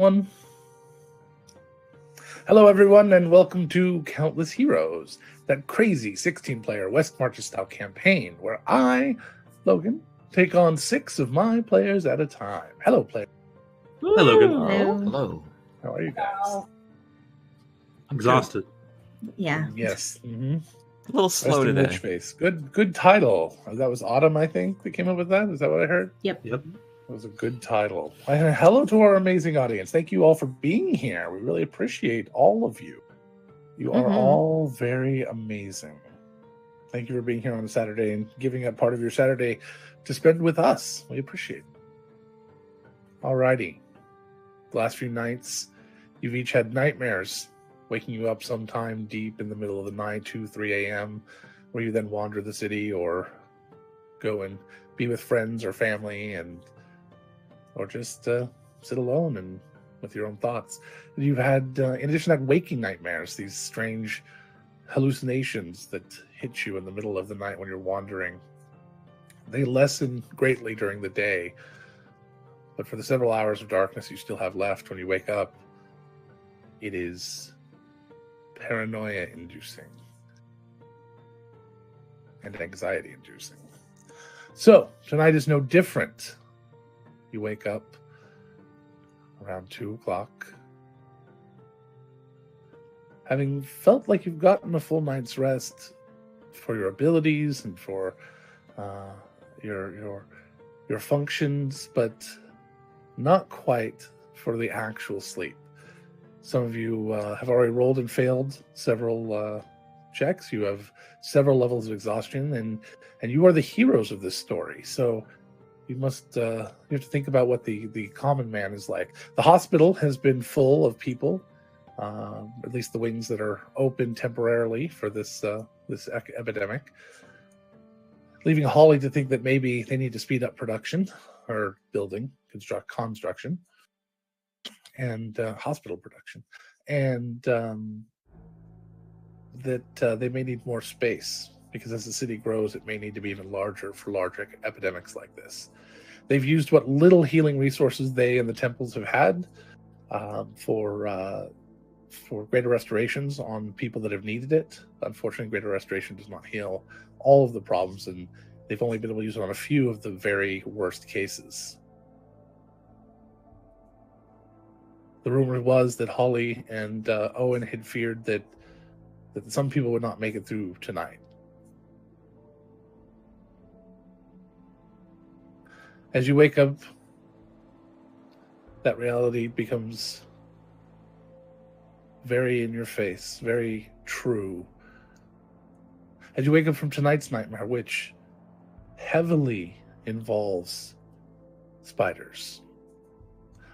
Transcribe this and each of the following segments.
One. Hello, everyone, and welcome to Countless Heroes, that crazy 16-player West Marches style campaign where I, Logan, take on 6 of my players at a time. Hello, player. Hi, Logan. Hello. How are you guys? Exhausted. Yeah. Yes. A little slow Resting today. Witch Face. Good title. That was Autumn, I think, that came up with that. Is that what I heard? Yep. It was a good title. Hello to our amazing audience. Thank you all for being here. We really appreciate all of you. You are all very amazing. Thank you for being here on a Saturday and giving up part of your Saturday to spend with us. We appreciate it. Alrighty. The last few nights, you've each had nightmares, waking you up sometime deep in the middle of the night, 2, 3 a.m., where you then wander the city or go and be with friends or family or just sit alone and with your own thoughts. You've had, in addition to that, waking nightmares, these strange hallucinations that hit you in the middle of the night when you're wandering. They lessen greatly during the day, but for the several hours of darkness you still have left when you wake up, it is paranoia-inducing and anxiety-inducing. So, tonight is no different. You wake up around 2 o'clock, having felt like you've gotten a full night's rest for your abilities and for your functions, but not quite for the actual sleep. Some of you have already rolled and failed several checks. You have several levels of exhaustion, and you are the heroes of this story. So you have to think about what the common man is like. The hospital has been full of people, at least the wings that are open temporarily for this epidemic, leaving Holly to think that maybe they need to speed up production or construction and hospital production, and that they may need more space, because as the city grows, it may need to be even larger for larger epidemics like this. They've used what little healing resources they and the temples have had for greater restorations on people that have needed it. Unfortunately, greater restoration does not heal all of the problems, and they've only been able to use it on a few of the very worst cases. The rumor was that Holly and Owen had feared that some people would not make it through tonight. As you wake up, that reality becomes very in your face, very true. As you wake up from tonight's nightmare, which heavily involves spiders,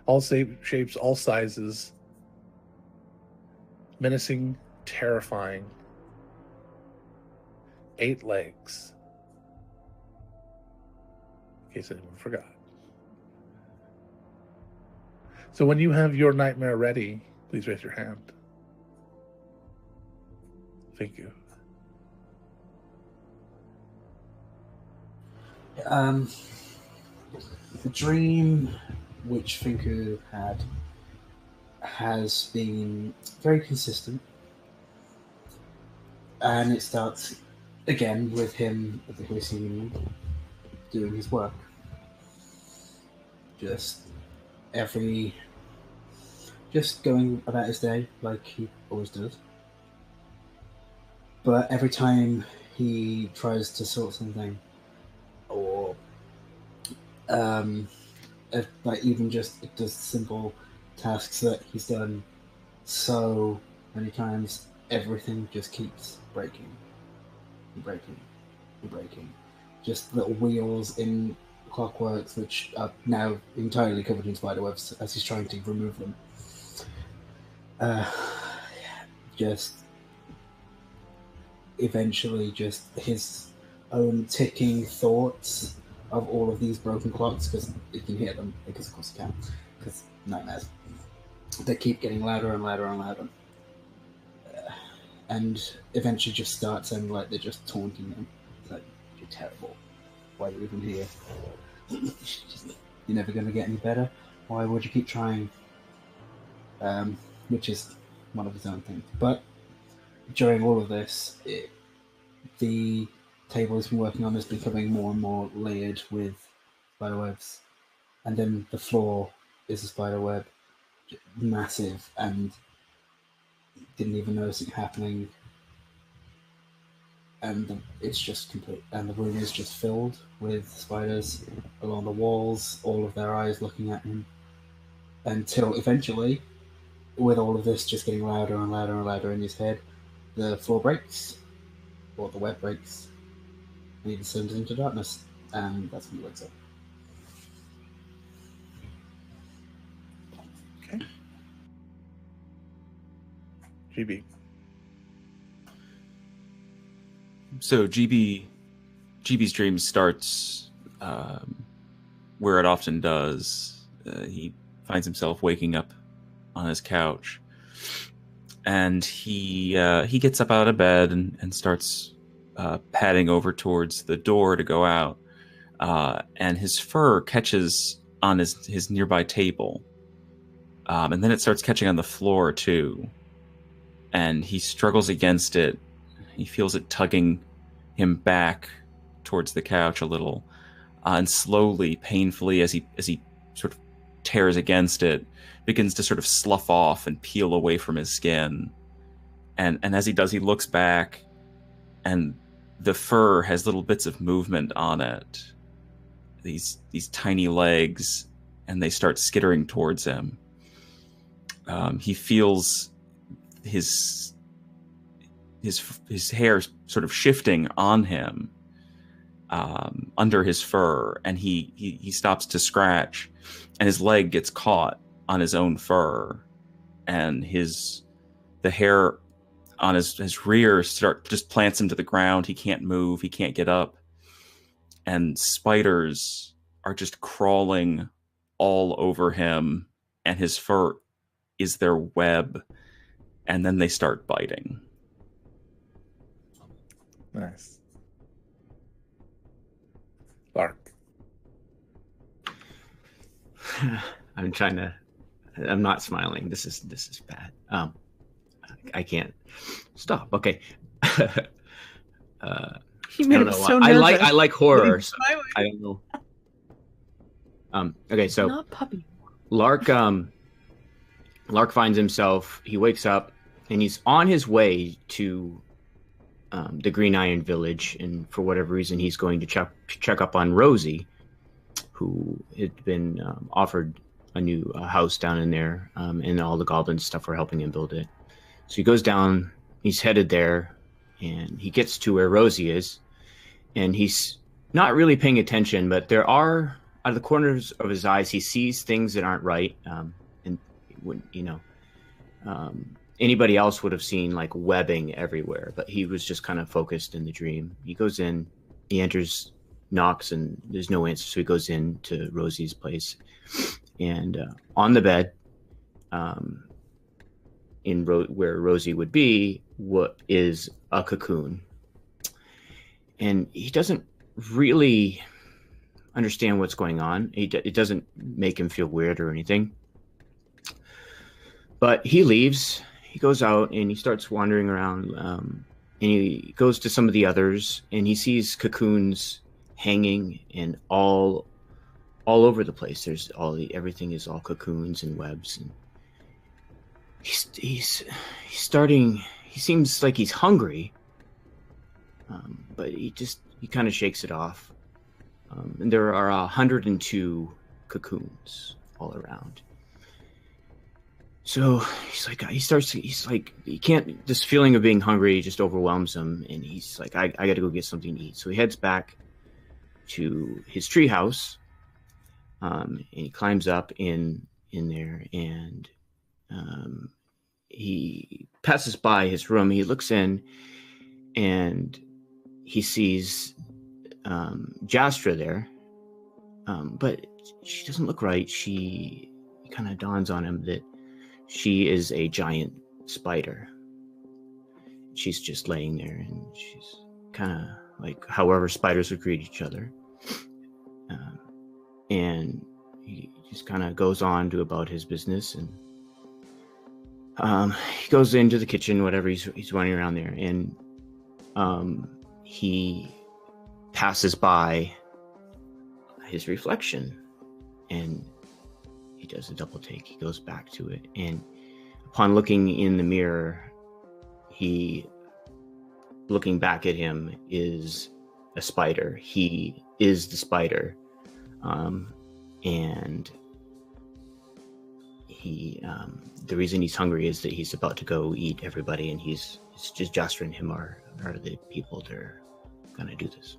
all shapes, all sizes, menacing, terrifying, 8 legs. In case anyone forgot. So when you have your nightmare ready, please raise your hand. Thank you. The dream which Finku had has been very consistent, and it starts again with him at the Hoisting Union doing his work. Just going about his day like he always does. But every time he tries to sort something, or like even just does simple tasks that he's done so many times, everything just keeps breaking. Just little wheels in clockworks which are now entirely covered in spiderwebs as he's trying to remove them. Just eventually just his own ticking thoughts of all of these broken clocks, because you can hear them, because of course you can, because nightmares. They keep getting louder and louder and louder. And eventually just start sounding like they're just taunting him. It's like, you're terrible. Why are you even here? You're never going to get any better. Why would you keep trying? which is one of his own things. But during all of this, the table he's been working on is becoming more and more layered with spiderwebs, and then the floor is a spiderweb, massive, and didn't even notice it happening. And it's just complete, and the room is just filled with spiders along the walls, all of their eyes looking at him, until eventually, with all of this just getting louder and louder and louder in his head, the floor breaks, or the web breaks, and he descends into darkness, and that's when he wakes up. Okay. GB. So GB's dream starts where it often does. He finds himself waking up on his couch, and he gets up out of bed and starts padding over towards the door to go out, and his fur catches on his nearby table, and then it starts catching on the floor too, and he struggles against it. He feels it tugging him back towards the couch a little, and slowly, painfully, as he sort of tears against it, begins to sort of slough off and peel away from his skin. And as he does, he looks back, and the fur has little bits of movement on it. These tiny legs, and they start skittering towards him. He feels his hair sort of shifting on him, under his fur, and he stops to scratch, and his leg gets caught on his own fur, and the hair on his rear just plants him to the ground. He can't move, he can't get up, and spiders are just crawling all over him, and his fur is their web, and then they start biting. Nice. Lark. I'm not smiling. This is bad. I can't stop. Okay. He made I him don't know so why. nervous. I like horror. So I don't know. Okay, so Not puppy. Lark finds himself. He wakes up and he's on his way to the Green Iron Village, and for whatever reason, he's going to check up on Rosie, who had been offered a new house down in there, and all the goblin stuff were helping him build it. So he goes down. He's headed there, and he gets to where Rosie is, and he's not really paying attention, but there are, out of the corners of his eyes, he sees things that aren't right, and anybody else would have seen like webbing everywhere, but he was just kind of focused in the dream. He goes in, he enters, knocks, and there's no answer, so he goes into Rosie's place, and on the bed, where Rosie would be, what is a cocoon, and he doesn't really understand what's going on. It doesn't make him feel weird or anything, but he leaves. He goes out and he starts wandering around, and he goes to some of the others, and he sees cocoons hanging and all over the place. There's everything is all cocoons and webs, and he's starting. He seems like he's hungry, but he kind of shakes it off. And there are 102 cocoons all around. So he can't, this feeling of being hungry just overwhelms him, and he's like, I got to go get something to eat. So he heads back to his treehouse, and he climbs up in there, and he passes by his room. He looks in, and he sees Jastra there, but she doesn't look right. It kind of dawns on him that she is a giant spider. She's just laying there, and she's kind of like however spiders would greet each other. And he just kind of goes on to about his business, and He goes into the kitchen, whatever, he's running around there, and he passes by his reflection, and he does a double take. He goes back to it, and upon looking in the mirror, looking back at him is a spider. He is the spider, and the reason he's hungry is that he's about to go eat everybody, and it's just Jasper and him are the people that are gonna do this.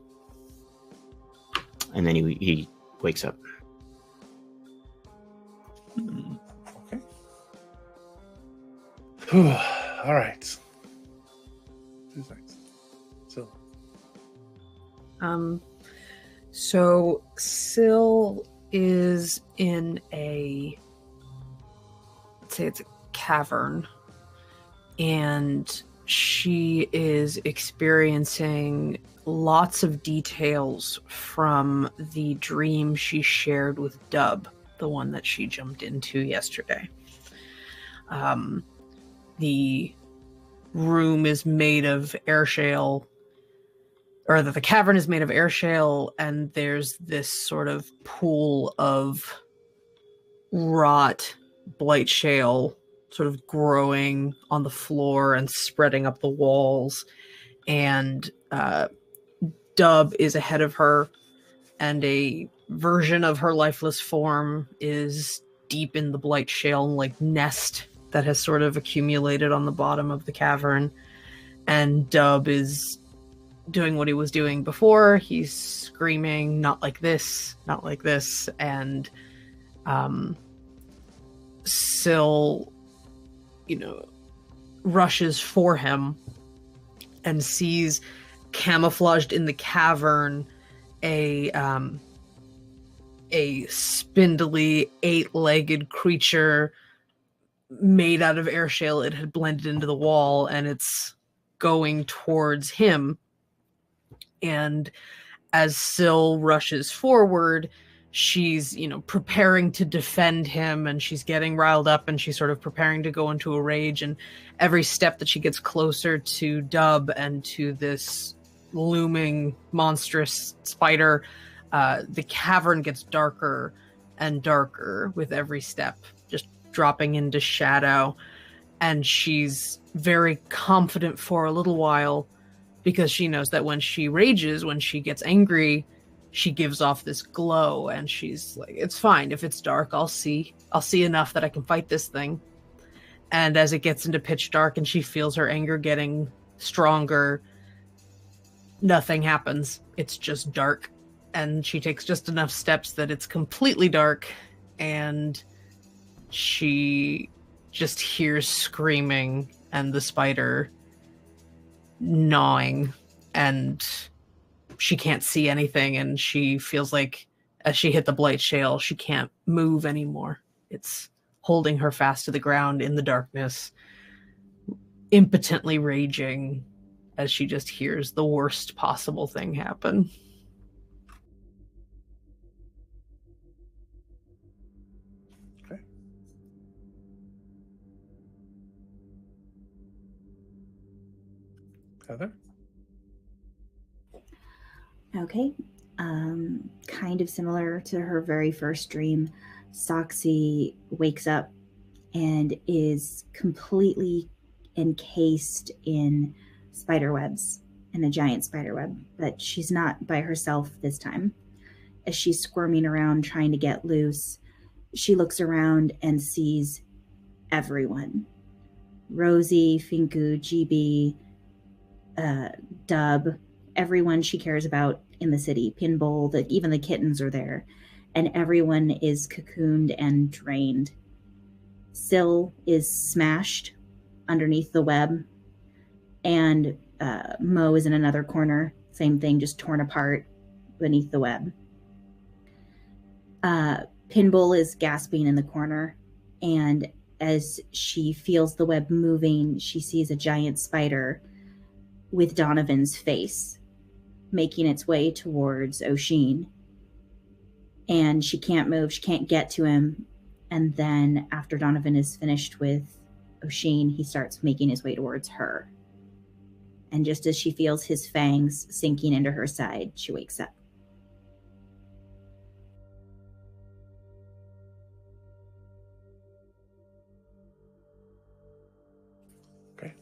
And then he wakes up. Okay. All right. 2 seconds. So Syl is in let's say it's a cavern, and she is experiencing lots of details from the dream she shared with Dub, the one that she jumped into yesterday. The room is made of air shale, or the cavern is made of air shale, and there's this sort of pool of rot blight shale sort of growing on the floor and spreading up the walls, and Dub is ahead of her, and a version of her lifeless form is deep in the blight shale like nest that has sort of accumulated on the bottom of the cavern, and Dub is doing what he was doing before. He's screaming, not like this, not like this, and Syl, rushes for him and sees camouflaged in the cavern a spindly 8-legged creature made out of air shale. It had blended into the wall, and it's going towards him. And as Syl rushes forward, she's, preparing to defend him, and she's getting riled up, and she's sort of preparing to go into a rage. And every step that she gets closer to Dub and to this looming monstrous spider, the cavern gets darker and darker with every step, just dropping into shadow. And she's very confident for a little while, because she knows that when she rages, when she gets angry, she gives off this glow, and she's like, it's fine. If it's dark, I'll see enough that I can fight this thing. And as it gets into pitch dark and she feels her anger getting stronger, nothing happens. It's just dark. And she takes just enough steps that it's completely dark, and she just hears screaming and the spider gnawing, and she can't see anything, and she feels like as she hit the blight shale, she can't move anymore. It's holding her fast to the ground in the darkness, impotently raging as she just hears the worst possible thing happen. Okay. Heather? Okay. Kind of similar to her very first dream, Soxy wakes up and is completely encased in spider webs, in a giant spider web, but she's not by herself this time. As she's squirming around trying to get loose, she looks around and sees everyone. Rosie, Finku, GB, Dub, everyone she cares about in the city, Pinball, even the kittens are there, and everyone is cocooned and drained. Syl is smashed underneath the web, and Mo is in another corner, same thing, just torn apart beneath the web. Pinball is gasping in the corner, and as she feels the web moving, she sees a giant spider with Donovan's face making its way towards Oshin. And she can't move, she can't get to him. And then after Donovan is finished with Oshin, he starts making his way towards her. And just as she feels his fangs sinking into her side, she wakes up. Okay.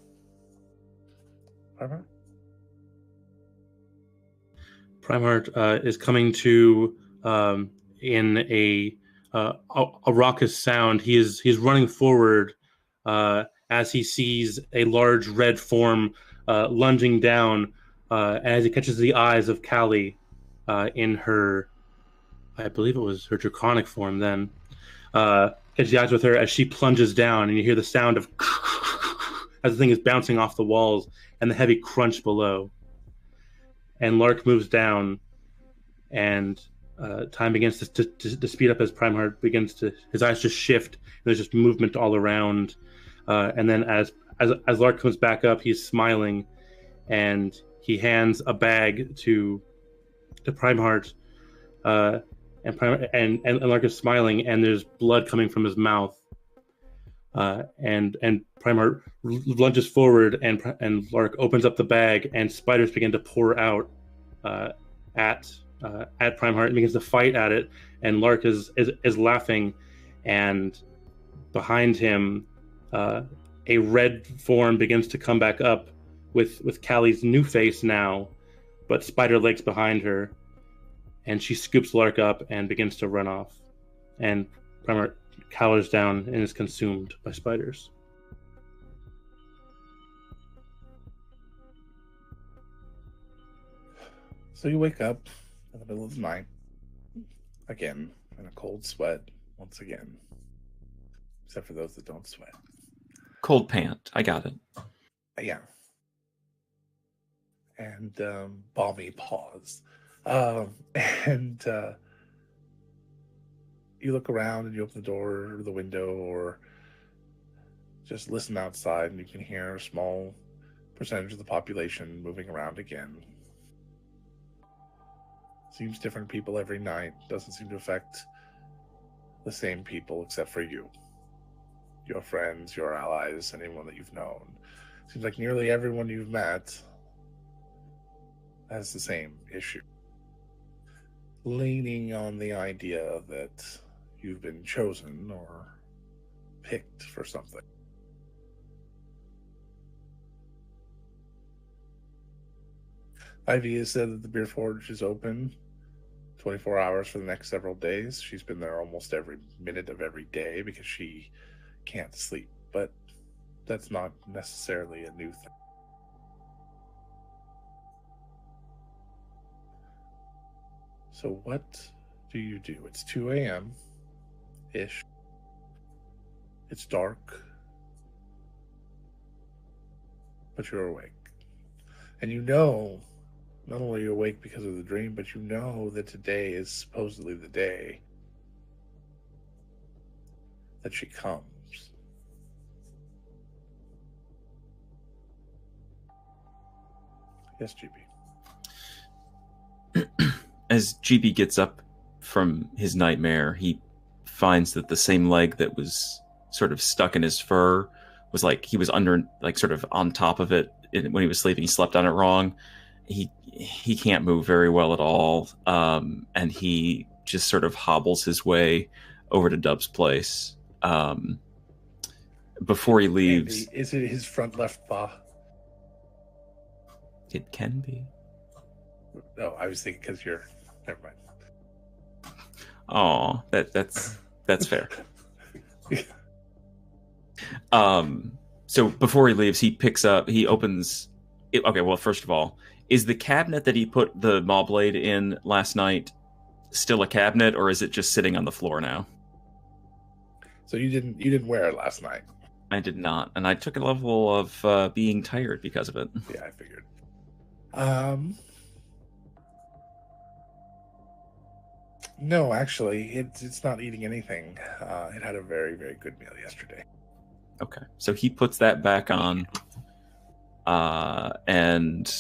Primeheart? Primeheart is coming to in a raucous sound. He's running forward as he sees a large red form lunging down as he catches the eyes of Callie in her, I believe it was her draconic form then. Catches the eyes with her as she plunges down, and you hear the sound of as the thing is bouncing off the walls and the heavy crunch below. And Lark moves down, and time begins to speed up as Primeheart begins to, his eyes just shift, and there's just movement all around. And then as Lark comes back up, he's smiling, and he hands a bag to Primeheart, and Lark is smiling, and there's blood coming from his mouth. And Primeheart lunges forward, and Lark opens up the bag, and spiders begin to pour out at Primeheart and begins to fight at it. And Lark is laughing, and behind him, a red form begins to come back up with Callie's new face now, but spider legs behind her, and she scoops Lark up and begins to run off. And Primeheart cowers down and is consumed by spiders. So you wake up in the middle of the night, again, in a cold sweat, once again. Except for those that don't sweat. Cold pant. I got it. Yeah. And balmy paws. And you look around and you open the door or the window or just listen outside, and you can hear a small percentage of the population moving around again. Seems different people every night. Doesn't seem to affect the same people except for you. Your friends, your allies, anyone that you've known. Seems like nearly everyone you've met has the same issue. Leaning on the idea that you've been chosen or picked for something. Ivy has said that the Beer Forge is open 24 hours for the next several days. She's been there almost every minute of every day because she can't sleep, but that's not necessarily a new thing. So what do you do? It's 2 a.m.-ish. It's dark, but you're awake. And you know, not only are you awake because of the dream, but you know that today is supposedly the day that she comes. Yes, GB. As GB gets up from his nightmare, he finds that the same leg that was sort of stuck in his fur was like he was under, like sort of on top of it when he was sleeping. He slept on it wrong. He can't move very well at all, and he just sort of hobbles his way over to Dub's place. Before he leaves, Andy, is it his front left paw? It can be. No, I was thinking because you're. Never mind. Oh, that's fair. So before he leaves, he opens. Okay, well, first of all, is the cabinet that he put the maw blade in last night still a cabinet, or is it just sitting on the floor now? So you didn't wear it last night? I did not, and I took a level of being tired because of it. Yeah, I figured. No, actually, it's not eating anything. It had a very, very good meal yesterday. Okay, so he puts that back on, and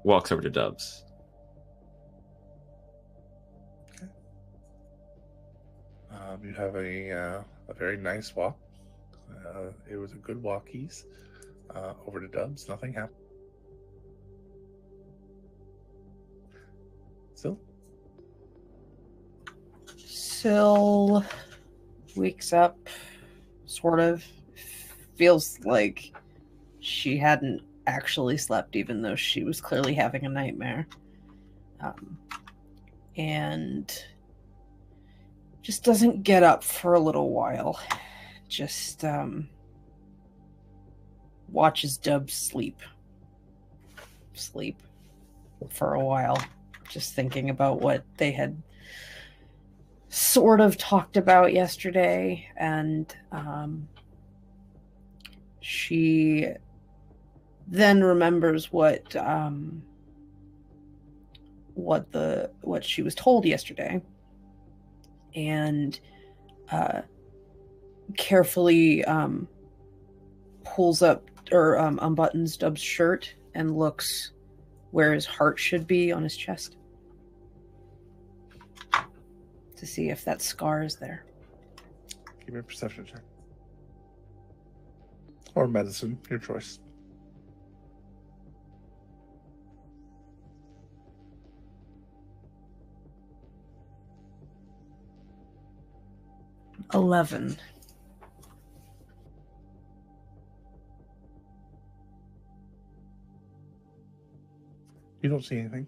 walks over to Dubs. Okay. You have a very nice walk. It was a good walkies over to Dubs. Nothing happened. Still? Syl wakes up, sort of. Feels like she hadn't actually slept, even though she was clearly having a nightmare. And just doesn't get up for a little while. Just watches Dubs sleep for a while, just thinking about what they had sort of talked about yesterday. And she then remembers what she was told yesterday, and carefully pulls up or unbuttons Dub's shirt and looks where his heart should be on his chest to see if that scar is there. Give me a perception check. Or medicine, your choice. $11. You don't see anything.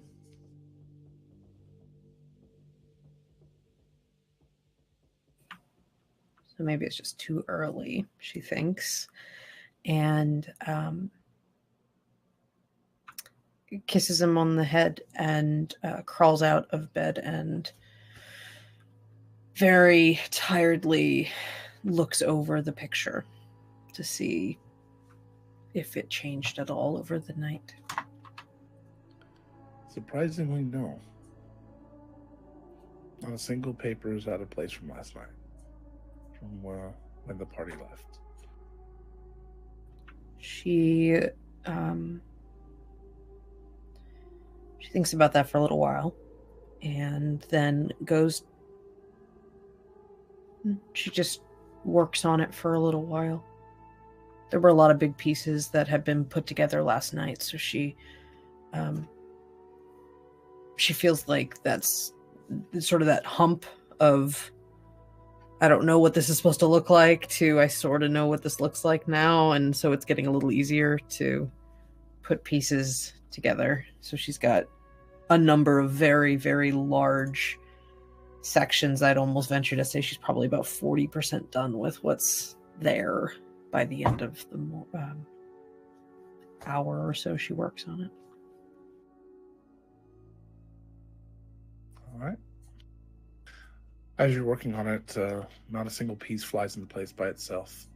So maybe it's just too early, she thinks. And kisses him on the head and crawls out of bed and very tiredly looks over the picture to see if it changed at all over the night. Surprisingly, no. Not a single paper is out of place from last night, from when the party left. She thinks about that for a little while, and then goes. She just works on it for a little while. There were a lot of big pieces that had been put together last night, so she feels like that's sort of that hump of, I don't know what this is supposed to look like, to I sort of know what this looks like now, and so it's getting a little easier to put pieces together. So she's got a number of very, very large sections. I'd almost venture to say she's probably about 40% done with what's there by the end of the hour or so she works on it. All right. As you're working on it, not a single piece flies into place by itself.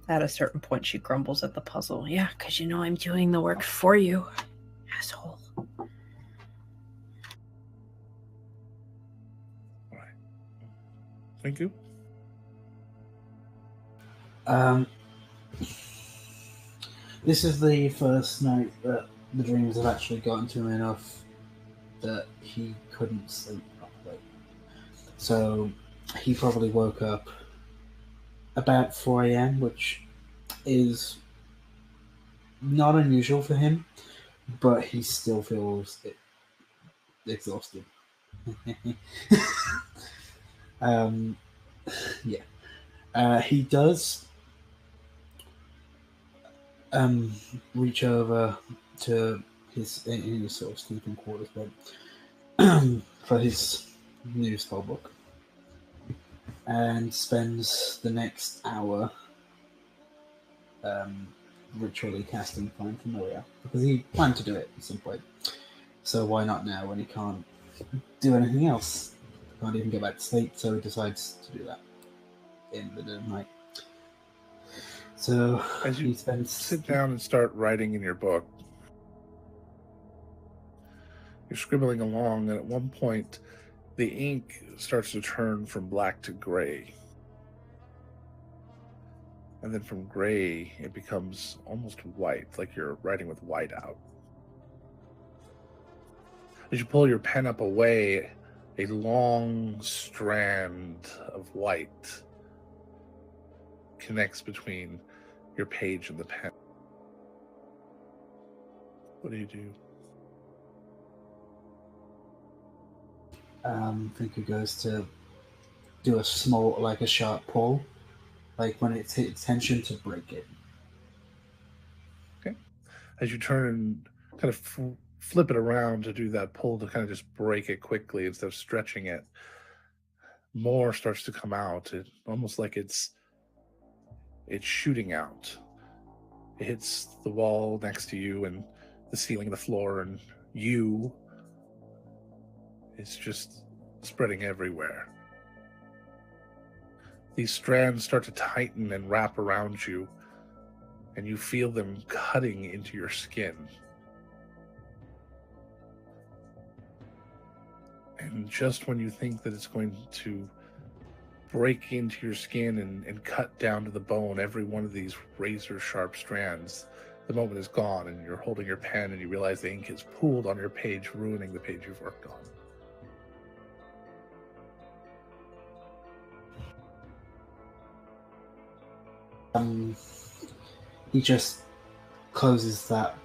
At a certain point, she grumbles at the puzzle. Yeah, because you know I'm doing the work for you, asshole. All right. Thank you. This is the first night that the dreams have actually gotten to him enough that he couldn't sleep properly. So he probably woke up about 4 a.m., which is not unusual for him, but he still feels exhausted. He does reach over to his sort of sleeping quarters bed for his new spell book, and spends the next hour ritually casting Find Familiar, because he planned to do it at some point. So why not now when he can't do anything else? Can't even get back to sleep, so he decides to do that in the dead of night. So as you he spends... sit down and start writing in your book, you're scribbling along, and at one point the ink starts to turn from black to gray. And then from gray, it becomes almost white, like you're writing with white out. As you pull your pen up away a long strand of white connects between your page and the pen. What do you do? I think it goes to do a small, like a sharp pull, like when it's hit tension to break it. Okay. As you turn and kind of flip it around to do that pull to kind of just break it quickly instead of stretching it, more starts to come out. It almost like it's shooting out. It hits the wall next to you and the ceiling and the floor, and you. It's just spreading everywhere. These strands start to tighten and wrap around you, and you feel them cutting into your skin. And just when you think that it's going to break into your skin and cut down to the bone, every one of these razor sharp strands, the moment is gone, and you're holding your pen and you realize the ink is pooled on your page, ruining the page you've worked on. He just closes that,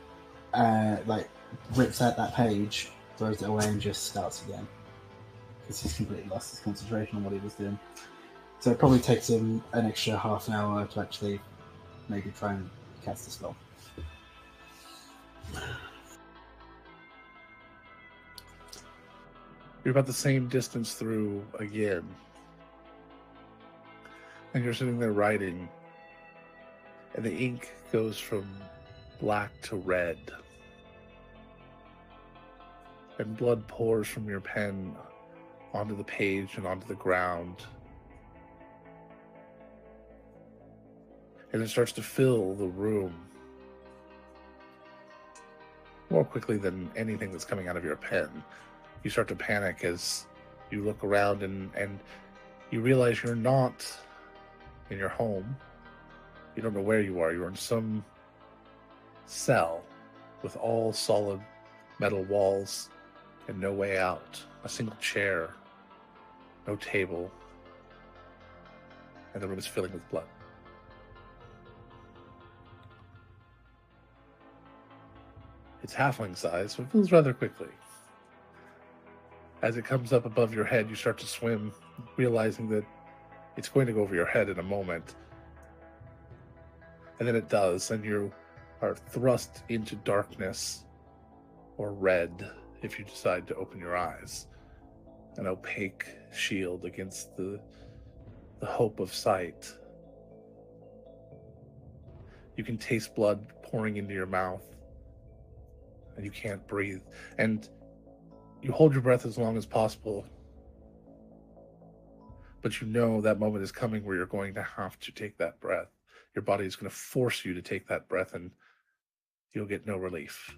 like rips out that page, throws it away, and just starts again. Because he's completely lost his concentration on what he was doing. So it probably takes him an extra half an hour to actually maybe try and cast the spell. You're about the same distance through again. And you're sitting there writing, and the ink goes from black to red. And blood pours from your pen onto the page and onto the ground. And it starts to fill the room more quickly than anything that's coming out of your pen. You start to panic as you look around and you realize you're not in your home. You don't know where you are. You're in some cell with all solid metal walls and no way out. A single chair, no table, and the room is filling with blood. It's halfling size, so it fills rather quickly. As it comes up above your head, you start to swim, realizing that it's going to go over your head in a moment. And then it does, and you are thrust into darkness, or red if you decide to open your eyes. An opaque shield against the hope of sight. You can taste blood pouring into your mouth, and you can't breathe. And you hold your breath as long as possible, but you know that moment is coming where you're going to have to take that breath. Your body is going to force you to take that breath, and you'll get no relief.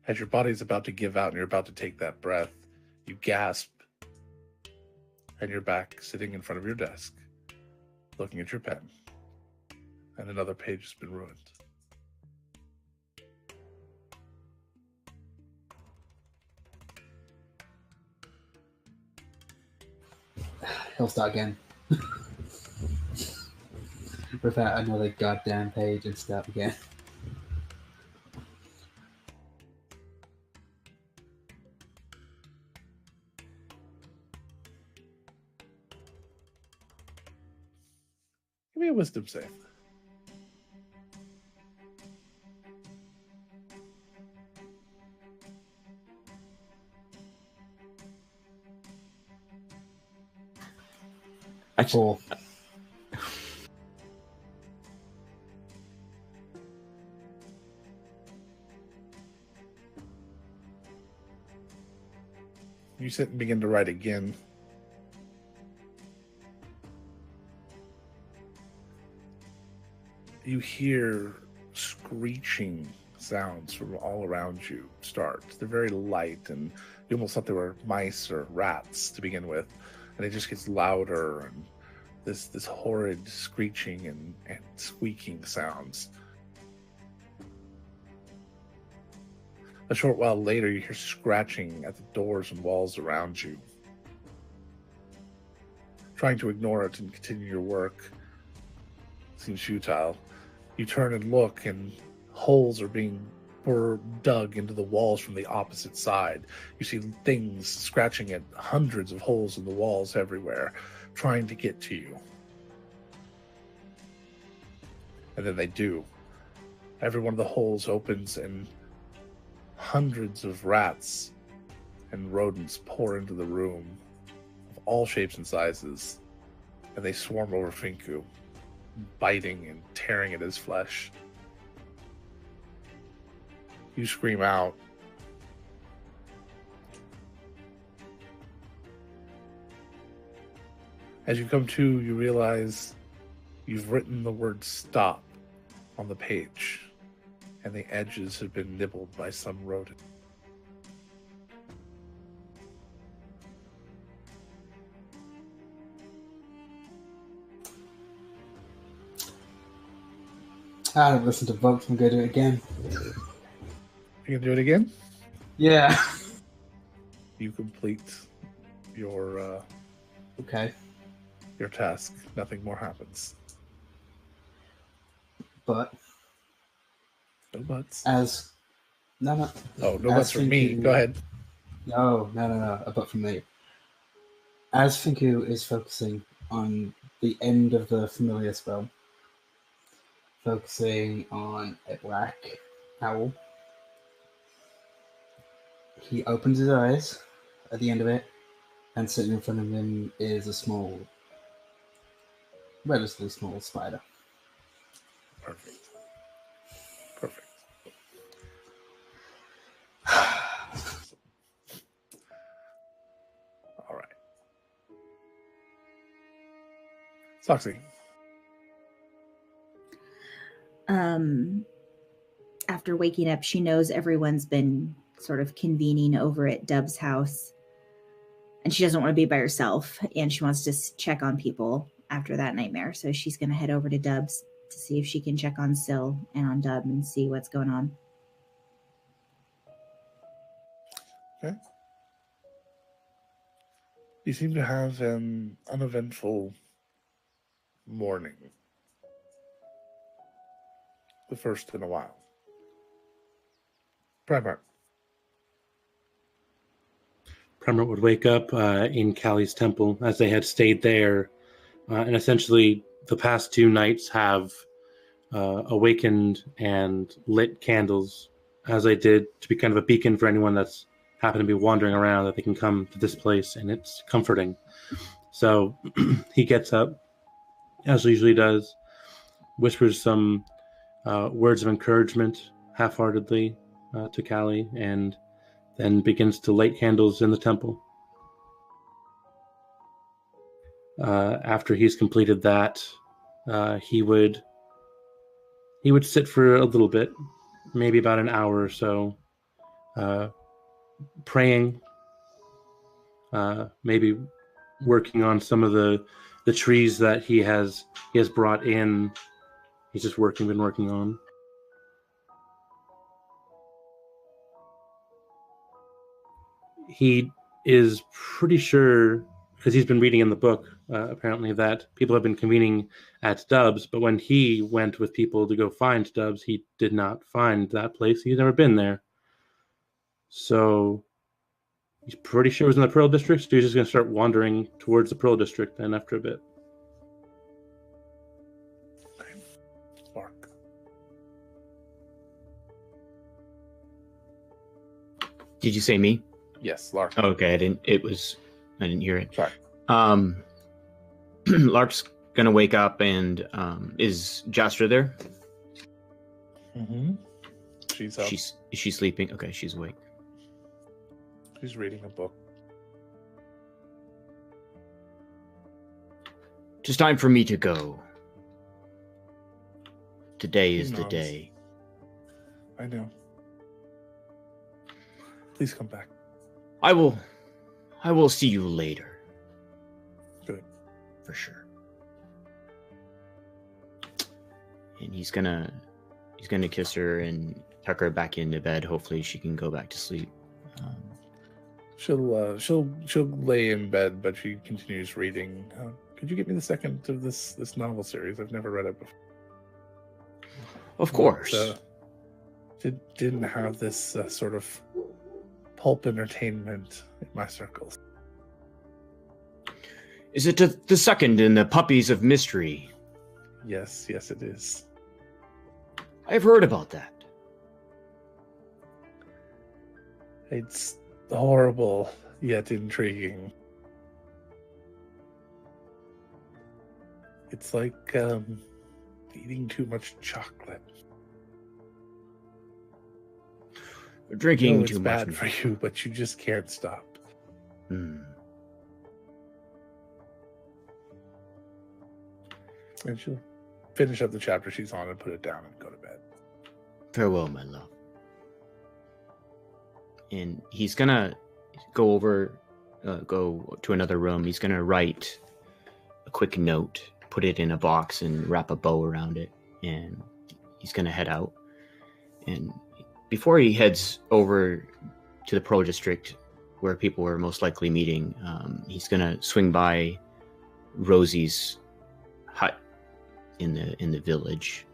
As your body's about to give out and you're about to take that breath, you gasp, and you're back sitting in front of your desk, looking at your pen, and another page has been ruined. He'll start again. Rip out another goddamn page and start again. Give me a wisdom save. Actually, You sit and begin to write again. You hear screeching sounds from all around you start. They're very light, and you almost thought they were mice or rats to begin with. And it just gets louder, and this horrid screeching and squeaking sounds. A short while later, you hear scratching at the doors and walls around you. Trying to ignore it and continue your work seems futile. You turn and look, and holes are being dug into the walls from the opposite side. You see things scratching at hundreds of holes in the walls everywhere, trying to get to you. And then they do. Every one of the holes opens, and hundreds of rats and rodents pour into the room of all shapes and sizes, and they swarm over Finku, biting and tearing at his flesh. You scream out. As you come to, you realize you've written the word stop on the page, and the edges have been nibbled by some rodent. I don't listen to books. I'm going to do it again. You can do it again? Yeah. You complete your Okay. your task. Nothing more happens. But No buts. as no. Oh, no as buts from me. Finku- Go ahead. No. A but from me. As Finku is focusing on the end of the familiar spell, focusing on a black owl, he opens his eyes at the end of it, and sitting in front of him is a small, relatively small spider. Perfect. Perfect. All right. Soxy. After waking up, she knows everyone's been sort of convening over at Dub's house, and she doesn't want to be by herself, and she wants to check on people after that nightmare. So she's going to head over to Dub's to see if she can check on Syl and on Dub and see what's going on. Okay. You seem to have an uneventful morning. The first in a while. Primark. Primark would wake up in Callie's temple as they had stayed there, and essentially the past 2 nights have awakened and lit candles as they did to be kind of a beacon for anyone that's happened to be wandering around, that they can come to this place, and it's comforting. So he gets up, as he usually does, whispers some words of encouragement half-heartedly to Callie, and then begins to light candles in the temple. After he's completed that, he would sit for a little bit, maybe about an hour or so, praying, maybe working on some of the trees that he has brought in. He's just been working on. He is pretty sure, because he's been reading in the book, apparently, that people have been convening at Dub's, but when he went with people to go find Dub's, he did not find that place. He's never been there. So he's pretty sure it was in the Pearl District, so he's just going to start wandering towards the Pearl District then after a bit. Lark. Did you say me? Yes, Lark. Oh, okay, I didn't hear it. Sorry. Lark's gonna wake up, and is Jastra there? Mm-hmm. She's up. Is she sleeping? Okay, she's awake. She's reading a book. It's time for me to go. Today He is the nods. day. I know. Please come back. I will see you later. Good. For sure. And he's gonna kiss her, and tuck her back into bed. Hopefully she can go back to sleep. She'll lay in bed, but she continues reading. Could you get me the second of this novel series? I've never read it before. Of course. Didn't have this sort of pulp entertainment in my circles. Is it the second in the Puppies of Mystery? Yes, it is. I've heard about that. It's horrible yet intriguing. It's like eating too much chocolate. Drinking it's too much. Bad for you, but you just can't stop. Hmm. And she'll finish up the chapter she's on and put it down and go to bed. Farewell, my love. And he's gonna go to another room. He's gonna write a quick note, put it in a box, and wrap a bow around it. And he's gonna head out. And before he heads over to the Pearl District, where people were most likely meeting, he's gonna swing by Rosie's hut in the village,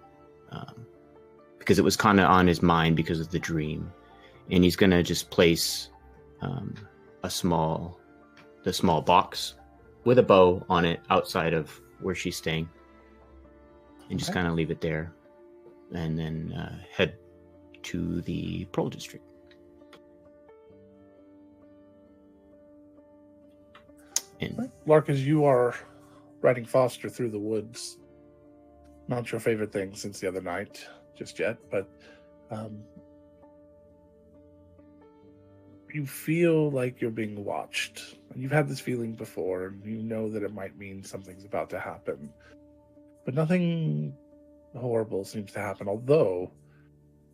because it was kind of on his mind because of the dream. And he's gonna just place the small box with a bow on it outside of where she's staying, and just kind of leave it there, and then head to the Pearl District. And Lark, as you are riding Foster through the woods, not your favorite thing since the other night, just yet, but you feel like you're being watched. You've had this feeling before, and you know that it might mean something's about to happen. But nothing horrible seems to happen, although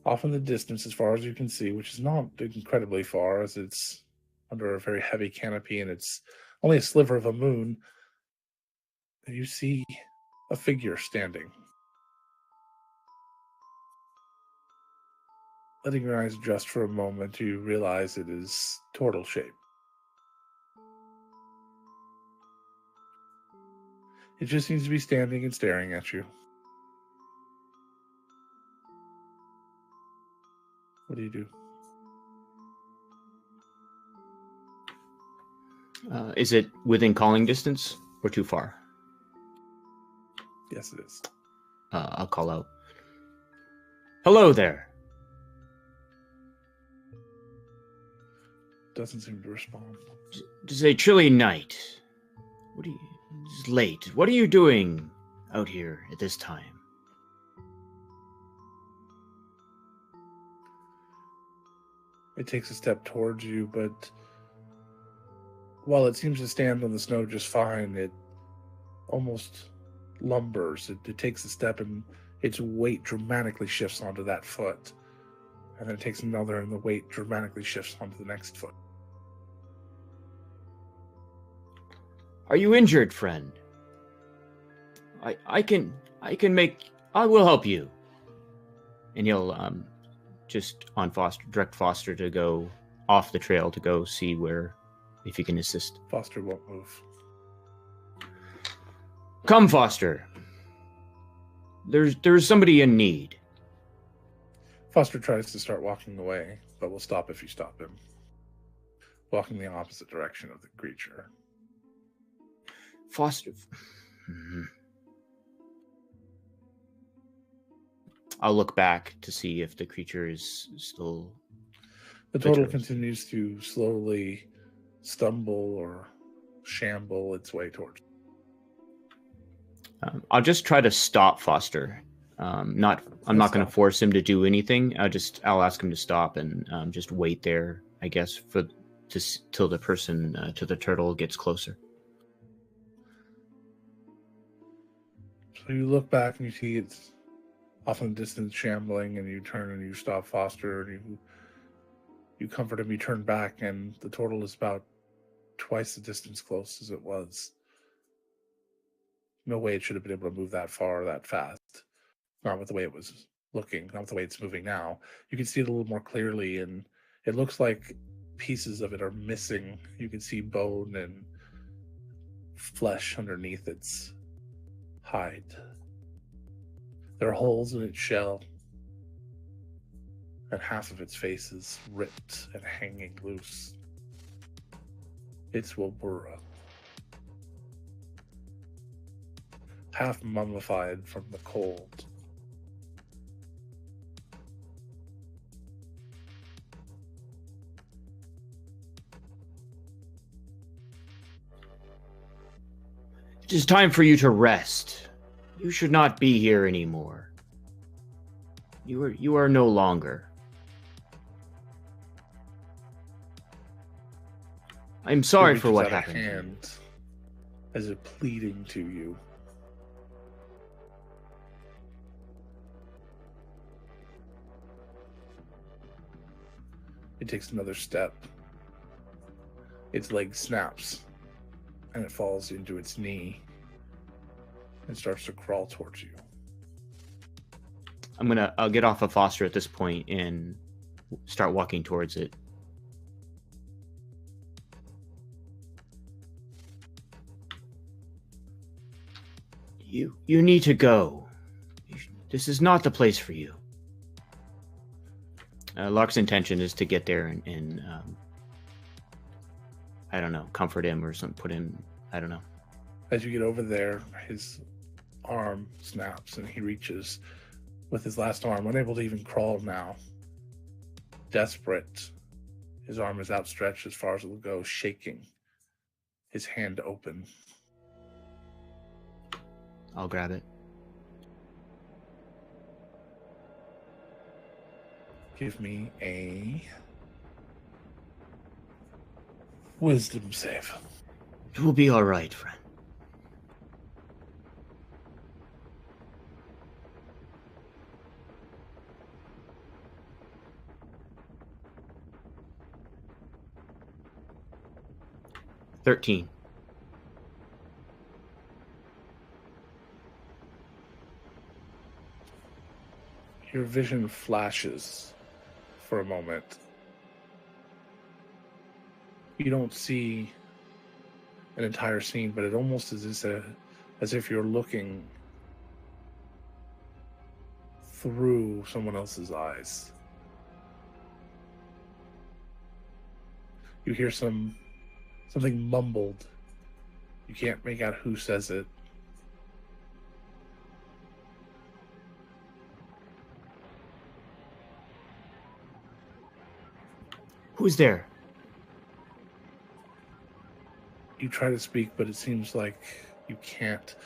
off in the distance, as far as you can see, which is not incredibly far, as it's under a very heavy canopy and it's only a sliver of a moon, you see a figure standing. Letting your eyes adjust for a moment, you realize it is turtle shape. It just seems to be standing and staring at you. What do you do? Is it within calling distance or too far? Yes, it is. I'll call out. Hello there. Doesn't seem to respond. It's a chilly night. It's late. What are you doing out here at this time? It takes a step towards you, but while it seems to stand on the snow just fine, it almost lumbers. It takes a step and its weight dramatically shifts onto that foot. And then it takes another and the weight dramatically shifts onto the next foot. Are you injured, friend? I will help you. And he'll just direct Foster to go off the trail to go see if he can assist. Foster won't move. Come, Foster. There's somebody in need. Foster tries to start walking away, but will stop if you stop him. Walking the opposite direction of the creature. Foster. I'll look back to see if the creature is still... The turtle continues to slowly stumble or shamble its way towards. I'll just try to stop Foster. I'm not going to force him to do anything. I'll ask him to stop and just wait there, I guess, till the person to the turtle gets closer. So you look back and you see it's off in the distance shambling, and you turn and you stop Foster, and you comfort him. You turn back, and the turtle is about twice the distance close as it was. No way it should have been able to move that far or that fast. Not with the way it was looking, not the way it's moving now. You can see it a little more clearly, and it looks like pieces of it are missing. You can see bone and flesh underneath its hide. There are holes in its shell, and half of its face is ripped and hanging loose. It's Wobura. Half mummified from the cold. It is time for you to rest. You should not be here anymore. You are no longer. I'm sorry for what happened. Hand as if pleading to you. It takes another step. Its leg snaps, and it falls into its knee and starts to crawl towards you. I'll get off of Foster at this point and start walking towards it. You need to go. This is not the place for you. Lark's intention is to get there and I don't know, comfort him or something, put him, I don't know. As you get over there, his arm snaps and he reaches with his last arm, unable to even crawl now. Desperate, his arm is outstretched as far as it will go, shaking, his hand open. I'll grab it. Give me a wisdom save. It will be all right, friend. $13. Your vision flashes for a moment. You don't see an entire scene, but it almost is as if you're looking through someone else's eyes. You hear something mumbled. You can't make out who says it. Who's there? You try to speak, but it seems like you can't.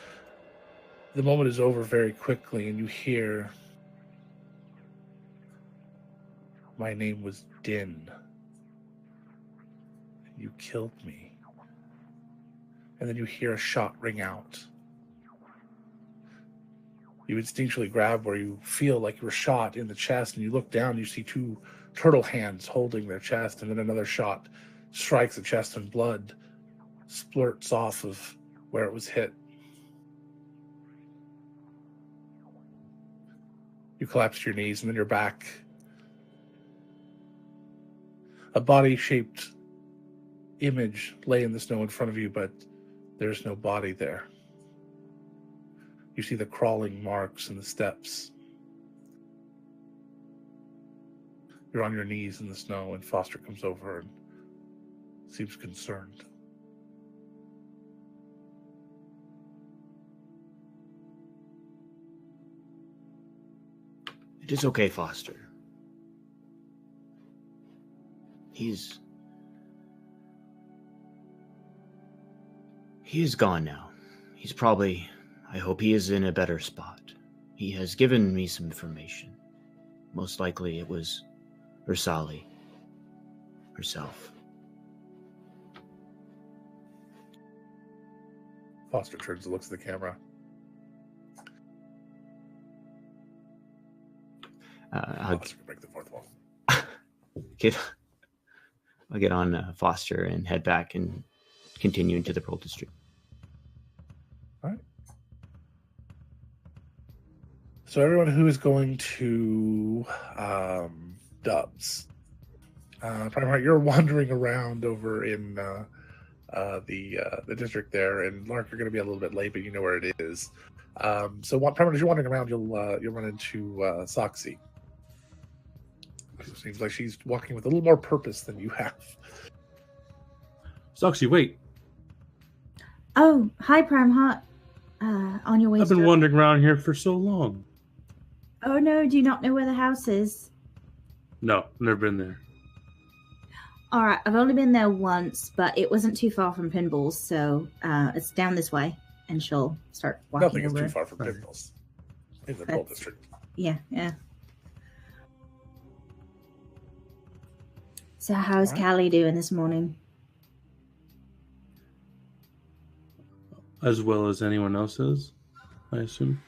The moment is over very quickly, and you hear, "My name was Din. You killed me." And then you hear a shot ring out. You instinctually grab where you feel like you were shot in the chest, and you look down, and you see two turtle hands holding their chest, and then another shot strikes the chest, and blood splurts off of where it was hit. You collapse to your knees, and then you're back. A body-shaped image lay in the snow in front of you, but there's no body there. You see the crawling marks and the steps. You're on your knees in the snow, and Foster comes over and seems concerned. It is okay, Foster. He is gone now. He's probably, I hope he is in a better spot. He has given me some information. Most likely it was Ursali herself. Foster turns and looks at the camera. I'll break the fourth wall. I'll get on Foster and head back and continue into the Pearl District. All right. So everyone who is going to Dubs, Prime Heart, you're wandering around over in the district there, and Lark, you're going to be a little bit late, but you know where it is. So Prime Heart, as you're wandering around, you'll run into Soxy. It seems like she's walking with a little more purpose than you have. Soxy, wait. Oh, hi, Prime Heart. On your way. I've been wandering around here for so long. Oh no, do you not know where the house is? No, never been there. All right, I've only been there once, but it wasn't too far from Pinballs, so it's down this way, and she'll start walking. Nothing is over. too far from Pinballs in the Gold District. Yeah. So how's Callie doing this morning? As well as anyone else is, I assume.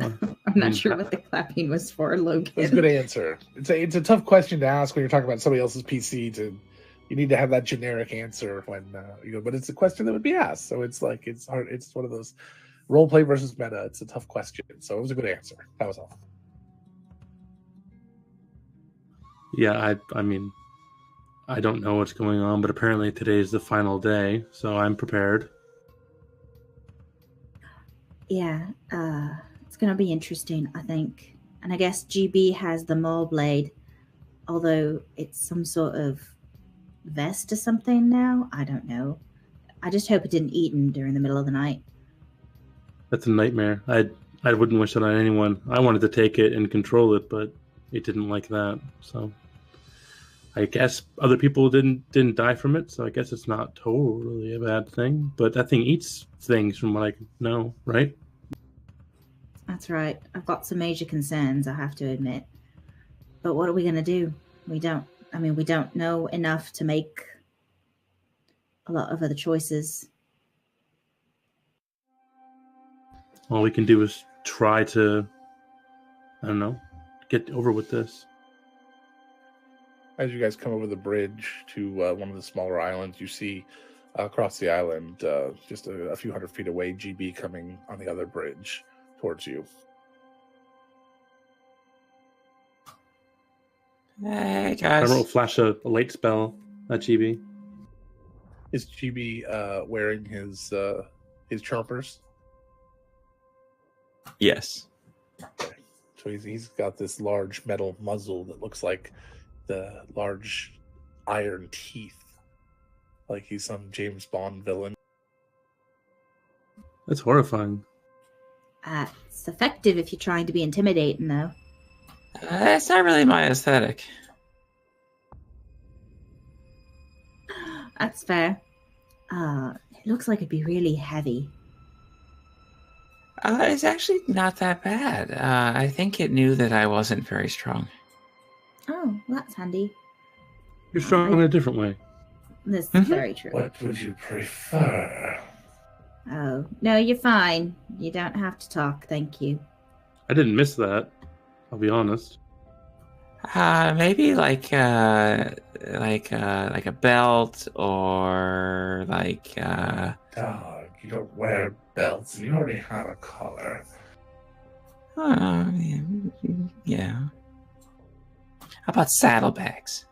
I'm not sure what the clapping was for, Logan. That's a good answer. It's a tough question to ask when you're talking about somebody else's PC. You need to have that generic answer when but it's a question that would be asked. So it's like it's hard. It's one of those role play versus meta. It's a tough question. So it was a good answer. That was all. Yeah, I mean, I don't know what's going on, but apparently today is the final day, so I'm prepared. Yeah, it's going to be interesting, I think. And I guess GB has the Maul Blade, although it's some sort of vest or something now. I don't know. I just hope it didn't eat him during the middle of the night. That's a nightmare. I wouldn't wish that on anyone. I wanted to take it and control it, but it didn't like that. So I guess other people didn't die from it, so I guess it's not totally a bad thing. But that thing eats things from what I know, right? That's right. I've got some major concerns, I have to admit. But what are we going to do? We don't know enough to make a lot of other choices. All we can do is try to, I don't know, get over with this. As you guys come over the bridge to one of the smaller islands, you see across the island, just a few hundred feet away, GB coming on the other bridge towards you. Hey, guys. I will flash a light spell at GB. Is GB wearing his chompers? Yes. Okay. So he's got this large metal muzzle that looks like the large iron teeth, like he's some James Bond villain. That's horrifying. It's effective if you're trying to be intimidating, though. It's not really my aesthetic. That's fair. It looks like it'd be really heavy. It's actually not that bad. I think it knew that I wasn't very strong. Oh, well, that's handy. You're strong in a different way. This is very true. What would you prefer? Oh, no, you're fine. You don't have to talk, thank you. I didn't miss that. I'll be honest. Maybe like a belt or like. Dog, you don't wear belts. You already have a collar. Yeah. How about saddlebags?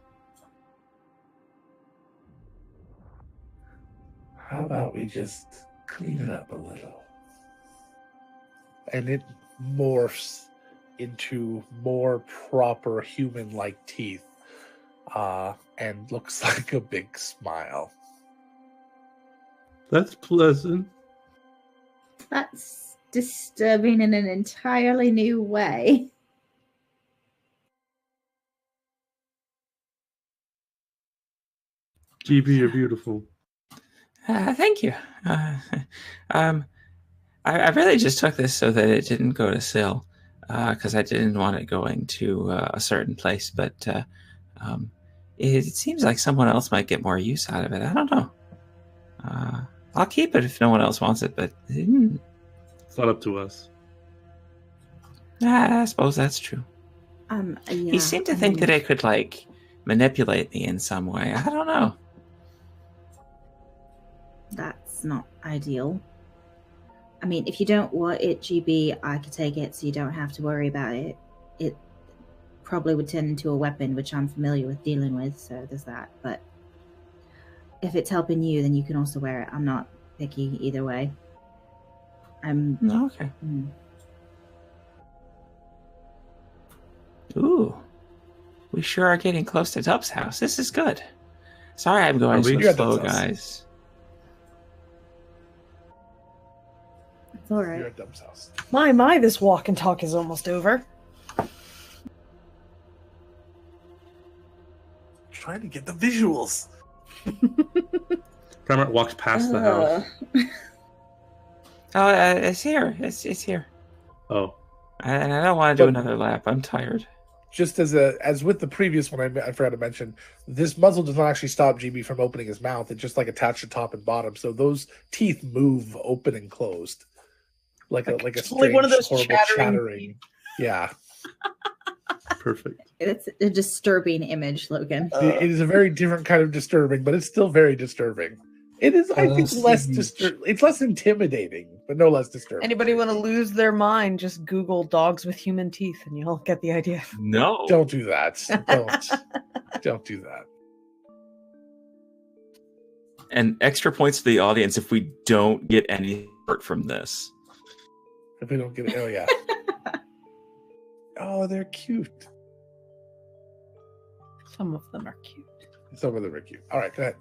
How about we just clean it up a little? And it morphs into more proper human-like teeth, and looks like a big smile. That's pleasant. That's disturbing in an entirely new way. GB, you're beautiful. Thank you. I really just took this so that it didn't go to Syl, because I didn't want it going to a certain place, but it seems like someone else might get more use out of it. I don't know. I'll keep it if no one else wants it, but It's not up to us. I suppose that's true. Yeah, He seemed to think that it could, like, manipulate me in some way. I don't know. That's It's not ideal. I mean, if you don't want it, GB, I could take it so you don't have to worry about it. It probably would turn into a weapon, which I'm familiar with dealing with, so there's that. But if it's helping you, then you can also wear it. I'm not picky either way. No, okay. Mm. Ooh. We sure are getting close to Dub's house. This is good. Sorry I'm going so You're at slow, Dub's house. guys. It's all You're right. at Dub's house. My, this walk and talk is almost over. Trying to get the visuals. Primarch walks past the house. Oh, it's here. It's here. Oh. And I don't want to do another lap. I'm tired. Just as with the previous one, I forgot to mention, this muzzle does not actually stop GB from opening his mouth. It just like attached to top and bottom, so those teeth move open and closed, like a strange, one of those horrible chattering. Yeah, Perfect. It's a disturbing image, Logan. it is a very different kind of disturbing, but it's still very disturbing. It is, I think, less It's less intimidating, but no less disturbing. Anybody want to lose their mind? Just Google dogs with human teeth, and you'll get the idea. No. Don't do that. Don't do that. And extra points to the audience if we don't get any hurt from this. If we don't get it, oh yeah. Oh, they're cute. Some of them are cute. Some of them are cute. All right, go ahead.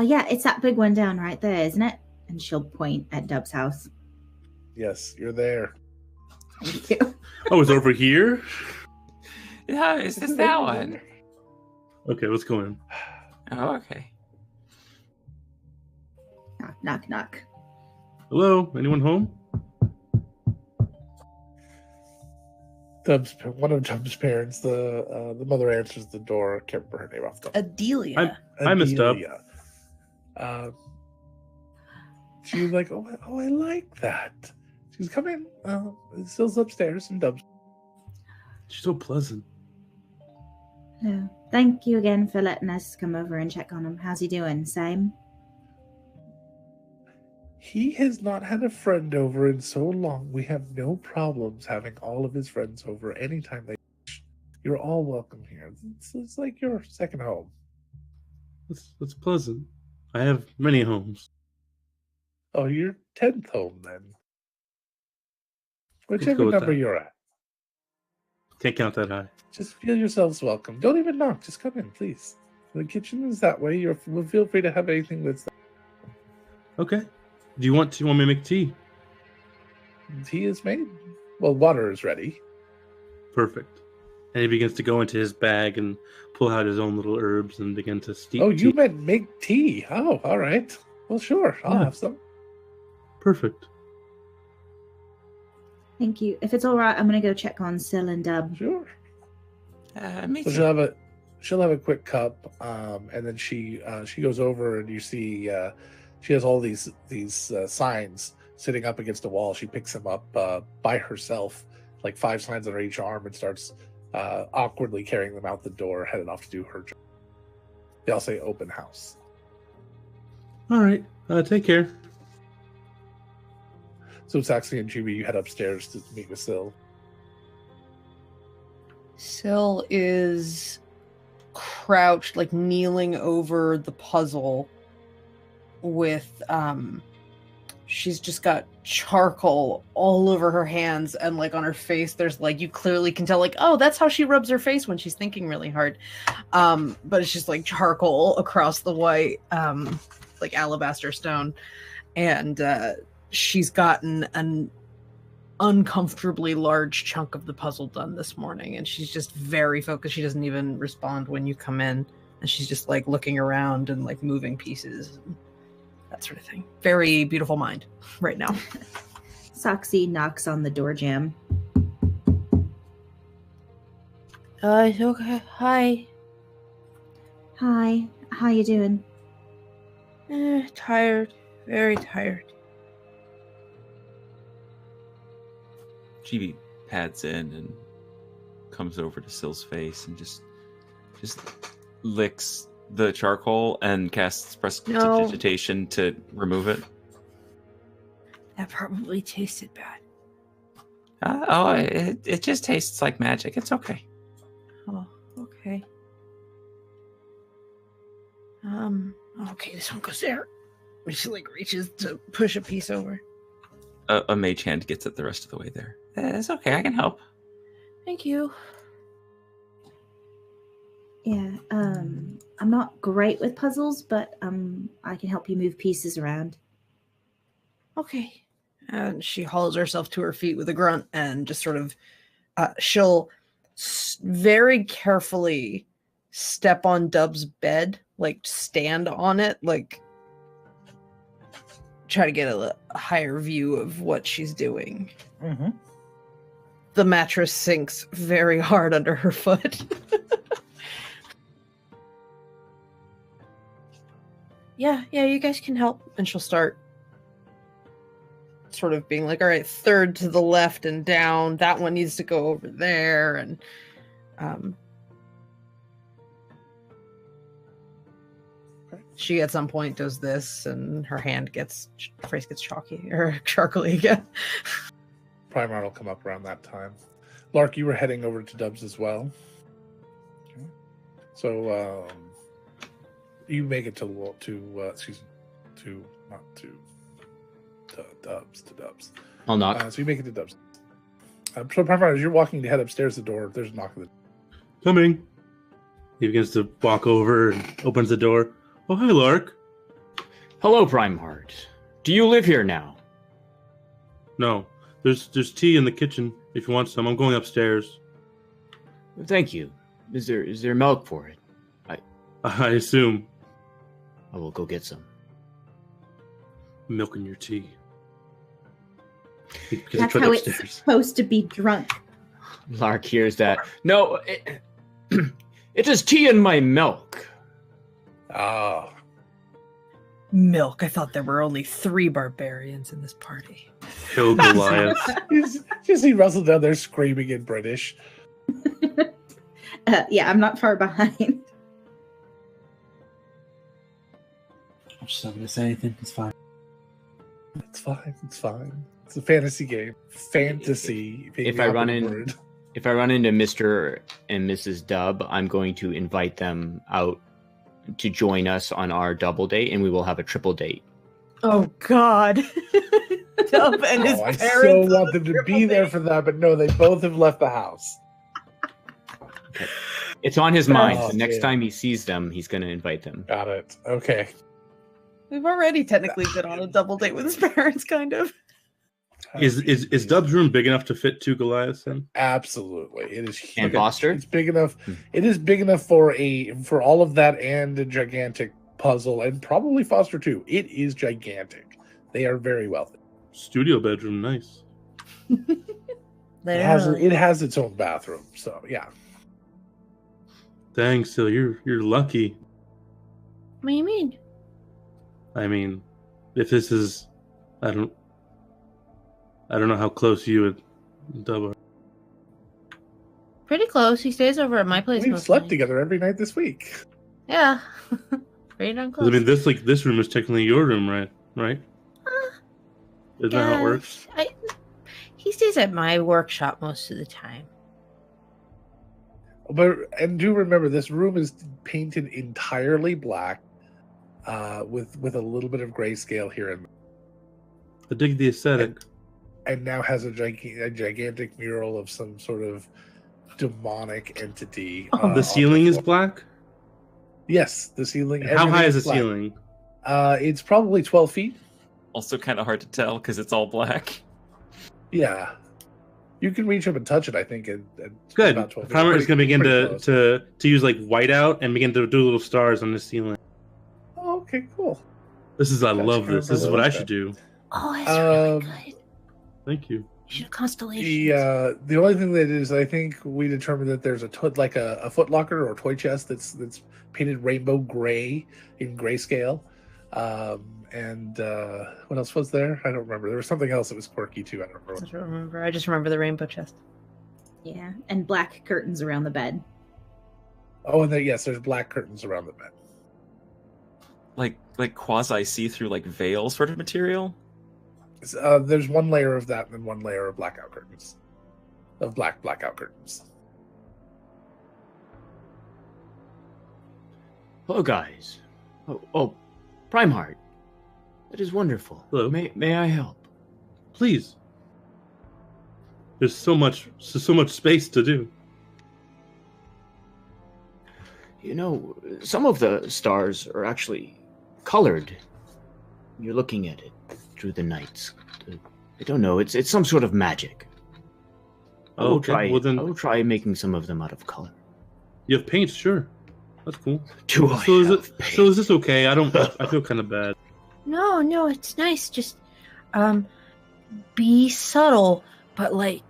Yeah, it's that big one down right there, isn't it? And she'll point at Dub's house. Yes, you're there. Thank you. Oh, it's over here? Yeah, is this that one? Okay, let's go in. Oh, okay. Knock, knock, knock. Hello? Anyone home? One of Dub's parents, the mother answers the door. I can't remember her name off the top. Adelia. I messed up. She was like, oh, I like that. She's coming. Still's upstairs and Dub's. She's so pleasant. Oh, thank you again for letting us come over and check on him. How's he doing? Same? He has not had a friend over in so long. We have no problems having all of his friends over anytime they wish. You're all welcome here. It's like your second home. That's pleasant. I have many homes. Oh, your 10th home then. Let's Whichever go with number that. you're at. Can't count that high. Just feel yourselves welcome. Don't even knock. Just come in, please. The kitchen is that way. Feel free to have anything that's. Okay. Do you want me to make tea? Tea is made. Well, water is ready. Perfect. And he begins to go into his bag and pull out his own little herbs and begin to steep Oh, you tea. meant make tea. Oh, all right. Well, sure. I'll Yeah. have some. Perfect. Thank you. If it's all right, I'm going to go check on Syl and Dub. Sure. Me So too. she'll have a quick cup, and then she goes over and you see she has all these signs sitting up against the wall. She picks them up by herself, like 5 signs under each arm, and starts awkwardly carrying them out the door, headed off to do her job. They all say open house. All right. Take care. So Saxony and Juby, you head upstairs to meet with Syl. Syl is crouched, like kneeling over the puzzle with she's just got charcoal all over her hands, and like on her face there's like, you clearly can tell like, oh, that's how she rubs her face when she's thinking really hard. But it's just like charcoal across the white like alabaster stone, and she's gotten an uncomfortably large chunk of the puzzle done this morning, and she's just very focused. She doesn't even respond when you come in, and she's just like looking around and like moving pieces and that sort of thing. Very beautiful mind right now. Soxy knocks on the door jamb. Okay. Hi. Hi, how you doing? Tired. Very tired. GB pads in and comes over to Syl's face and just licks the charcoal and casts No. prestidigitation to remove it. That probably tasted bad. It just tastes like magic. It's okay. Oh, okay. Okay, this one goes there. She like reaches to push a piece over. A mage hand gets it the rest of the way there. It's okay. I can help. Thank you. Yeah, I'm not great with puzzles, but I can help you move pieces around. Okay. And she hauls herself to her feet with a grunt and just sort of, she'll very carefully step on Dub's bed, like stand on it, like try to get a higher view of what she's doing. Mm-hmm. The mattress sinks very hard under her foot. Yeah, you guys can help. And she'll start sort of being like, all right, third to the left and down. That one needs to go over there. And she at some point does this, and her face gets chalky or charcoaly again. Primar will come up around that time. Lark, you were heading over to Dubs as well. Okay. So you make it to Dubs. I'll knock. So you make it to Dubs. So Primar, as you're walking to head upstairs the door, there's a knock at the door. Coming. He begins to walk over and opens the door. Oh, hi, Lark. Hello, Primeheart. Do you live here now? No, there's tea in the kitchen if you want some. I'm going upstairs. Thank you. Is there milk for it? I assume. I will go get Milk in your tea. That's how it's supposed to be drunk. Lark hears that. No, it is tea in my milk. Ah. Milk. I thought there were only 3 barbarians in this party. Kill Goliath. You see Russell down there screaming in British. Yeah, I'm not far behind. I'm just not going to say anything. It's fine. It's fine. It's a fantasy game. Fantasy. If I run into Mr. and Mrs. Dub, I'm going to invite them out to join us on our double date, and we will have a triple date. Oh God. Dub and his I parents. so want them to be there for that, but no, they both have left the house. Okay. It's on his mind. Oh, So next man. time he sees them, he's going to invite them. Got it. Okay. We've already technically been on a double date with his parents, kind of. Is Dub's room big enough to fit 2 Goliaths in? Absolutely. It is huge. And Foster? It's big enough. It is big enough for all of that and a gigantic puzzle, and probably Foster too. It is gigantic. They are very wealthy. Studio bedroom, nice. It has its own bathroom, so yeah. Dang, Sil, you're lucky. What do you mean? I mean, if this is, I don't know how close you and Dub are. Pretty close. He stays over at my place. We've most slept nights. together every night this week. Yeah. Pretty darn 'Cause close. I mean, this room is technically your room, right? Isn't that how it works? He stays at my workshop most of the time. And do remember, this room is painted entirely black, with a little bit of grayscale here and I dig the aesthetic. and now has a gigantic mural of some sort of demonic entity. The on ceiling is floor. black? Yes, the ceiling. How high is the black. ceiling? It's probably 12 feet. Also kind of hard to tell because it's all black. Yeah. You can reach up and touch it, I think. At Good. About 12 feet. Primer is going to begin Pretty close. to use like whiteout and begin to do little stars on the ceiling. Oh, okay, cool. I That's love kind this. of This is really what I like should that. do. Oh, that's really good. Thank you. You should have constellations. The only thing that is, I think we determined that there's a foot locker or a toy chest that's painted rainbow gray in grayscale. And what else was there? I don't remember. There was something else that was quirky too. I don't remember. I don't remember. I just remember the rainbow chest. Yeah, and black curtains around the bed. Oh, and there's black curtains around the bed. like quasi see-through like veil sort of material? There's one layer of that and then one layer of blackout curtains. Of blackout curtains. Hello, guys. Oh, Primeheart. That is wonderful. Hello. May I help? Please. There's so much space to do. You know, some of the stars are actually colored. You're looking at it through the nights. I don't know. It's some sort of magic. I will try making some of them out of color. You have paint, sure. That's cool. So is this okay? I feel kind of bad. No, it's nice. Just be subtle, but like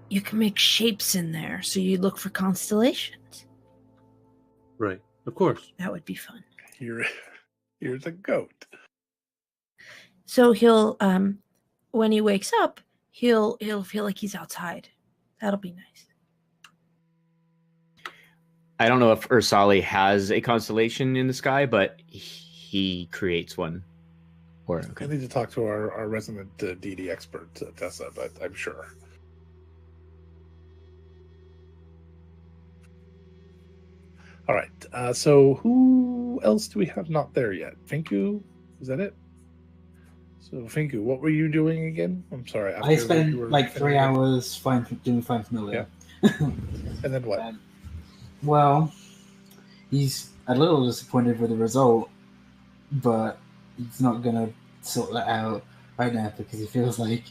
you can make shapes in there, so you look for constellations. Right, of course. That would be fun. Here's a goat. So he'll when he wakes up, he'll feel like he's outside. That'll be nice. I don't know if Ursali has a constellation in the sky, but he creates one. I need to talk to our resident DD expert, Tessa, but I'm sure. All right. So who else do we have not there yet? Finku? Is that it? So Finku, what were you doing again? I'm sorry. I spent like 3 hours doing Find Familiar. Yeah. And then what? Well, he's a little disappointed with the result, but he's not going to sort that out right now because he feels like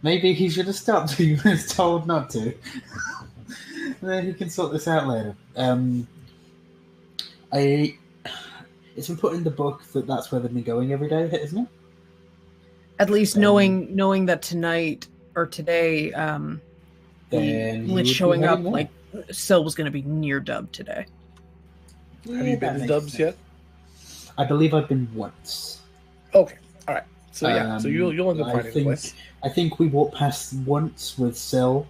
maybe he should have stopped. He was told not to. Then he can sort this out later. It's been put in the book that that's where they've been going every day, isn't it? At least knowing that tonight or today, the Lich showing up, like Syl was going to be near Dub today. Have you been to Dubs yet? I believe I've been once. Okay, all right. So yeah, so you'll end up finding the place. I think we walked past once with Syl,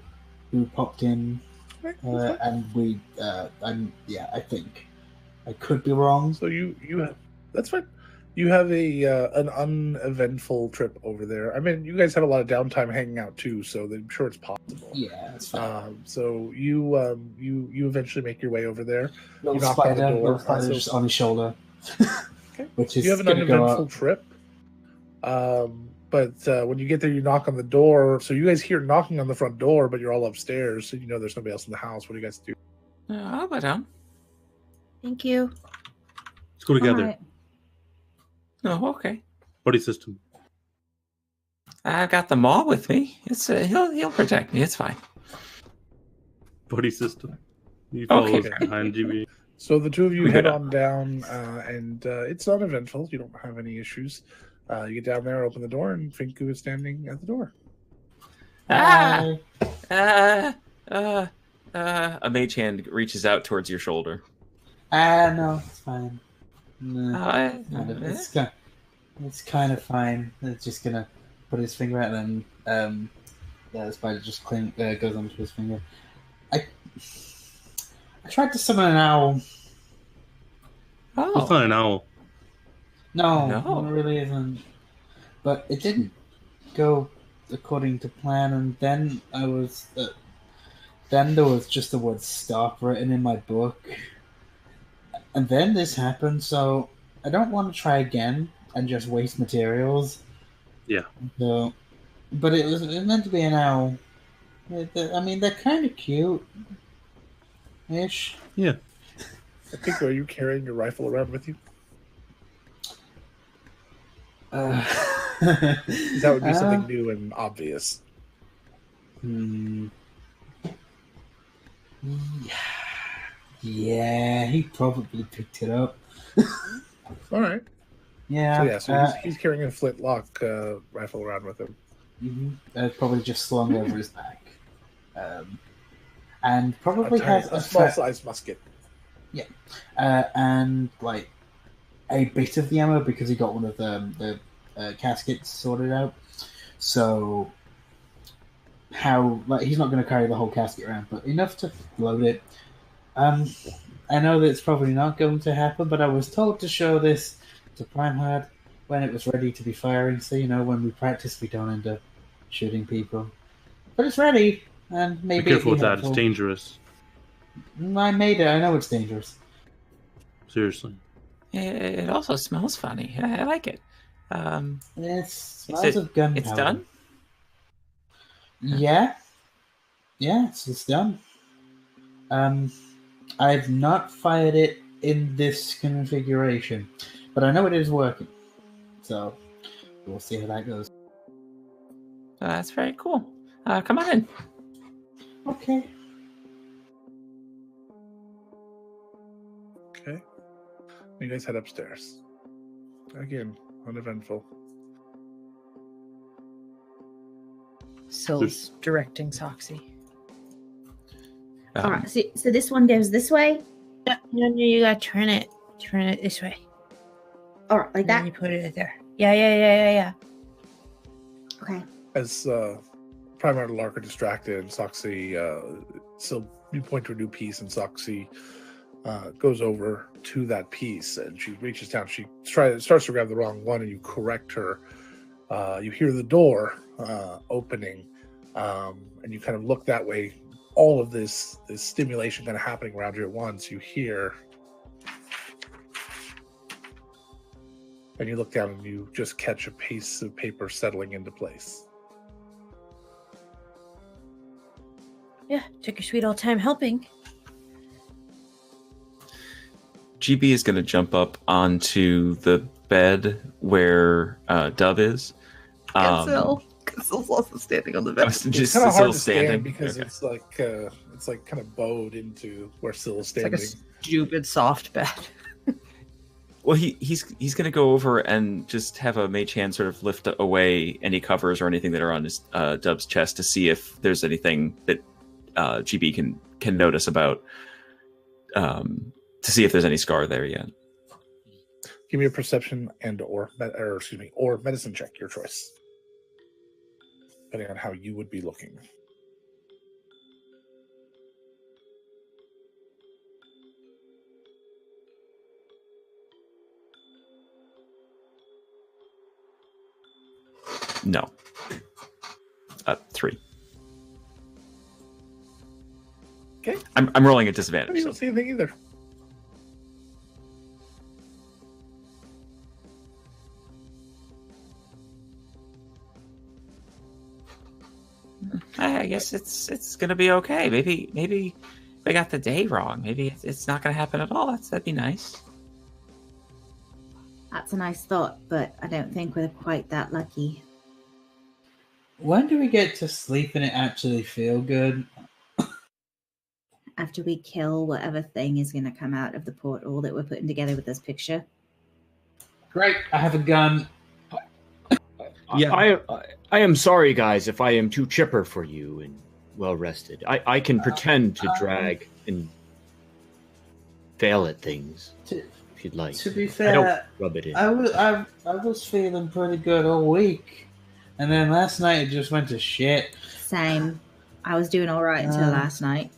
who popped in, and we, I think I could be wrong. So you have, that's fine. You have an uneventful trip over there. I mean, you guys have a lot of downtime hanging out too, so I'm sure it's possible. Yeah, that's fine. So you eventually make your way over there. Little spider just on his shoulder. Okay. Which is you have an uneventful trip. But when you get there, you knock on the door. So you guys hear knocking on the front door, but you're all upstairs, so you know there's nobody else in the house. What do you guys do? I'll go down. Thank you. Let's go together. Right. Oh, okay. Buddy system. I've got the maw with me. It's he'll protect me. It's fine. Buddy system. You follow Okay. us behind GB. So the two of you head on down, and it's uneventful. You don't have any issues. You get down there, open the door, and Finku is standing at the door. A mage hand reaches out towards your shoulder. No, it's fine. Uh, It's kind of fine. It's just gonna put his finger out, and the spider just goes onto his finger. I tried to summon an owl. It's not an owl. No, it really isn't. But it didn't go according to plan, and then then there was just the word "stop" written in my book, and then this happened. So I don't want to try again and just waste materials. Yeah. So, but it was meant to be an owl. I mean, they're kind of cute, ish. Yeah. I think. Are you carrying your rifle around with you? That would be something new and obvious. Yeah, he probably picked it up. All right. Yeah. So he's carrying a flintlock rifle around with him. It's probably just slung over his back, and probably has a small-sized musket. Yeah, and like a bit of the ammo because he got one of the caskets sorted out. So he's not going to carry the whole casket around, but enough to load it. I know that it's probably not going to happen, but I was told to show this to plan hard when it was ready to be firing. So, when we practice, we don't end up shooting people. But it's ready, and Be maybe careful it'd with be that. It's helpful. dangerous. I made it. I know it's dangerous. Seriously. It also smells funny. I like it. It smells of gunpowder. It's done? Yeah. Yeah, it's done. I've not fired it in this configuration, but I know it is working. So we'll see how that goes. That's very cool. Come on in. Okay. Okay. You guys head upstairs. Again, uneventful. Syl's directing Soxy. All right, so this one goes this way. No, you gotta turn it this way. All right, like And then that. you put it there. Yeah. Okay. As Primar and Lark are distracted, and Soxy, so you point to a new piece, and Soxy goes over to that piece, and she reaches down. She starts to grab the wrong one, and you correct her. You hear the door opening, and you kind of look that way. All of this stimulation kind of happening around you at once. You hear, and you look down, and you just catch a piece of paper settling into place. Yeah, took your sweet old time helping. GB is going to jump up onto the bed where Dove is. Syl. Syl's also standing on the bed. Just It's kind of hard still to standing stand because Okay. it's like kind of bowed into where Syl is It's like standing. a stupid soft bed. Well, he's going to go over and just have a mage hand sort of lift away any covers or anything that are on his Dove's chest to see if there's anything that GB can notice about, to see if there's any scar there yet. Give me a perception or medicine check, your choice, depending on how you would be looking. No. 3. Okay. I'm rolling at You disadvantage. don't see anything either. I guess it's gonna be okay. Maybe they got the day wrong. Maybe it's not gonna happen at all. That'd be nice. That's a nice thought, but I don't think we're quite that lucky. When do we get to sleep and it actually feel good? After we kill whatever thing is going to come out of the portal that we're putting together with this picture. Great. I have a gun. Yeah. I am sorry, guys, if I am too chipper for you and well rested. I can pretend to drag and fail at things if you'd like. To be I fair, don't rub it in. I was feeling pretty good all week, and then last night it just went to shit, Same. I was doing all right until last night.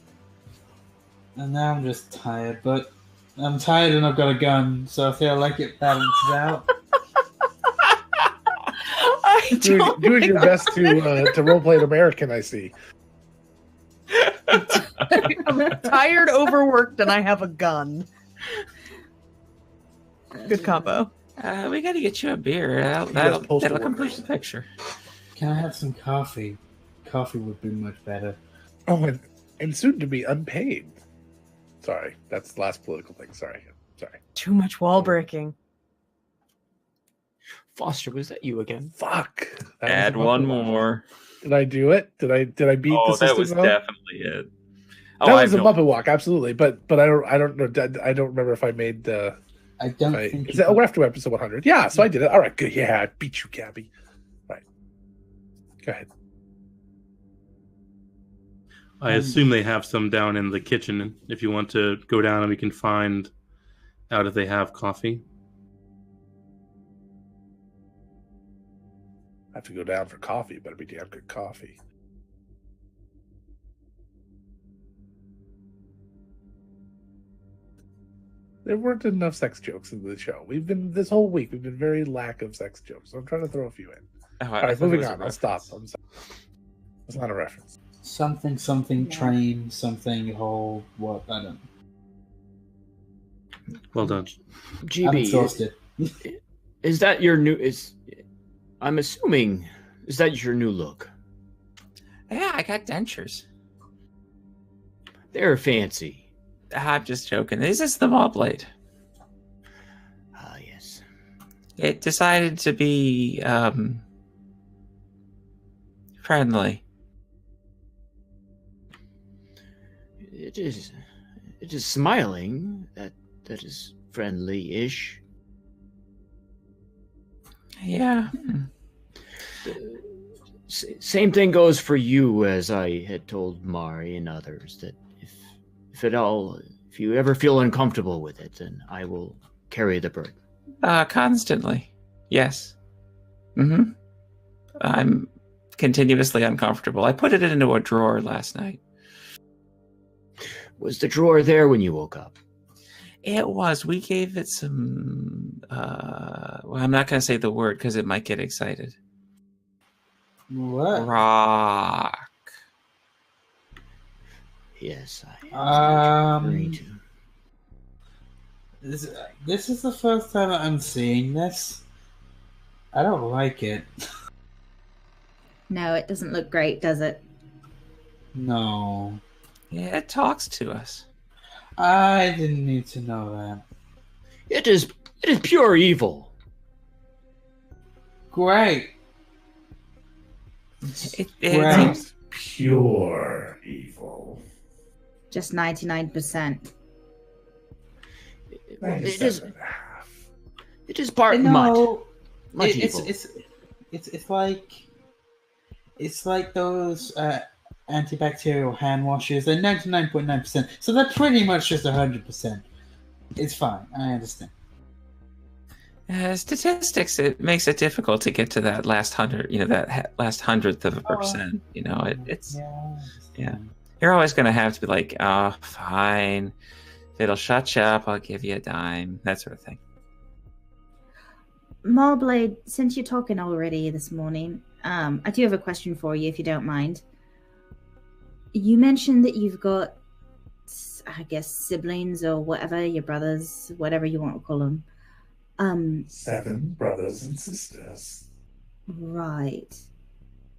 and now I'm just tired. But I'm tired and I've got a gun, so I feel like it balances out. Doing your best to roleplay an American, I see. I'm tired, overworked, and I have a gun. Good combo. We gotta get you a beer. guys That'll postal complete workers. the picture. Can I have some coffee? Coffee would be much better. Oh, and soon to be unpaid. Sorry, that's the last political thing. Sorry. Too much wall breaking. Foster, was that you again? Fuck. That was Add a one Muppet Walk. more. Did I do it? Did I beat the Oh, system? that was though? definitely it. That I was a have no- Muppet Walk, absolutely. But I don't know. I don't remember if I made the. I don't think. Is that after episode 100? Yeah, so I did it. All right, good. Yeah, I beat you, Gabby. All right, go ahead. I assume they have some down in the kitchen. If you want to go down and we can find out if they have coffee. I have to go down for coffee. Better be damn good coffee. There weren't enough sex jokes in the show. This whole week, we've been very lack of sex jokes. So I'm trying to throw a few in. Oh, All right, moving on. I'll stop. I'm sorry. It's not a reference. Something Yeah. train, something whole, what, I don't know. Well done. I'm GB, exhausted. is that your new? I'm assuming is that your new look? Yeah, I got dentures. They're fancy. I'm just joking. This is the Maw Blade. Ah, yes. It decided to be friendly. It is smiling. That is friendly-ish. Yeah. Same thing goes for you, as I had told Mari and others, that if you ever feel uncomfortable with it, then I will carry the burden. Constantly. Yes. Mm-hmm. I'm continuously uncomfortable. I put it into a drawer last night. Was the drawer there when you woke up? It was. We gave it some... well, I'm not going to say the word because it might get excited. What? Rock. Yes, I agree to. This is the first time I'm seeing this. I don't like it. No, it doesn't look great, does it? No. Yeah, it talks to us. I didn't need to know that. It is pure evil. Great. It Right. seems Pure evil. Just 99%. It is part mud. No, Mud it's evil. it's like those antibacterial hand washes. They're 99.9%, so they're pretty much just 100%. It's fine. I understand. statistics. It makes it difficult to get to that last 100. That last 100th of a percent. It's Yeah. You're always going to have to be like, oh, fine. If it'll shut you up, I'll give you a dime. That sort of thing. Marblade, since you're talking already this morning, I do have a question for you, if you don't mind. You mentioned that you've got, I guess, siblings or whatever, your brothers, whatever you want to call them. 7 brothers and sisters. Right.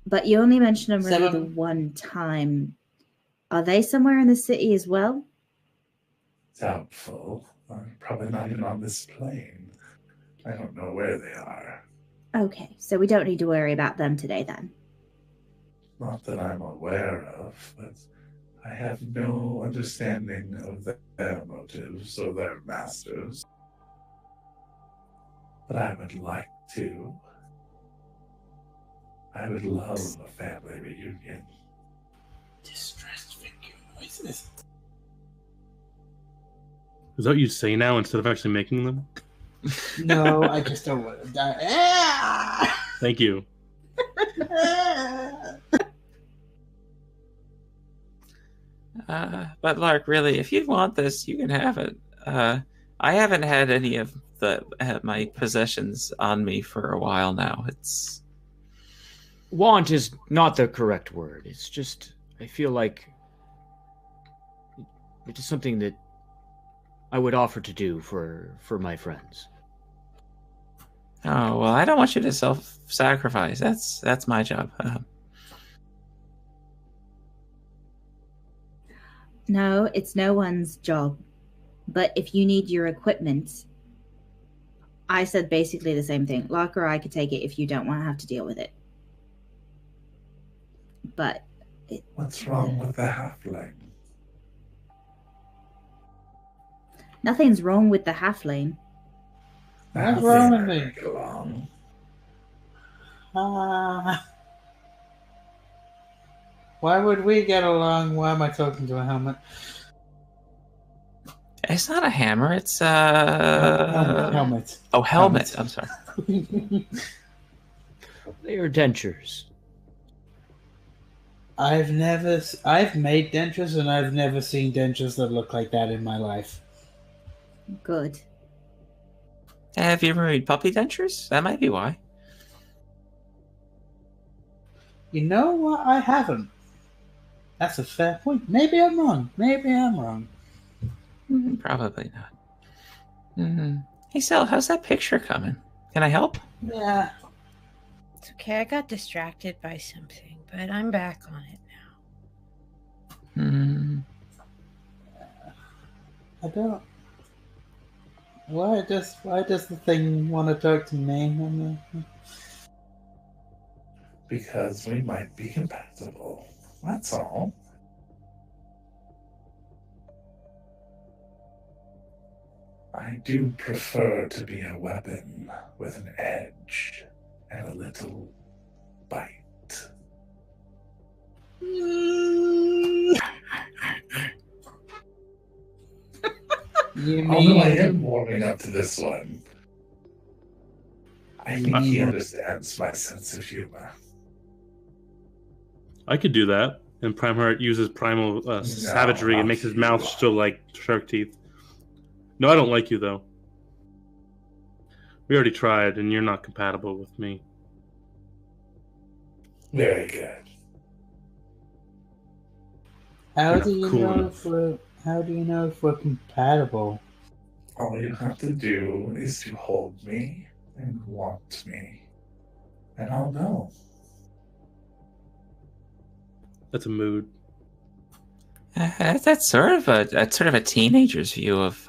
But you only mentioned them really the 7. one time. Are they somewhere in the city as well? Doubtful. Probably not even on this plane. I don't know where they are. Okay, so we don't need to worry about them today then. Not that I'm aware of, but I have no understanding of their motives or their masters. But I would like to. I would love a family reunion. Distressed finger noises. Is that what you say now instead of actually making them? No, I just don't want to die. Ah! Thank you. But Lark, really, if you want this, you can have it. I haven't had any of my possessions on me for a while now. It's Want is not the correct word. It's just, I feel like it is something that I would offer to do for my friends. oh well, I don't want you to self-sacrifice. That's my job. No, it's no one's job. But if you need your equipment, I said basically the same thing. Lark or I could take it if you don't want to have to deal with it. But What's wrong with the halfling? nothing's wrong with the halfling. What's wrong with me? Get along. Why would we get along? Why am I talking to a helmet? It's not a hammer. It's Helmet. Oh, helmet. Helmet. I'm sorry. They are dentures. I've made dentures and I've never seen dentures that look like that in my life. Good. Have you ever made puppy dentures? That might be why. You know what? I haven't. That's a fair point. Maybe I'm wrong. Probably not. Hey, Sel, how's that picture coming? Can I help? Yeah. It's okay. I got distracted by something, but I'm back on it now. I don't. Why does the thing want to talk to me? Because we might be compatible. That's all. I do prefer to be a weapon with an edge and a little bite. Although I am warming up to this one, I think he understands my sense of humor. I could do that. And Primeheart uses primal savagery and makes his mouth show like shark teeth. No, I don't like you, though. We already tried, and you're not compatible with me. Very good. How do you know if we're compatible? All you have to do is to hold me and want me, and I'll know. That's a mood. That's sort of a teenager's view of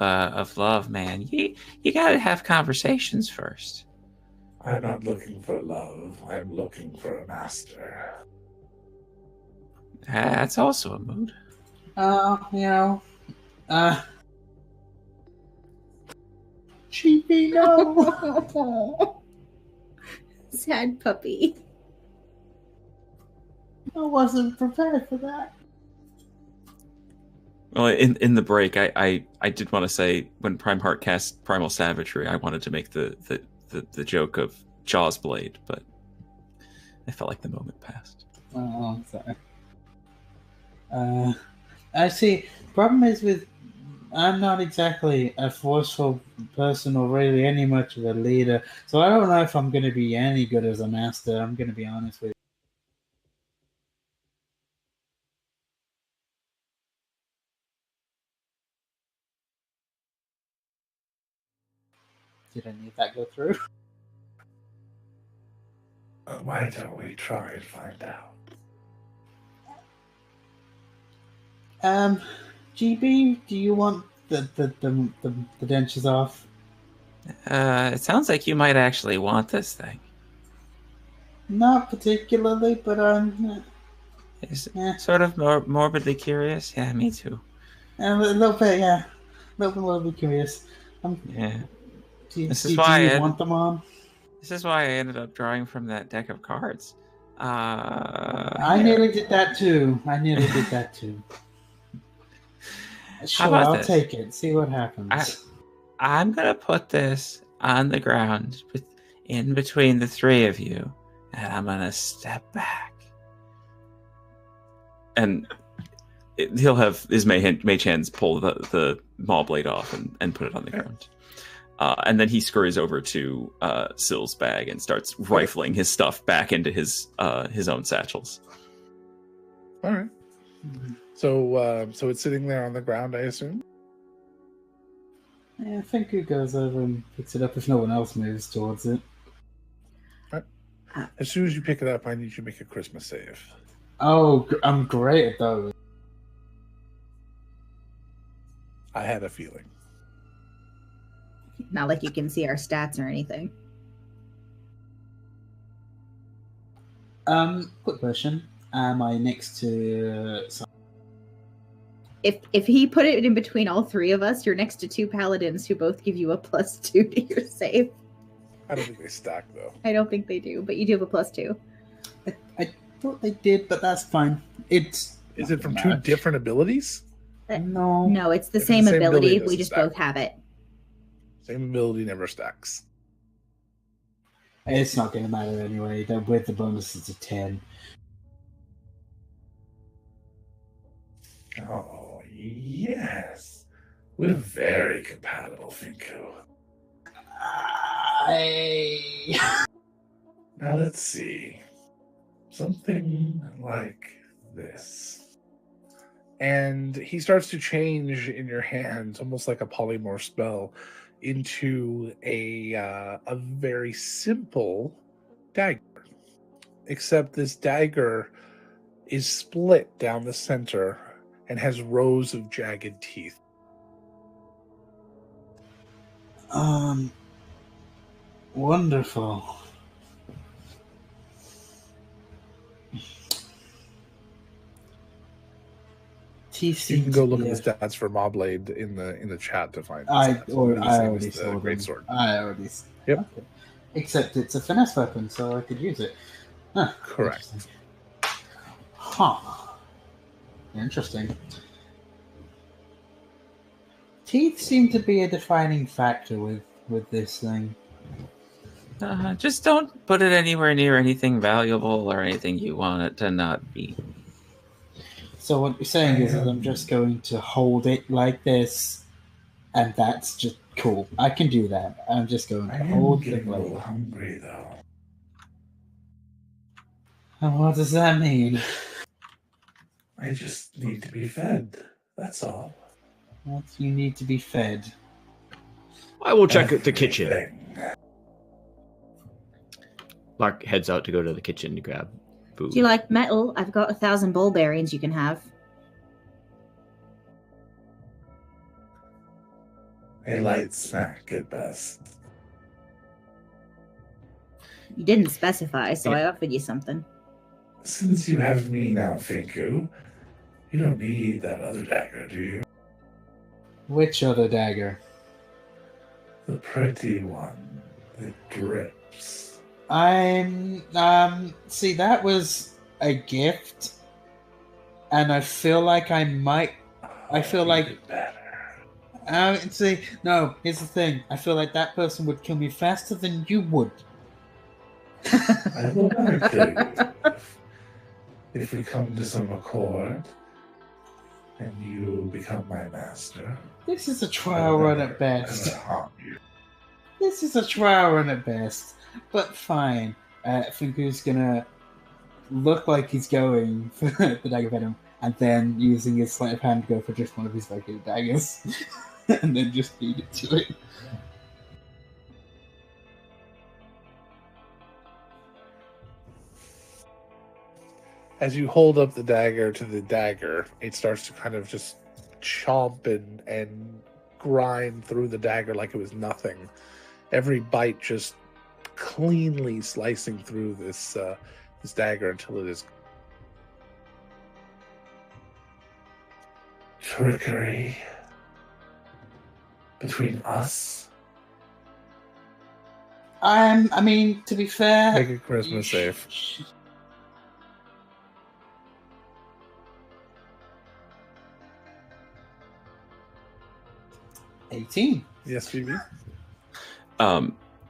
love, man. You gotta have conversations first. I'm not looking for love. I'm looking for a master. That's also a mood. Chibi, no. Sad puppy. I wasn't prepared for that. Well, in the break, I did want to say when Primeheart cast Primal Savagery, I wanted to make the joke of Jaws Blade, but I felt like the moment passed. Oh, sorry. I see. Problem is I'm not exactly a forceful person or really any much of a leader, so I don't know if I'm going to be any good as a master. I'm going to be honest with you. Did any of that go through? Why don't we try and find out? GB, do you want the dentures off? It sounds like you might actually want this thing. Not particularly, but Sort of morbidly curious. Yeah, me too. A little bit, yeah. A little bit curious. Yeah. Do you want them on? This is why I ended up drawing from that deck of cards. I nearly did that too. Sure, I'll take it. See what happens. I'm gonna put this on the ground in between the three of you, and I'm gonna step back. And he'll have his mage hands pull the maul blade off and put it on the ground. And then he scurries over to Syl's bag and starts rifling his stuff back into his own satchels. All right. So it's sitting there on the ground, I assume? Yeah, I think he goes over and picks it up if no one else moves towards it. All right. As soon as you pick it up, I need you to make a Christmas save. Oh, I'm great at those. I had a feeling. Not like you can see our stats or anything. Quick question. Am I next to... If he put it in between all three of us, you're next to two paladins who both give you a +2 to your save. I don't think they stack, though. I don't think they do, but you do have a +2. I thought they did, but that's fine. Is it from two different abilities? No. No, it's the same ability. We just both have it. Same ability never stacks. It's not going to matter anyway. With the bonus, it's a 10. Oh, yes. We're very compatible, Finku. Now let's see. Something like this. And he starts to change in your hands, almost like a polymorph spell, into a very simple dagger. Except this dagger is split down the center and has rows of jagged teeth. Wonderful. Teeth You seem can go to look be at the stats for Mobblade in the chat to find. I the stats. already The saw them. greatsword. I already. Yep. Okay. Except it's a finesse weapon, so I could use it. Huh, Correct. Interesting. Huh. Interesting. Teeth seem to be a defining factor with this thing. Just don't put it anywhere near anything valuable or anything you want it to not be. So what you're saying is that I'm just going to hold it like this, and that's just cool. I can do that. I'm just going to hold the blade. Hungry though. And what does that mean? I just need to be fed. That's all. What you need to be fed? I will check the kitchen. Everything. Lark heads out to go to the kitchen to grab food. Do you like metal? I've got 1,000 ball bearings you can have. A light snack at best. You didn't specify, so I offered you something. Since you have me now, Finku, you don't need that other dagger, do you? Which other dagger? The pretty one that drips. See, that was a gift, and I feel like I might. I feel like. better. See, no. Here's the thing. I feel like that person would kill me faster than you would. I will never kill you if we come to some accord and you become my master. This is a trial run at best. Never harm you. This is a trial run at best. But fine. Finku's gonna look like he's going for the dagger venom, and then using his sleight of hand to go for just one of his regular daggers, and then just feed it to it. As you hold up the dagger to the dagger, it starts to kind of just chomp and grind through the dagger like it was nothing. Every bite just cleanly slicing through this dagger until it is trickery between us. I mean, to be fair, Make a Christmas save. 18. Yes, GB.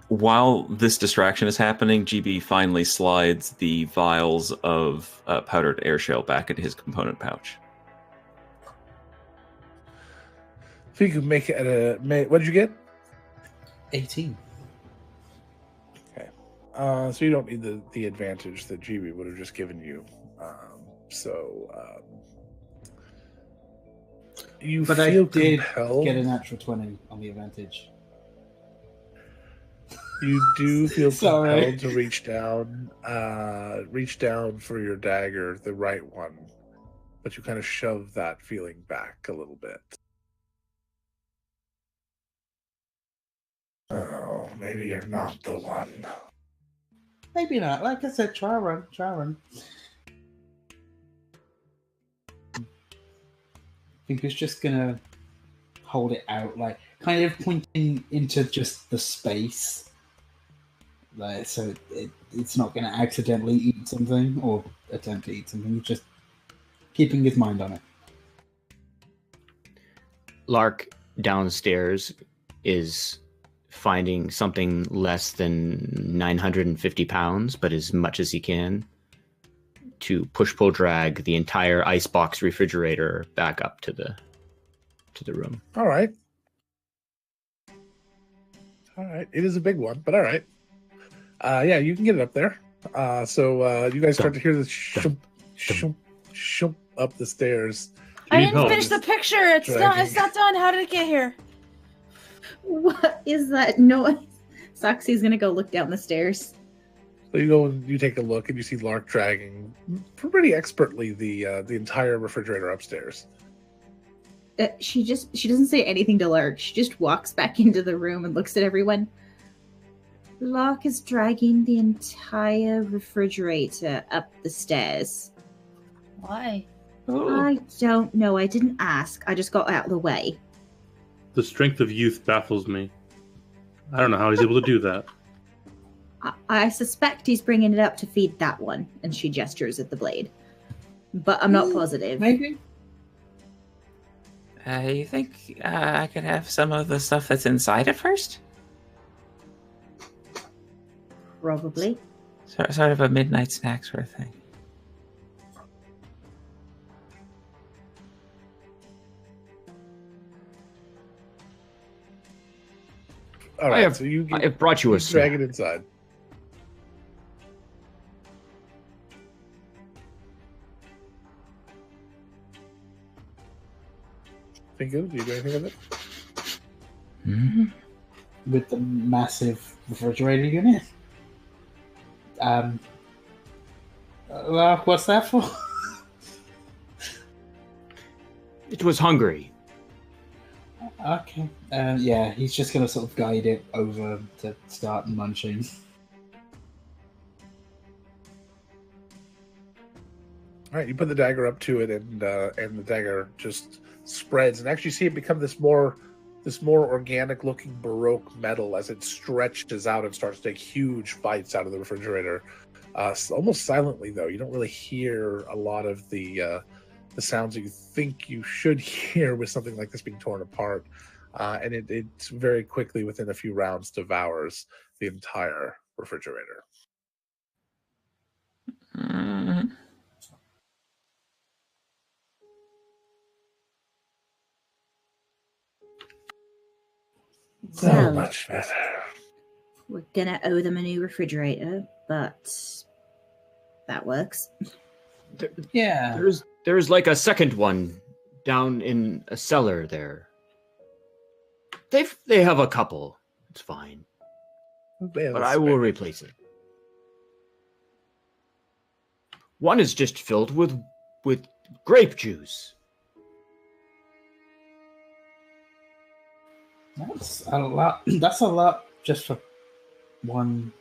While this distraction is happening, GB finally slides the vials of powdered air shell back into his component pouch. If you could make it at a... What did you get? 18. Okay. So you don't need the advantage that GB would have just given you. You But feel I did compelled. get a natural 20 on the advantage. You do feel Sorry. compelled to reach down for your dagger, the right one, but you kind of shove that feeling back a little bit. Oh, maybe you're not the one. Maybe not. Like I said, try run. I think it's just gonna hold it out, like kind of pointing into just the space, like so it's not gonna accidentally eat something or attempt to eat something. Just keeping his mind on it. Lark downstairs is finding something less than 950 pounds, but as much as he can, to push-pull drag the entire icebox refrigerator back up to to the room. All right. All right. It is a big one, but all right. Yeah, you can get it up there. So you guys start to hear the shump, shump, shump up the stairs. I didn't help. finish the picture. It's not done. How did it get here? What is that noise? Soxy's gonna go look down the stairs. So you go and you take a look, and you see Lark dragging pretty expertly the entire refrigerator upstairs. She doesn't say anything to Lark. She just walks back into the room and looks at everyone. Lark is dragging the entire refrigerator up the stairs. Why? I don't know. I didn't ask. I just got out of the way. The strength of youth baffles me. I don't know how he's able to do that. I suspect he's bringing it up to feed that one, and she gestures at the blade. But I'm not positive. Maybe. You think I could have some of the stuff that's inside it first? Probably. Sort of a midnight snack sort of thing. All right, so you I have brought you a drag snack. it inside. Think of it? Do you do anything with it? Mm-hmm. With the massive refrigerator unit. What's that for? It was hungry. Okay. Yeah, he's just gonna sort of guide it over to start munching. All right, you put the dagger up to it, and the dagger just spreads, and actually see it become this more organic-looking Baroque metal as it stretches out and starts to take huge bites out of the refrigerator. Almost silently, though. You don't really hear a lot of the sounds you think you should hear with something like this being torn apart. And it very quickly, within a few rounds, devours the entire refrigerator. Mm-hmm. So Well, much better. we're gonna owe them a new refrigerator, but that works. Yeah. There's like a second one down in a cellar there. They have a couple. It's fine. But I will replace it. One is just filled with grape juice. That's a lot. That's a lot just for one.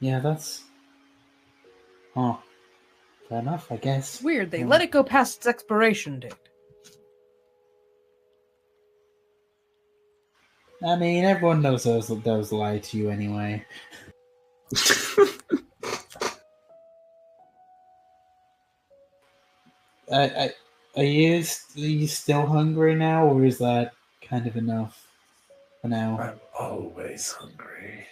Yeah, that's. Oh, fair enough, I guess. It's weird. They Yeah. let it go past its expiration date. I mean, everyone knows those lie to you anyway. Are you still hungry now, or is that kind of enough for now? I'm always hungry.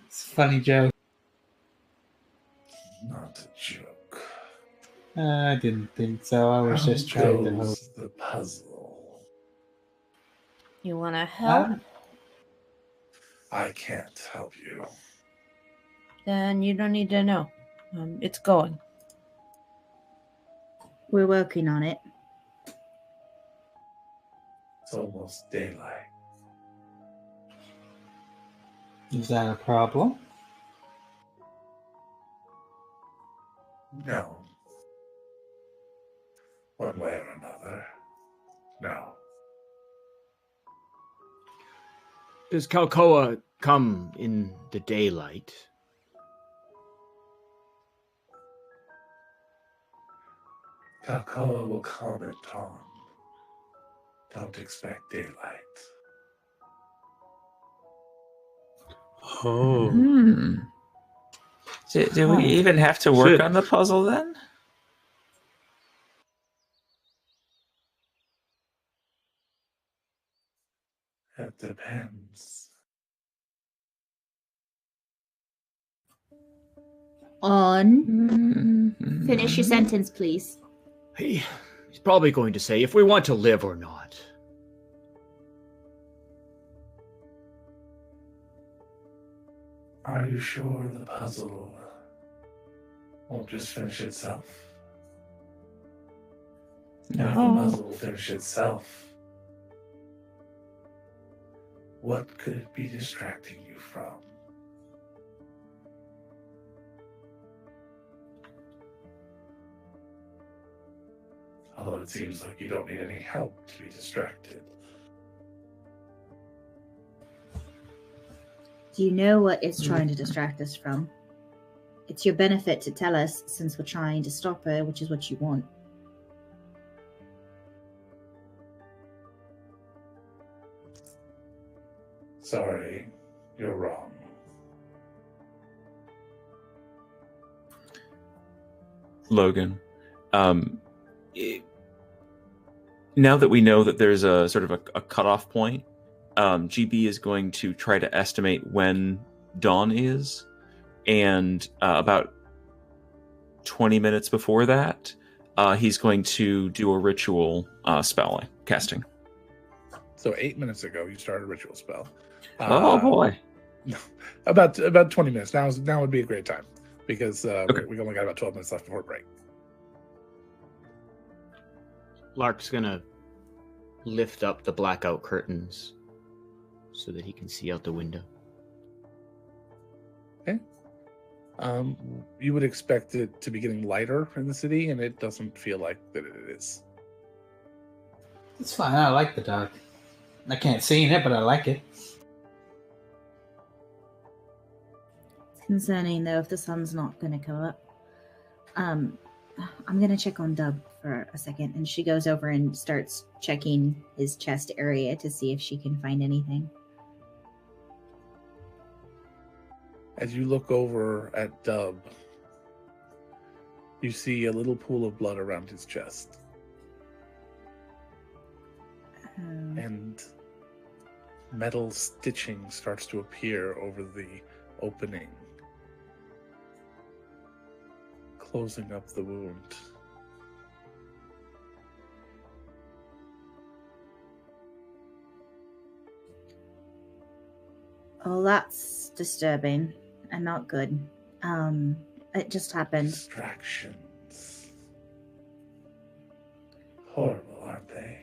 It's a funny joke. Not a joke. I didn't think so. I was just trying to hope. The puzzle. You want to help? I can't help you. Then you don't need to know. It's going. We're working on it. It's almost daylight. Is that a problem? No. One way or another. No. Does Kalkoa come in the daylight? Kalkoa will come at dawn. Don't expect daylight. Oh. Hmm. Do we even have to work Shit. on the puzzle then? It depends. On. Mm-hmm. Finish your sentence, please. He's probably going to say if we want to live or not. Are you sure the puzzle won't just finish itself? And if the puzzle will finish itself, what could it be distracting you from? Although it seems like you don't need any help to be distracted. Do you know what it's trying to distract us from? It's your benefit to tell us since we're trying to stop her, which is what you want. Sorry, you're wrong. Logan, now that we know that there's a sort of a cutoff point, GB is going to try to estimate when dawn is, and about 20 minutes before that, he's going to do a ritual spell casting. So 8 minutes ago, you started a ritual spell. Oh boy! About 20 minutes. Now would be a great time because we only got about 12 minutes left before break. Lark's gonna lift up the blackout curtains so that he can see out the window. Okay. You would expect it to be getting lighter in the city, and it doesn't feel like that it is. It's fine. I like the dark. I can't see in it, but I like it. It's concerning, though, if the sun's not going to come up. I'm going to check on Dub for a second, and she goes over and starts checking his chest area to see if she can find anything. As you look over at Dub, you see a little pool of blood around his chest. And metal stitching starts to appear over the opening, closing up the wound. Oh, that's disturbing and not good. It just happened. Distractions. Horrible, aren't they?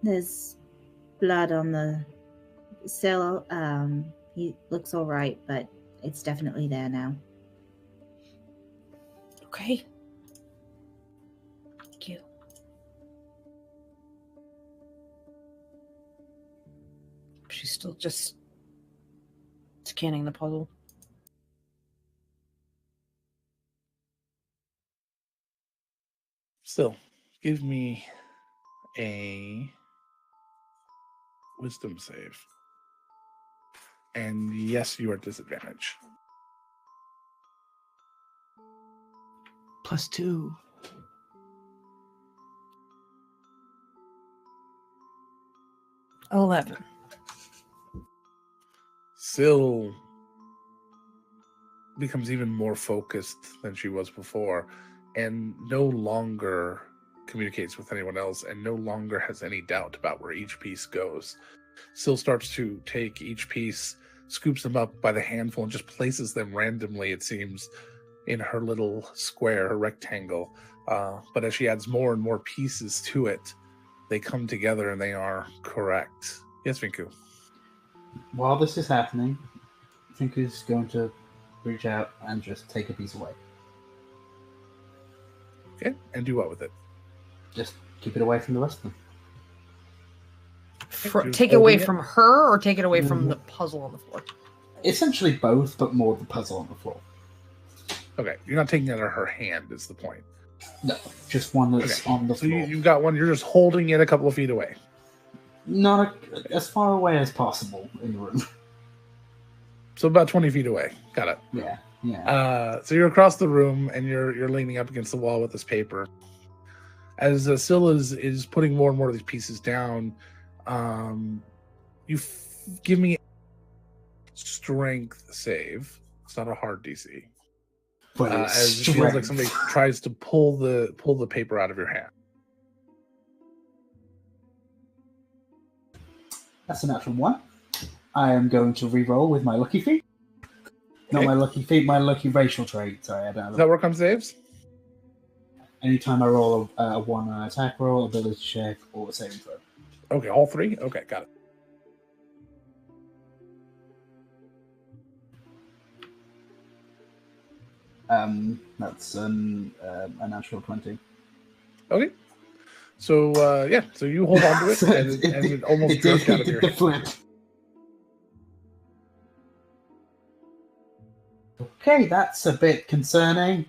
There's blood on the sill. He looks all right, but it's definitely there now. Okay. Thank you. She's still just scanning the puzzle. Still, give me a wisdom save. And yes, you are at disadvantage. +2. $11. Syl becomes even more focused than she was before, and no longer communicates with anyone else, and no longer has any doubt about where each piece goes. Syl starts to take each piece, scoops them up by the handful, and just places them randomly, it seems, in her little square, her rectangle. But as she adds more and more pieces to it, they come together and they are correct. Yes, Vinku? While this is happening, Finku's going to reach out and just take a piece away. Okay, and do what with it? Just keep it away from the rest of them. Take it away from her or take it away from the puzzle on the floor? Essentially both, but more the puzzle on the floor. Okay, you're not taking it out of her hand, is the point. No, just one that's on the So floor. you've got one, you're just holding it a couple of feet away. Not as far away as possible in the room. So about 20 feet away. Got it. Yeah. So you're across the room and you're leaning up against the wall with this paper. As Syl is putting more and more of these pieces down, give me a strength save. It's not a hard DC. But As it feels like somebody tries to pull the paper out of your hand. That's a natural 1. I am going to re-roll with my lucky feat. Not Okay. my lucky feat, my lucky racial trait. Sorry, I don't Does have that work on saves? Anytime I roll a 1 on an attack roll, ability check, or a saving throw. Okay, all 3? Okay, got it. That's a natural 20. Okay. So, so you hold on to it, So and it almost jerked out of your the hand. flip. Okay, that's a bit concerning.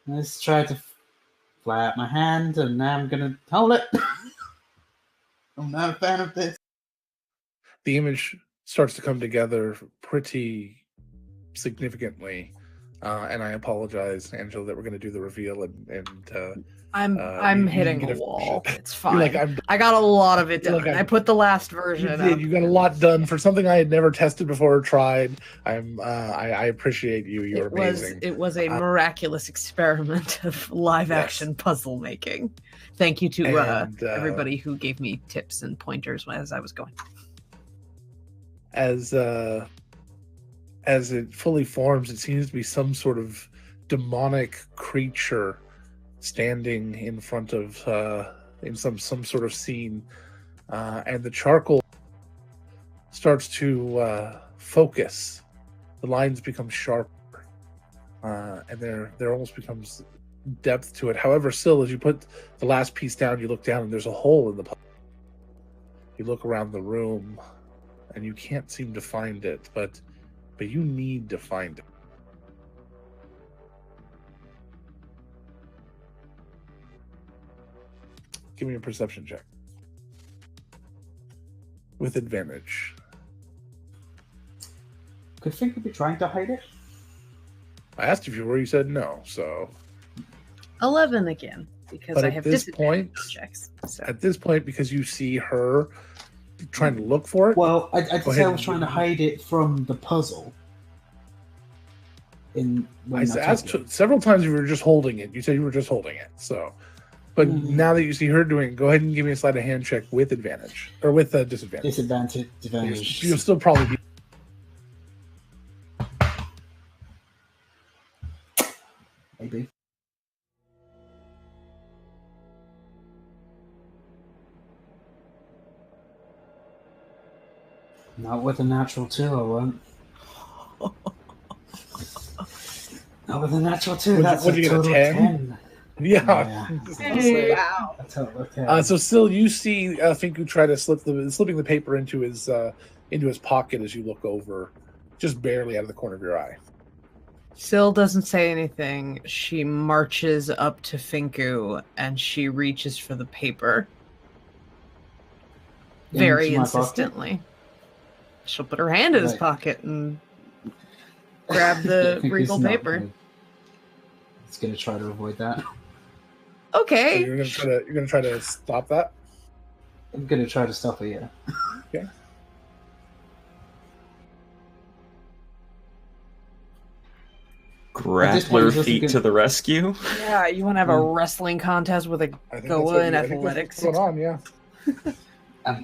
Let's try to fly out my hand, and now I'm going to hold it. I'm not a fan of this. The image starts to come together pretty significantly, and I apologize, Angela, that we're going to do the reveal, and I'm you hitting get a wall. version. It's You're fine. like, I got a lot of it You're done. like, I put the last you version did. up. You got a lot done for something I had never tested before or tried. I appreciate you. You're amazing. It was a miraculous experiment of live action puzzle making. Thank you to everybody who gave me tips and pointers as I was going. As it fully forms, it seems to be some sort of demonic creature standing in front of in some sort of scene, and the charcoal starts to focus. The lines become sharper, and there almost becomes depth to it. However, still, as you put the last piece down, you look down and there's a hole in the puzzle. You look around the room and you can't seem to find it, but you need to find it. Give me a perception check with advantage. Could think you'd be trying to hide it. I asked if you were, you said no. So 11 again, because but I at have this disadvantage point, checks. So. at this point, because you see her trying to look for it. Well, I Go just ahead say I was and trying to give me- hide it from the puzzle. I asked several times if you were just holding it. You said you were just holding it. So, but now that you see her doing it, go ahead and give me a sleight of hand check with advantage or with disadvantage. Disadvantage. You'll still probably be. Maybe. Not with a natural 2, I won't. Not with a natural 2. That's What'd a you get, a total 10? Yeah. Wow. A total of 10. So still, you see Finku try to slipping the paper into his pocket as you look over, just barely out of the corner of your eye. Syl doesn't say anything. She marches up to Finku and she reaches for the paper. Very Into my insistently. She'll put her hand in his Right. pocket and grab the Finku's regal not paper. It's going to try to avoid that. So Okay. you're gonna try to stop that. I'm going to try to stop it, yeah. Okay. Grappler feet to the rescue. Yeah, you want to have a wrestling contest with a I think Goa that's in what- I think that's athletics? what's going on, yeah.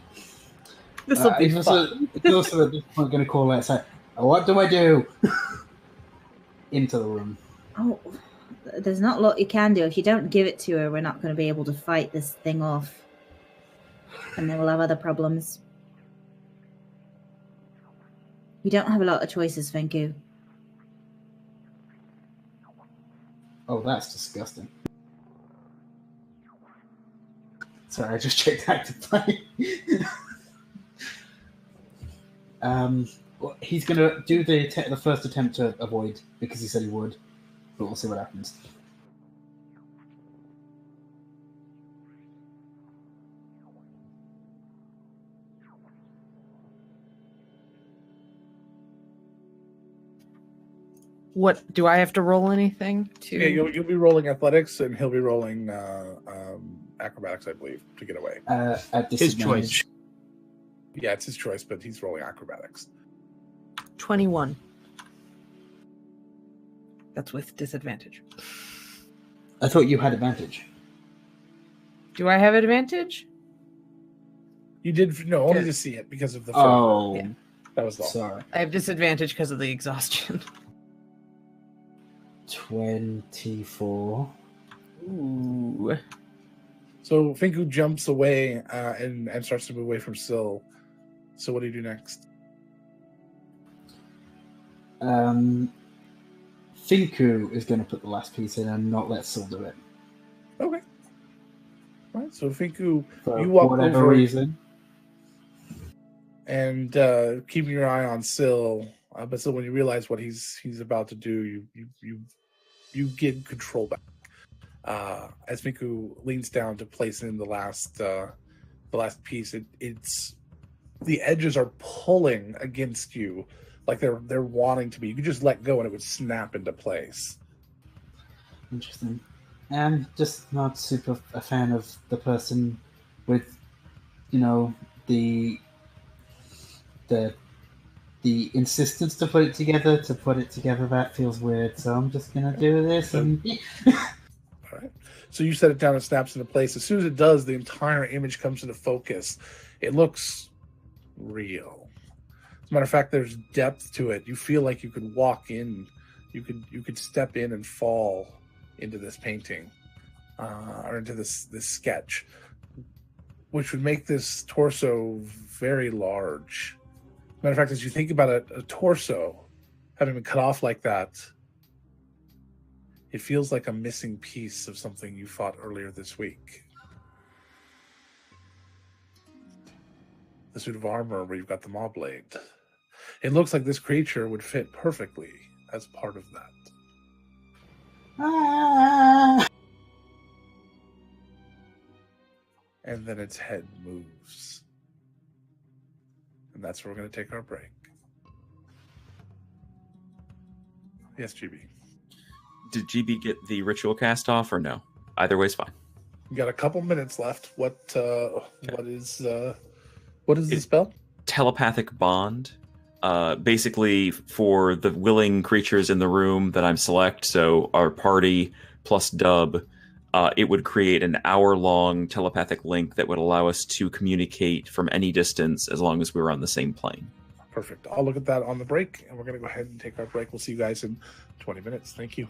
This will be It's fun. also at this point going to call out and say, what do I do? Into the room. Oh, there's not a lot you can do. If you don't give it to her, we're not going to be able to fight this thing off. And then we'll have other problems. We don't have a lot of choices, Finku. Oh, that's disgusting. Sorry, I just checked active play. Well, he's going to do the first attempt to avoid because he said he would, but we'll see what happens. What do I have to roll anything to? Yeah, you'll be rolling athletics, and he'll be rolling acrobatics, I believe, to get away. At His disadvantage. choice. Yeah, it's his choice, but he's rolling acrobatics. 21. That's with disadvantage. I thought you had advantage. Do I have advantage? You did no only Good. to see it because of the film. Oh, Yeah. That was all. sorry. I have disadvantage because of the exhaustion. 24. Ooh. So Finku jumps away and starts to move away from Syl. So what do you do next? Finku is going to put the last piece in and not let Syl do it. Okay. All right. So Finku, For you walk whatever over reason. and keeping your eye on Syl, but so when you realize what he's about to do, you get control back. As Finku leans down to place in the last piece, it's the edges are pulling against you, like they're wanting to be. You could just let go and it would snap into place. Interesting. I'm just not super a fan of the person with, the insistence to put it together. That feels weird. So I'm just gonna do this. And All right. So you set it down and snaps into place. As soon as it does, the entire image comes into focus. It looks real. As a matter of fact, there's depth to it. You feel like you could walk in, you could step in and fall into this painting, or into this sketch, which would make this torso very large. Matter of fact, as you think about a torso having been cut off like that, it feels like a missing piece of something you fought earlier this week. The suit of armor where you've got the maw blade. It looks like this creature would fit perfectly as part of that. And then its head moves. And that's where we're going to take our break. Yes, GB. Did GB get the ritual cast off or no? Either way's fine. You got a couple minutes left. What is the spell? Telepathic bond. Basically, for the willing creatures in the room that I'm select, so our party plus Dub, it would create an hour-long telepathic link that would allow us to communicate from any distance as long as we were on the same plane. Perfect. I'll look at that on the break, and we're going to go ahead and take our break. We'll see you guys in 20 minutes. Thank you.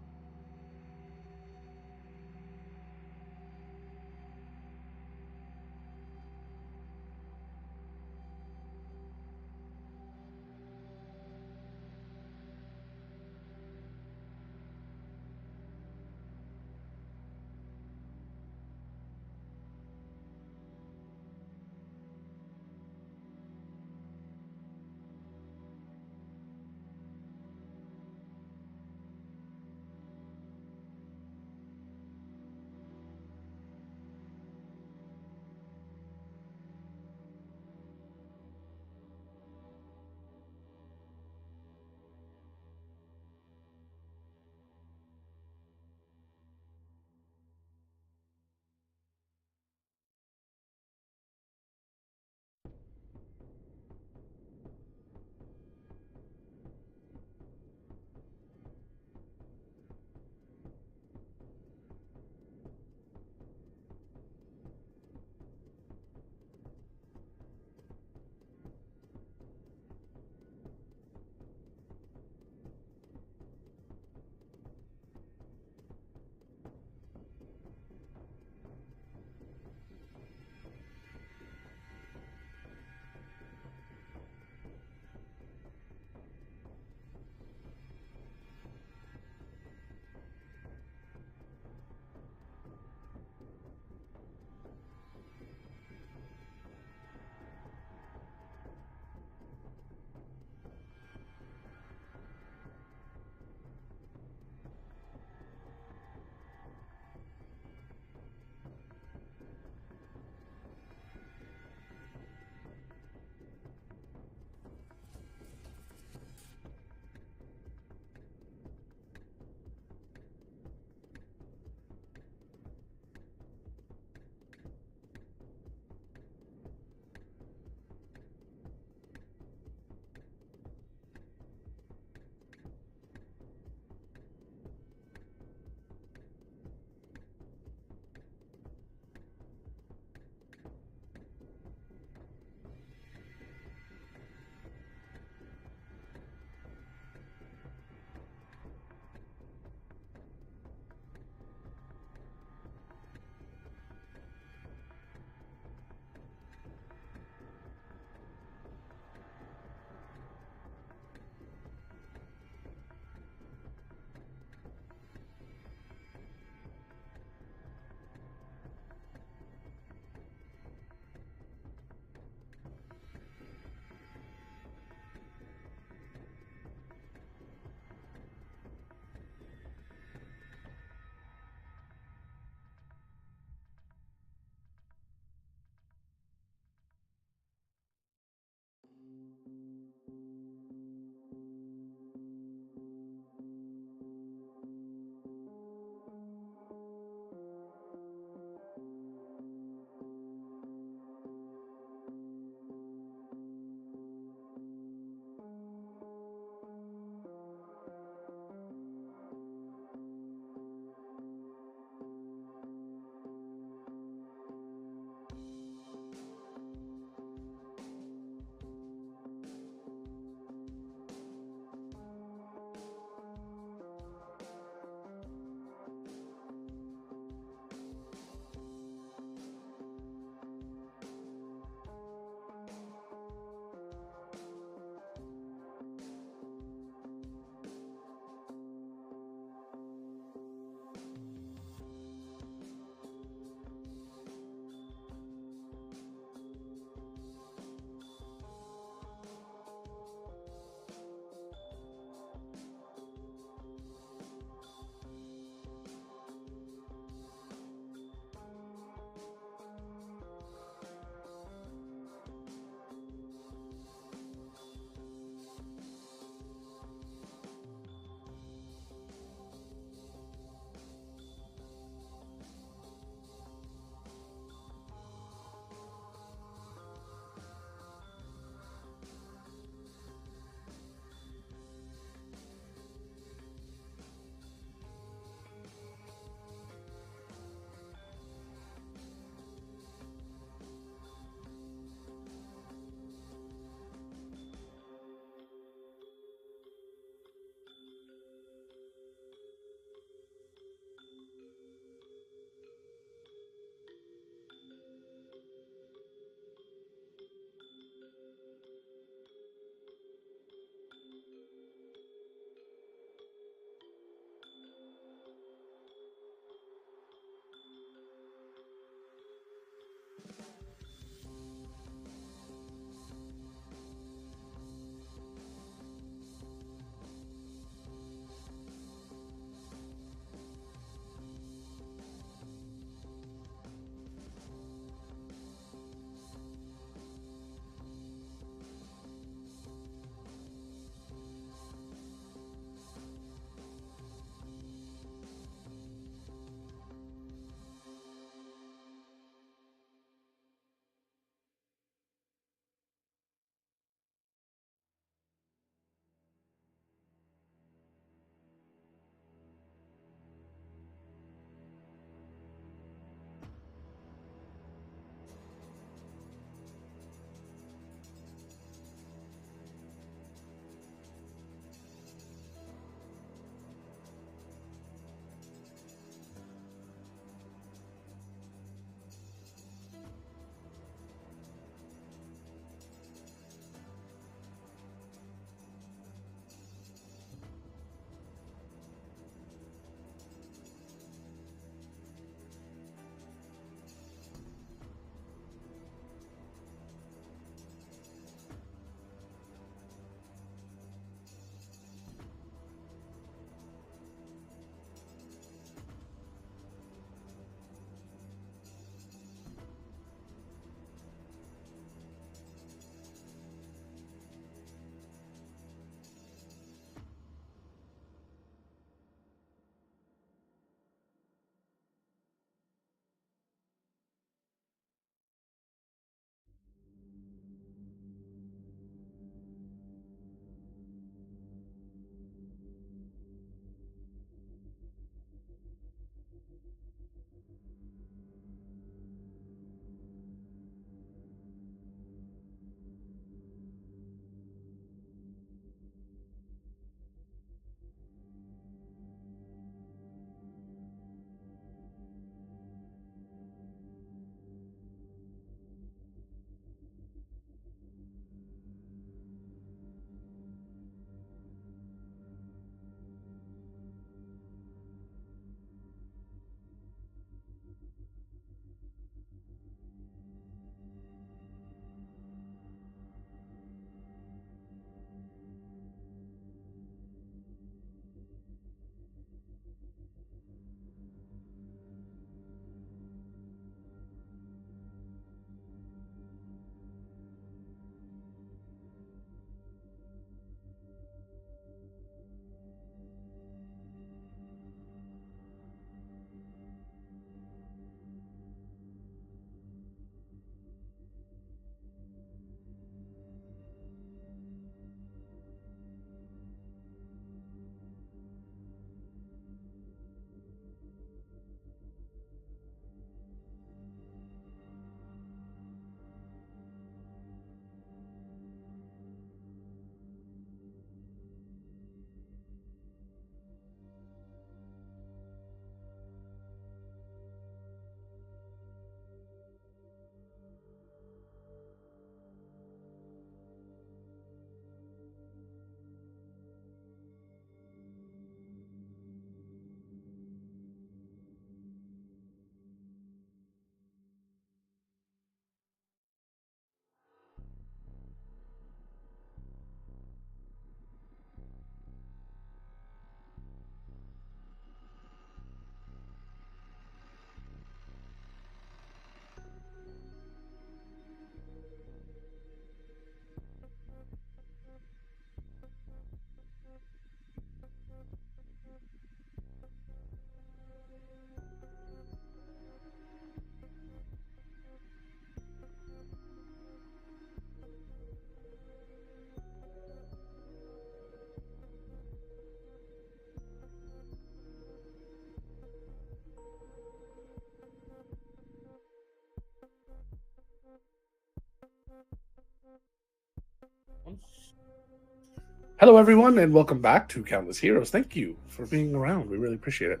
Hello, everyone, and welcome back to Countless Heroes. Thank you for being around. We really appreciate it.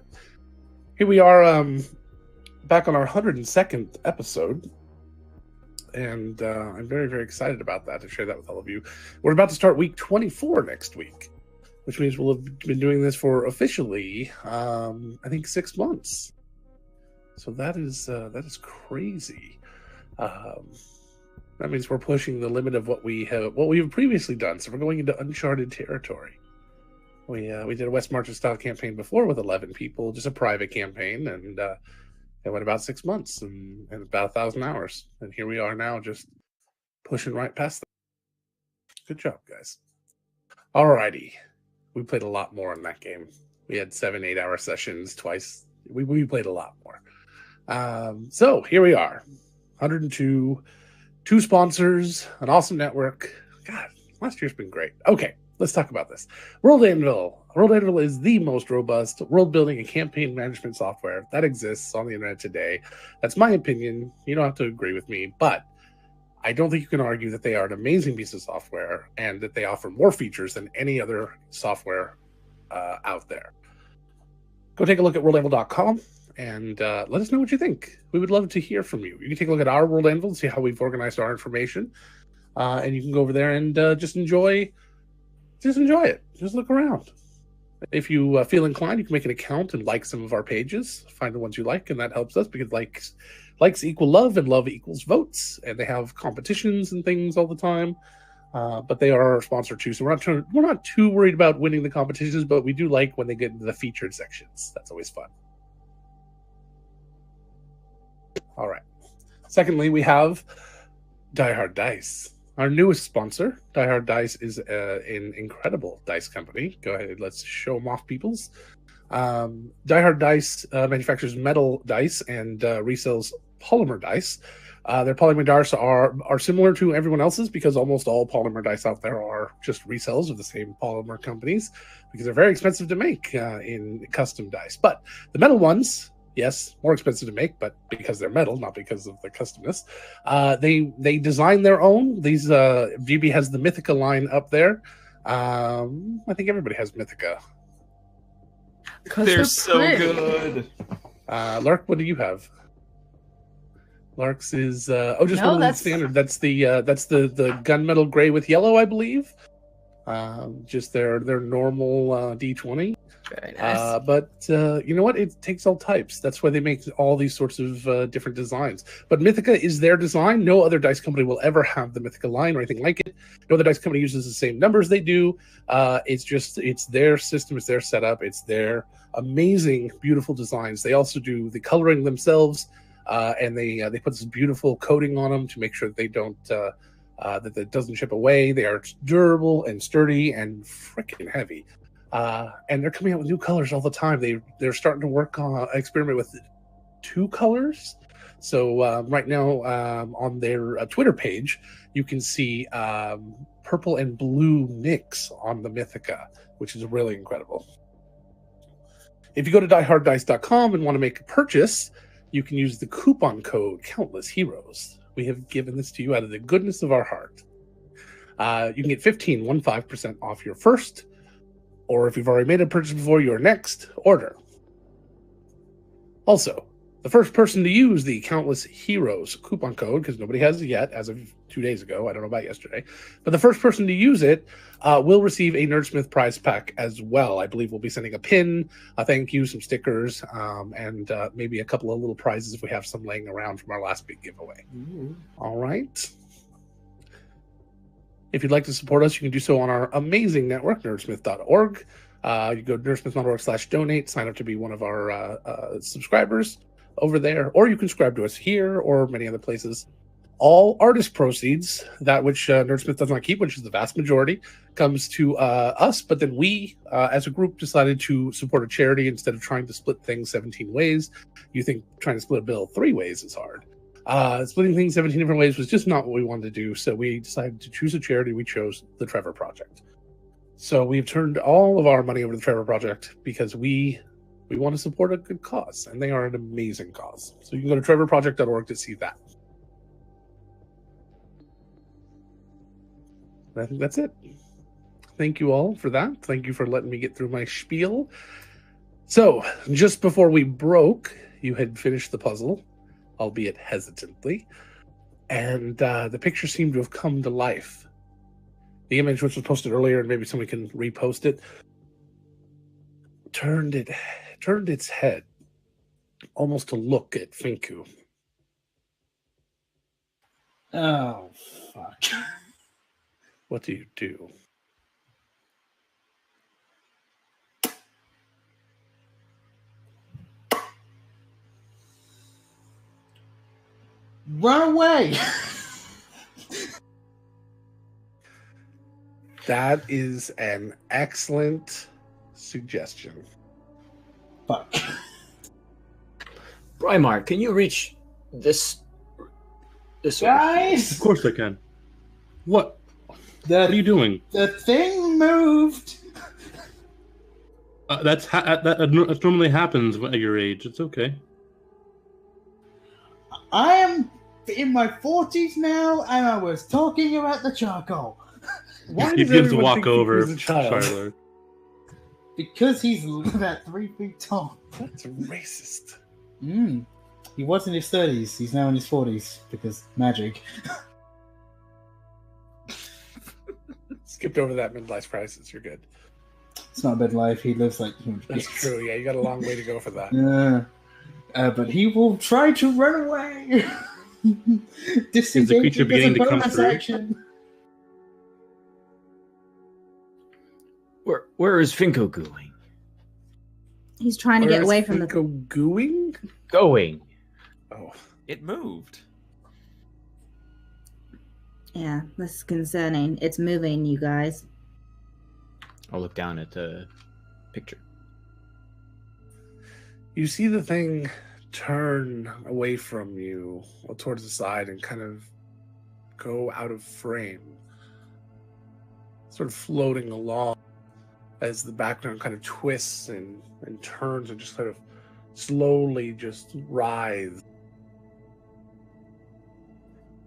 Here we are, back on our 102nd episode, and I'm very, very excited about that, to share that with all of you. We're about to start week 24 next week, which means we'll have been doing this for officially, I think, 6 months. So that is crazy. That means we're pushing the limit of what we've previously done. So we're going into uncharted territory. We did a West Marches style campaign before with 11 people, just a private campaign, and it went about 6 months and about 1,000 hours. And here we are now, just pushing right past that. Good job, guys. Alrighty, we played a lot more in that game. We had 7-8 hour sessions twice. We played a lot more. So here we are, 102. 2 sponsors, an awesome network. God, last year's been great. Okay, let's talk about this. World Anvil. World Anvil is the most robust world building and campaign management software that exists on the internet today. That's my opinion. You don't have to agree with me, but I don't think you can argue that they are an amazing piece of software and that they offer more features than any other software out there. Go take a look at worldanvil.com. And let us know what you think. We would love to hear from you. You can take a look at our World Anvil and see how we've organized our information. And you can go over there and just enjoy it. Just look around. If you feel inclined, you can make an account and like some of our pages. Find the ones you like, and that helps us because likes equal love and love equals votes. And they have competitions and things all the time. But they are our sponsor too, so we're not too worried about winning the competitions, but we do like when they get into the featured sections. That's always fun. All right. Secondly, we have Die Hard Dice, our newest sponsor. Die Hard Dice is an incredible dice company. Go ahead, let's show them off, peoples. Die Hard Dice manufactures metal dice and resells polymer dice. Their polymer dice are similar to everyone else's because almost all polymer dice out there are just resells of the same polymer companies because they're very expensive to make in custom dice. But the metal ones, yes, more expensive to make, but because they're metal, not because of the customness. They design their own. These GB has the Mythica line up there. I think everybody has Mythica. They're so good. Lark, what do you have? Lark's is just one of the standard. That's the gunmetal gray with yellow, I believe. Just their normal D20. Very nice. But you know what? It takes all types. That's why they make all these sorts of different designs. But Mythica is their design. No other dice company will ever have the Mythica line or anything like it. No other dice company uses the same numbers they do. It's their system, it's their setup, it's their amazing, beautiful designs. They also do the coloring themselves, and they put this beautiful coating on them to make sure that they don't that it doesn't chip away. They are durable and sturdy and freaking heavy. And they're coming out with new colors all the time. They're starting to work on experiment with 2 colors. So right now on their Twitter page, you can see purple and blue mix on the Mythica, which is really incredible. If you go to dieharddice.com and want to make a purchase, you can use the coupon code Countless Heroes. We have given this to you out of the goodness of our heart. You can get 15% off your first, or if you've already made a purchase before, your next order. Also, the first person to use the Countless Heroes coupon code, because nobody has it yet, as of 2 days ago, I don't know about yesterday, but the first person to use it will receive a Nerdsmith prize pack as well. I believe we'll be sending a pin, a thank you, some stickers, and maybe a couple of little prizes if we have some laying around from our last big giveaway. Ooh. All right. If you'd like to support us, you can do so on our amazing network, nerdsmith.org. You go to nerdsmith.org/donate, sign up to be one of our subscribers over there, or you can subscribe to us here or many other places. All artist proceeds, that which Nerdsmith does not keep, which is the vast majority, comes to us, but then we, as a group, decided to support a charity instead of trying to split things 17 ways. You think trying to split a bill 3 ways is hard. Splitting things 17 different ways was just not what we wanted to do, so we decided to choose a charity. We chose the Trevor Project. So we've turned all of our money over to the Trevor Project because we want to support a good cause, and they are an amazing cause. So you can go to trevorproject.org to see that. I think that's it. Thank you all for that. Thank you for letting me get through my spiel. So, just before we broke, you had finished the puzzle, albeit hesitantly, and the picture seemed to have come to life. The image, which was posted earlier, and maybe somebody can repost it, turned its head, almost to look at Finku. Oh, fuck. What do you do? Run away! That is an excellent suggestion. Fuck. Brymar, can you reach this way? Guys! Of course I can. What? What are you The, doing? the thing moved! That normally happens at your age. It's okay. I am in my 40s now, and I was talking about the charcoal. Why He does begins to everyone walk think Finku over is a child? Charlotte. Because he's about 3 feet tall. That's racist. He was in his 30s, he's now in his 40s, because magic. Skipped over that midlife crisis. You're good. It's not a bad life, he lives like human That's beings. true. Yeah, you got a long way to go for that. Yeah. But he will try to run away. Is the creature beginning to come through? action. Where is Finko going? He's trying to get away from the. gooing. Going. Oh, It moved. Yeah, this is concerning. It's moving, you guys. I'll look down at the picture. you see the thing turn away from you, or towards the side, and kind of go out of frame, sort of floating along as the background kind of twists and turns and just kind of slowly just writhes.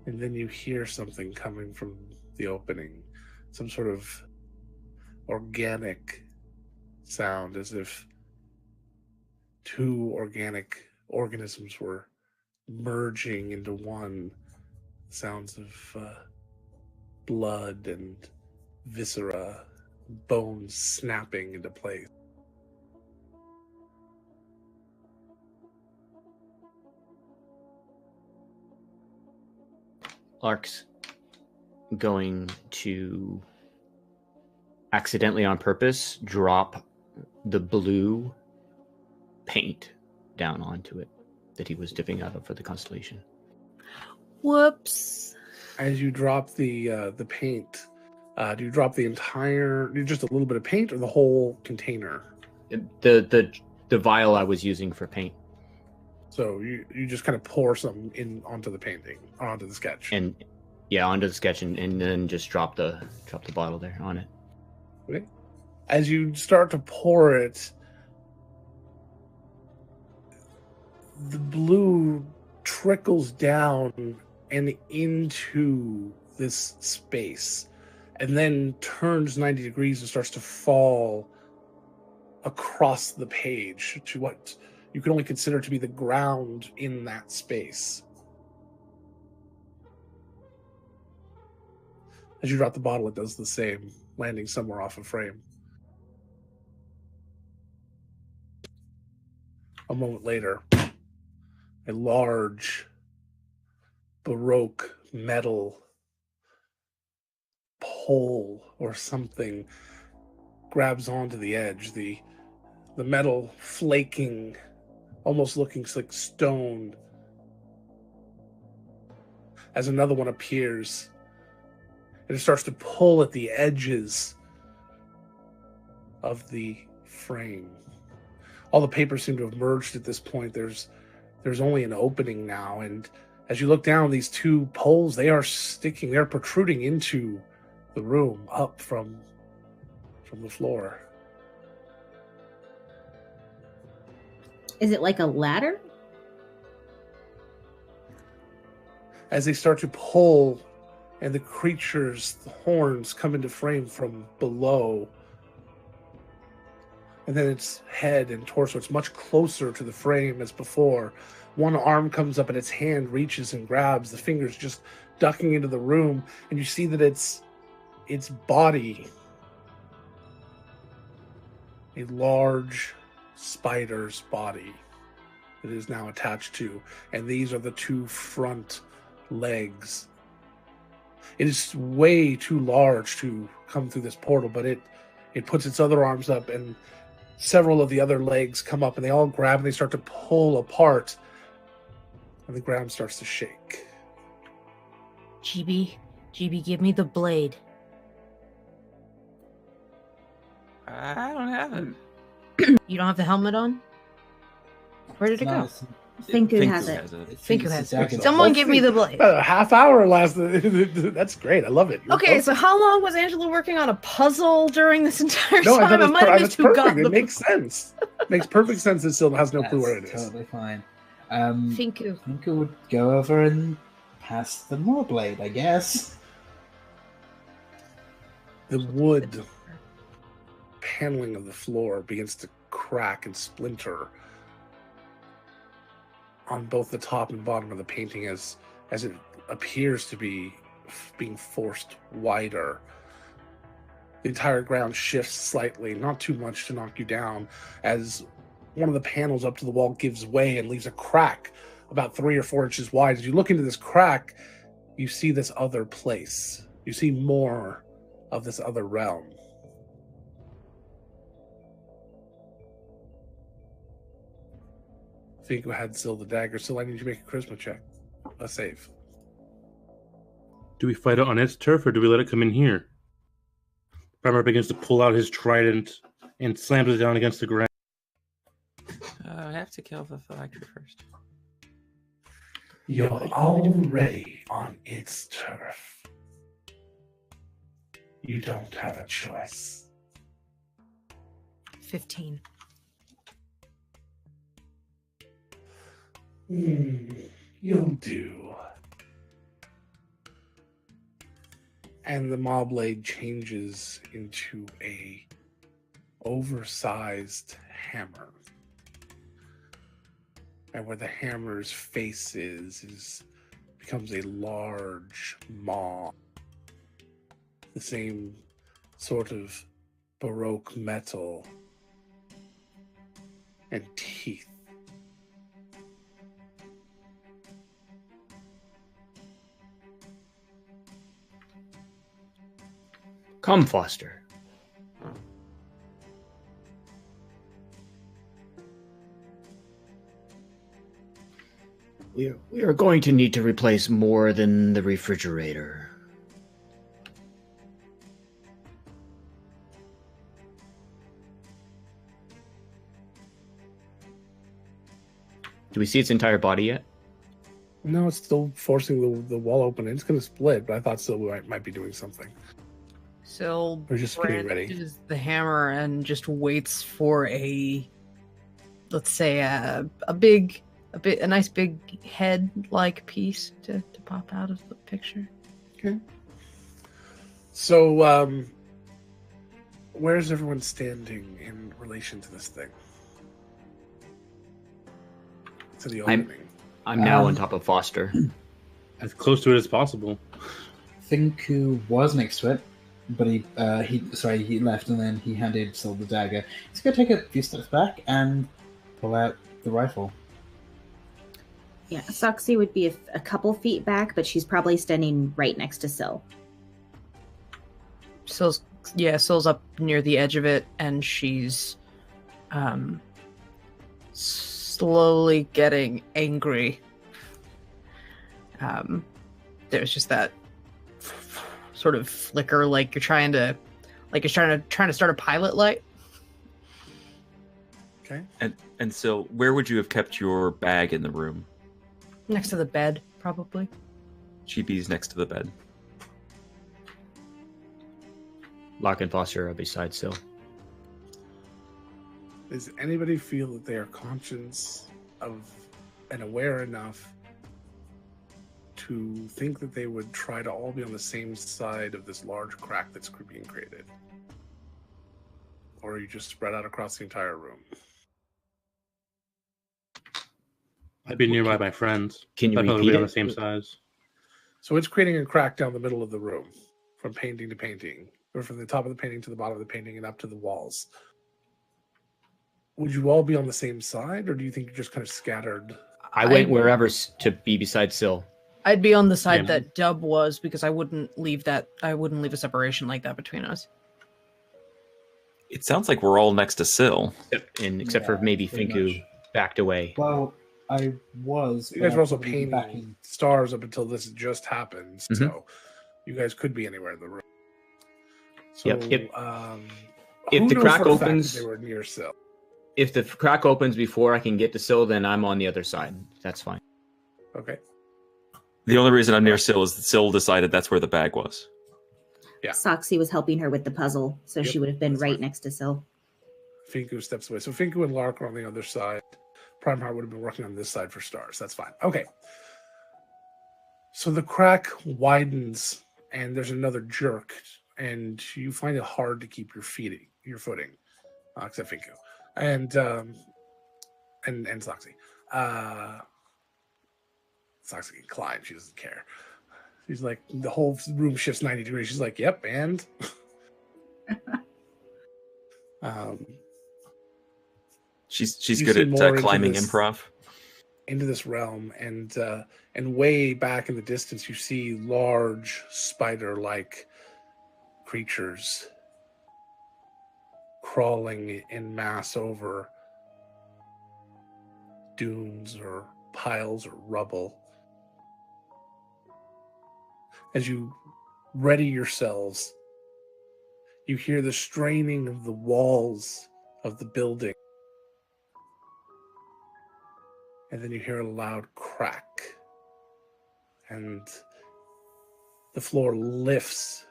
And then you hear something coming from the opening, some sort of organic sound, as if two organic organisms were merging into one. Sounds of blood and viscera, bones snapping into place. Lark's going to accidentally on purpose drop the blue paint down onto it that he was dipping out of for the constellation. Whoops. As you drop the paint, do you drop the entire, just a little bit of paint, or the whole container? The vial I was using for paint. So you just kind of pour some in onto the painting, onto the sketch. And yeah, onto the sketch and then just drop the bottle there on it. Okay. As you start to pour it, the blue trickles down and into this space, and then turns 90 degrees and starts to fall across the page to what you can only consider to be the ground in that space. As you drop the bottle, it does the same, landing somewhere off a frame. A moment later, a large, Baroque metal pole or something grabs onto the edge, the metal flaking, almost looking like stone, as another one appears, and it starts to pull at the edges of the frame. All the papers seem to have merged at this point. There's only an opening now, and as you look down, these two poles, they're protruding into the room, up from the floor. Is it like a ladder? As they start to pull, and the creature's horns come into frame from below. And then its head and torso, it's much closer to the frame as before. One arm comes up and its hand reaches and grabs, the fingers just ducking into the room, and you see that its body, a large spider's body that is now attached to, and these are the two front legs. It is way too large to come through this portal, but it puts its other arms up, and several of the other legs come up, and they all grab and they start to pull apart, and the ground starts to shake. GB, give me the blade. I don't have it. You don't have the helmet on? Where did it go? Finku has it. Finku has it. Someone give me the blade. About a half hour last. That's great. I love it. Okay, so how long was Angela working on a puzzle during this entire No, I time? thought I might have missed who perfect. got It the makes sense. Makes perfect sense that Syl has no clue where it is. Totally fine. Finku. Finku would go over and pass the more blade, I guess. The wood paneling of the floor begins to crack and splinter on both the top and bottom of the painting as it appears to be being forced wider. The entire ground shifts slightly, not too much to knock you down, as one of the panels up to the wall gives way and leaves a crack about 3 or 4 inches wide. As you look into this crack, you see this other place. You see more of this other realm. Finku had Syl the dagger. Syl, I need you to make a charisma check. A save. Do we fight it on its turf, or do we let it come in here? Primer begins to pull out his trident and slams it down against the ground. I have to kill the phylactery first. You're already on its turf. You don't have a choice. 15. You'll do. And the maw blade changes into a oversized hammer. And where the hammer's face is becomes a large maw. The same sort of Baroque metal and teeth. Come, Foster. We are going to need to replace more than the refrigerator. Do we see its entire body yet? No, it's still forcing the wall open. It's going to split, but I thought still we might be doing something. So We're just getting ready. brandishes the hammer and just waits for a, let's say, a nice big head-like piece to pop out of the picture. Okay. So, where's everyone standing in relation to this thing? To the opening. I'm now on top of Foster. As close to it as possible. Finku was next to it, but he left and then he handed Syl the dagger. He's going to take a few steps back and pull out the rifle. Yeah, Soxy would be a couple feet back, but she's probably standing right next to Syl. Syl's up near the edge of it, and she's slowly getting angry. There's just that sort of flicker, like you're trying to start a pilot light. Okay. And so, where would you have kept your bag in the room? Next to the bed, probably. GB's next to the bed. Locke and Foster are beside Syl. Does anybody feel that they are conscious of and aware enough to to think that they would try to all be on the same side of this large crack that's being created? Or are you just spread out across the entire room? I'd be nearby my friends. Can you I'd probably repeat be on it? the same size. So it's creating a crack down the middle of the room, from painting to painting, or from the top of the painting to the bottom of the painting and up to the walls. Would you all be on the same side, or do you think you're just kind of scattered? I went wherever to be beside Syl. I'd be on the side Yeah. that Dub was because I wouldn't leave a separation like that between us. It sounds like we're all next to Syl. Except for Yeah, maybe pretty Finku much. backed away. Well, I was. You but guys I'd were also probably be painting backing. stars up until this just happened, so you guys could be anywhere in the room. So, Yep. who If the knows crack for a fact that opens- they were near Syl? If the crack opens before I can get to Syl, then I'm on the other side. That's fine. Okay. The only reason I'm near Syl is that Syl decided that's where the bag was. Yeah. Soxy was helping her with the puzzle, so Yep, she would have been that's right fine. next to Syl. Finku steps away. So Finku and Lark are on the other side. Primeheart would have been working on this side for stars. That's fine. Okay. So the crack widens, and there's another jerk, and you find it hard to keep your footing, except Finku and Soxy. Soxy can climb. She doesn't care. She's like, the whole room shifts 90 degrees. She's like, yep, and She's You good see at more into climbing this- improv. into this realm, and way back in the distance you see large spider-like creatures crawling in mass over dunes or piles or rubble. As you ready yourselves, you hear the straining of the walls of the building. And then you hear a loud crack. And the floor lifts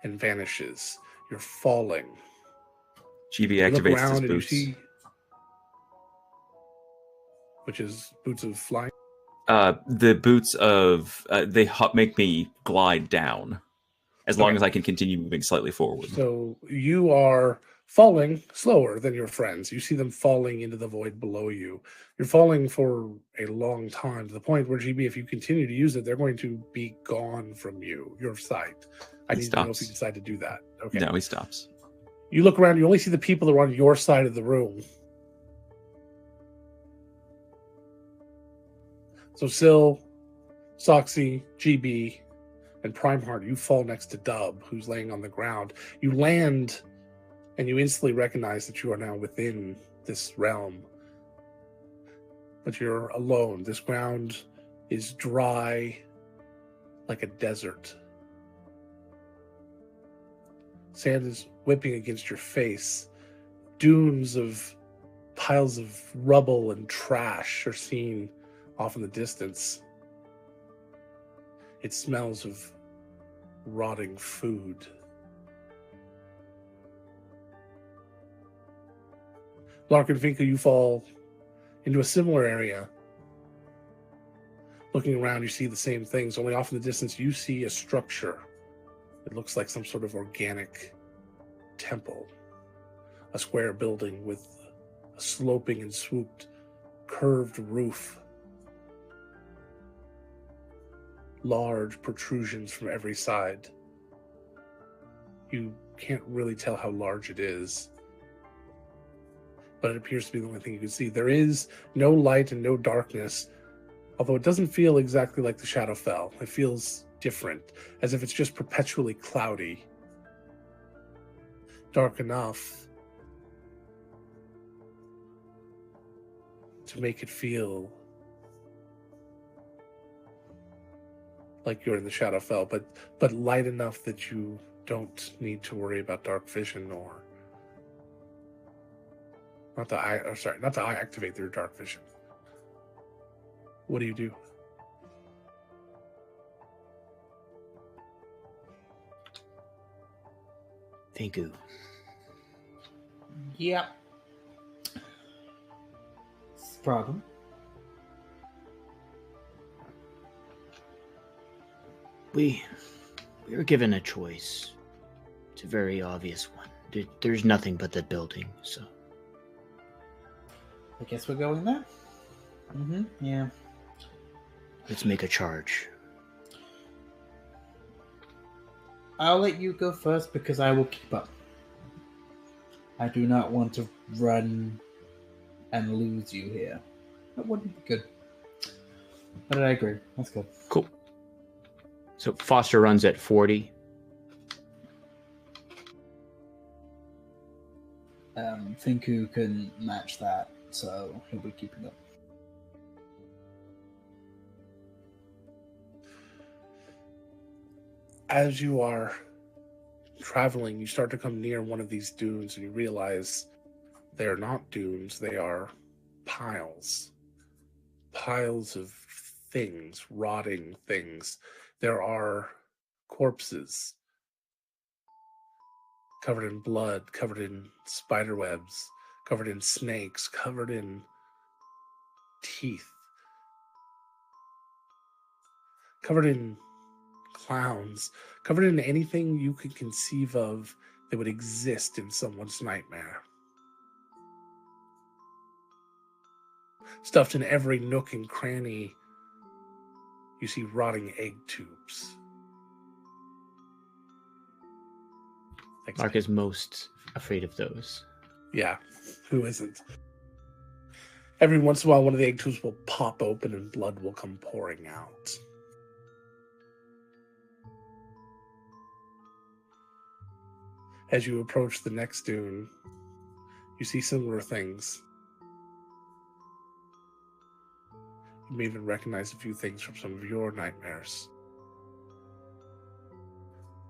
and vanishes. You're falling. GB You look activates his around and you boots. see, which is boots of flying. The boots of they make me glide down, as long Okay. as I can continue moving slightly forward. So you are falling slower than your friends. You see them falling into the void below you. You're falling for a long time, to the point where, GB, if you continue to use it, they're going to be gone from your sight. I He need to know if stops. you decide to do that. Okay. No, he stops. You look around, you only see the people that are on your side of the room. So Syl, Soxy, GB, and Primeheart, you fall next to Dub, who's laying on the ground. You land, and you instantly recognize that you are now within this realm. But you're alone. This ground is dry like a desert. Sand is whipping against your face. Dunes of piles of rubble and trash are seen off in the distance. It smells of rotting food. Lark and Finka, you fall into a similar area. Looking around, you see the same things, only off in the distance you see a structure. It looks like some sort of organic temple. A square building with a sloping and swooped curved roof. Large protrusions from every side. You can't really tell how large it is, but it appears to be the only thing you can see. There is no light and no darkness, although it doesn't feel exactly like the Shadowfell. It feels different, as if it's just perpetually cloudy. Dark enough to make it feel like you're in the Shadowfell, but light enough that you don't need to worry about dark vision or not to activate their dark vision. What do you do? Finku. Yep. Problem. We were given a choice. It's a very obvious one. There's nothing but the building, so... I guess we're going there? Mm-hmm, yeah. Let's make a charge. I'll let you go first because I will keep up. I do not want to run and lose you here. That wouldn't be good. But I agree. That's good. Cool. So Foster runs at 40. Finku can match that, so he'll be keeping up. As you are traveling, you start to come near one of these dunes and you realize they are not dunes, they are piles. Piles of things, rotting things. There are corpses covered in blood, covered in spider webs, covered in snakes, covered in teeth, covered in clowns, covered in anything you could conceive of that would exist in someone's nightmare. Stuffed in every nook and cranny, you see rotting egg tubes. Thanks, Mark is most afraid of those. Yeah, who isn't? Every once in a while, one of the egg tubes will pop open and blood will come pouring out. As you approach the next dune, you see similar things. You may even recognize a few things from some of your nightmares.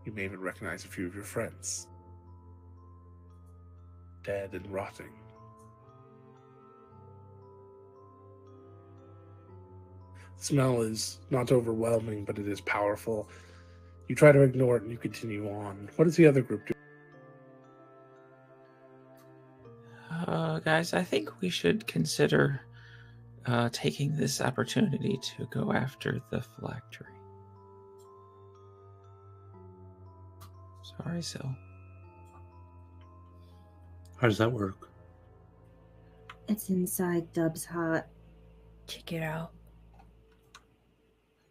You may even recognize a few of your friends. Dead and rotting. The smell is not overwhelming, but it is powerful. You try to ignore it and you continue on. What does the other group do? Guys, I think we should consider taking this opportunity to go after the phylactery. Sorry, Sil. How does that work? It's inside Dub's heart. Check it out.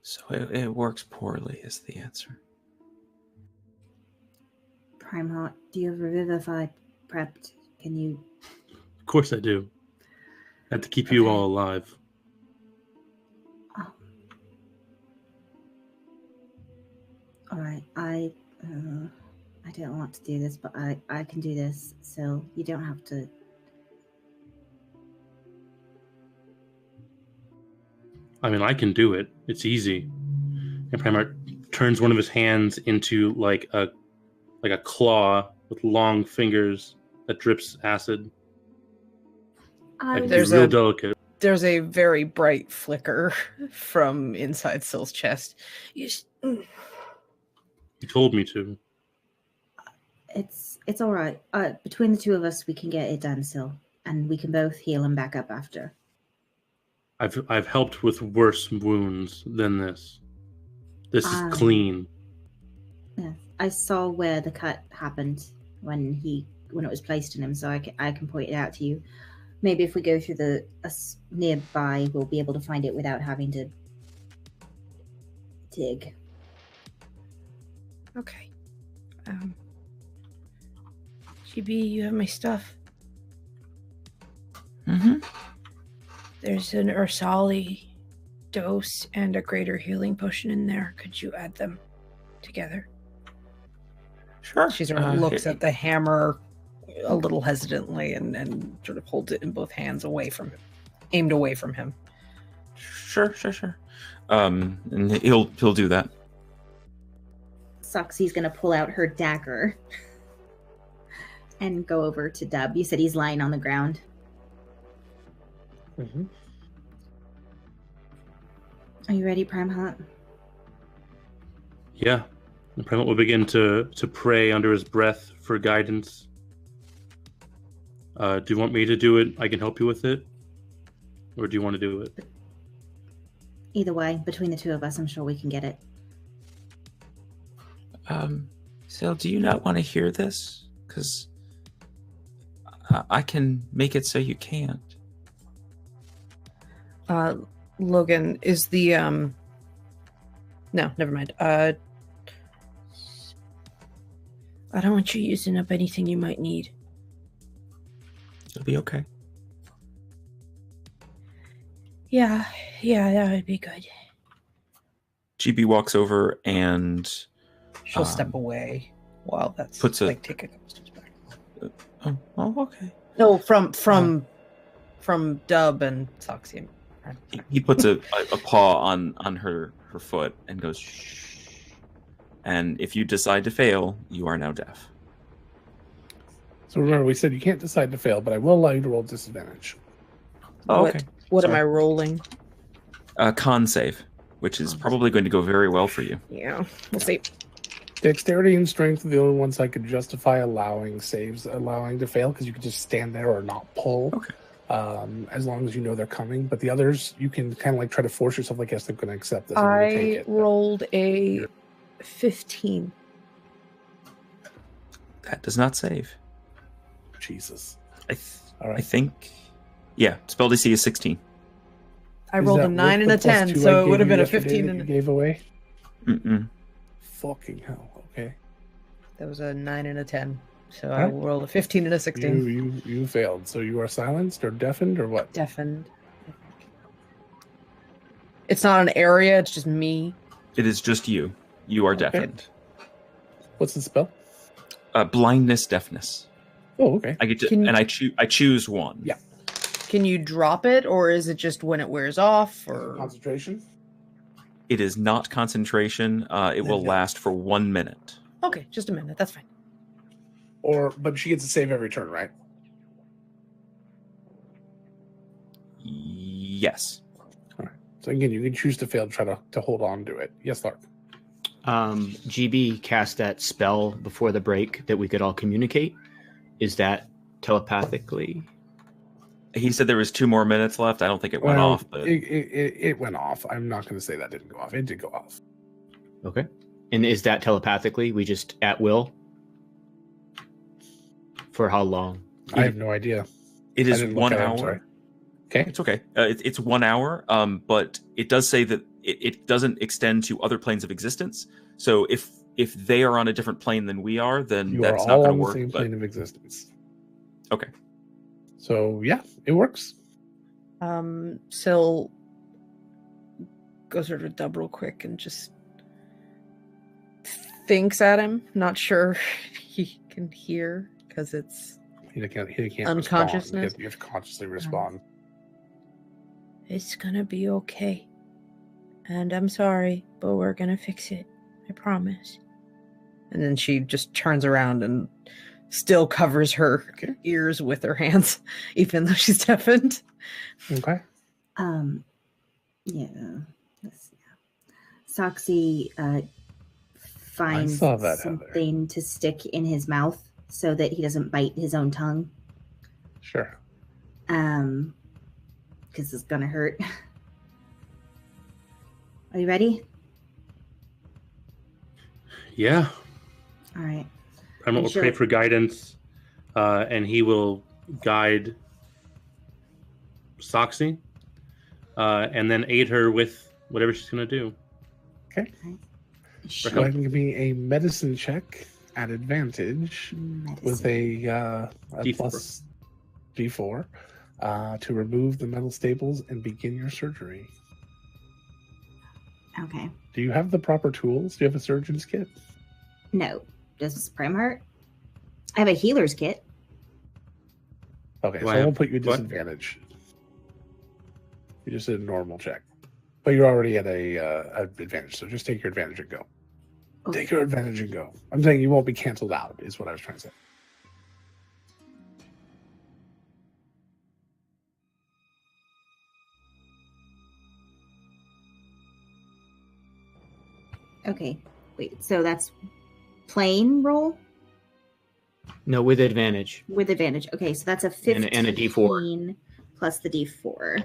So it works poorly is the answer. Prime Heart, do you have Revivify prepped? Can you... Of course I do. I have to keep you all alive. Oh. Alright, I don't want to do this, but I can do this, so you don't have to... I mean, I can do it. It's easy. And Primarch turns one of his hands into like a claw with long fingers that drips acid. Like, There's real delicate. There's a very bright flicker from inside Syl's chest. You told me to. It's all right. Between the two of us, we can get it done, Syl, and we can both heal and back up after. I've helped with worse wounds than this. This is clean. Yeah, I saw where the cut happened when it was placed in him, so I can point it out to you. Maybe if we go through the nearby, we'll be able to find it without having to dig. Okay. GB, you have my stuff. Mm-hmm. There's an Ursali dose and a greater healing potion in there. Could you add them together? Sure. She sort of looks at the hammer a little hesitantly and sort of holds it in both hands aimed away from him. Sure. And he'll do that. Soxy's gonna pull out her dagger and go over to Dub. You said he's lying on the ground. Mm-hmm. Are you ready, Prime Heart? Yeah. And Primarch will begin to pray under his breath for guidance. Do you want me to do it? I can help you with it. Or do you want to do it? Either way, between the two of us, I'm sure we can get it. Sel, do you not want to hear this? Because I can make it so you can't. Logan, is the no, never mind. I don't want you using up anything you might need. It'll be okay. Yeah, that would be good. GB walks over and She'll step away while that's puts a- like take a couple steps back. oh, okay. No, from Dub and Soxy. He puts a paw on her foot and goes, shh. And if you decide to fail, you are now deaf. So remember, we said you can't decide to fail, but I will allow you to roll disadvantage. Oh, okay. What am Sorry. I rolling? Con save, which is probably going to go very well for you. Yeah, we'll see. Dexterity and strength are the only ones I could justify allowing to fail, because you could just stand there or not pull. Okay. As long as you know they're coming. But the others, you can kind of like try to force yourself, like, yes, they're going to accept this. I rolled a 15. That does not save. Jesus. All right. I think, yeah, spell DC is 16. I rolled a 9 and a 10, so it would have been a 15 and you gave away. Mm-mm. Fucking hell. Okay. That was a 9 and a 10. So I rolled a 15 and a 16. You failed. So you are silenced or deafened or what? Deafened. It's not an area, it's just me. It is just you. You are deafened. What's the spell? Blindness, deafness. Oh, okay. I get to, I choose one. Yeah. Can you drop it, or is it just when it wears off? Or concentration? It is not concentration. It will last for 1 minute. Okay, just a minute. That's fine. But she gets a save every turn, right? Yes. All right. So again, you can choose to fail to try to hold on to it. Yes, Lark. GB cast that spell before the break that we could all communicate. Is that telepathically? He said there was 2 more minutes left. I don't think it went off, but it went off. I'm not going to say that didn't go off. It did go off. Okay. And is that telepathically? We just at will? For how long? I have no idea. It is 1 hour. Okay. It's okay. It's 1 hour, but it does say that it doesn't extend to other planes of existence. So if they are on a different plane than we are, then that's not going to work. You are all on the same plane of existence. Okay. So yeah, it works. Syl goes over to Dub real quick and just thinks at him. Not sure he can hear because it's he can't unconsciousness. You have to consciously respond. It's gonna be okay. And I'm sorry, but we're gonna fix it. I promise. And then she just turns around and still covers her ears with her hands, even though she's deafened. Okay. Yeah. Soxy finds something to stick in his mouth so that he doesn't bite his own tongue. Sure. Because it's gonna hurt. Are you ready? Yeah. All right. Primal will pray for guidance, and he will guide Soxy, and then aid her with whatever she's going to do. Okay. Go ahead and give me a medicine check at advantage with a D4. plus D4 to remove the metal staples and begin your surgery. Okay. Do you have the proper tools? Do you have a surgeon's kit? No. Does this prim hurt? I have a healer's kit. Okay, so I won't put you at disadvantage. You just did a normal check. But you're already at a advantage, so just take your advantage and go. Okay. Take your advantage and go. I'm saying you won't be canceled out, is what I was trying to say. Okay. Wait, so that's plain roll? No, with advantage. With advantage. Okay, so that's a 15 and a D4 plus the D4.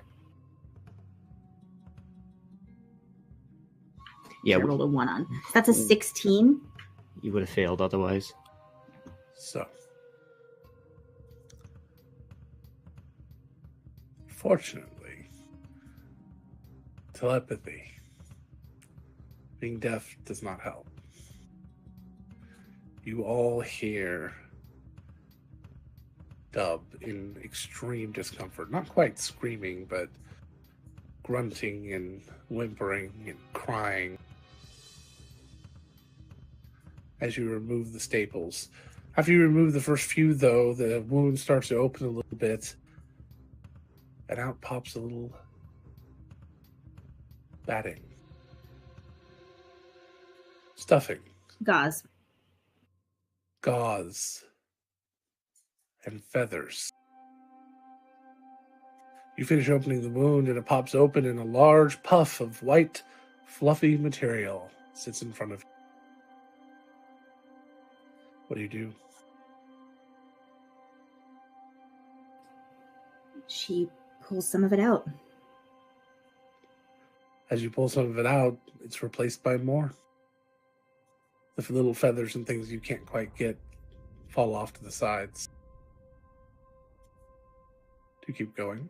Yeah, I rolled a 1 on. So that's a 16. You would have failed otherwise. So, fortunately, telepathy, being deaf does not help. You all hear Dub in extreme discomfort. Not quite screaming, but grunting and whimpering and crying as you remove the staples. After you remove the first few, though, the wound starts to open a little bit, and out pops a little batting. Stuffing. Gauze. Gauze. And feathers. You finish opening the wound, and it pops open, and a large puff of white, fluffy material sits in front of you. What do you do? She pulls some of it out. As you pull some of it out, it's replaced by more. The little feathers and things you can't quite get fall off to the sides. Do you keep going?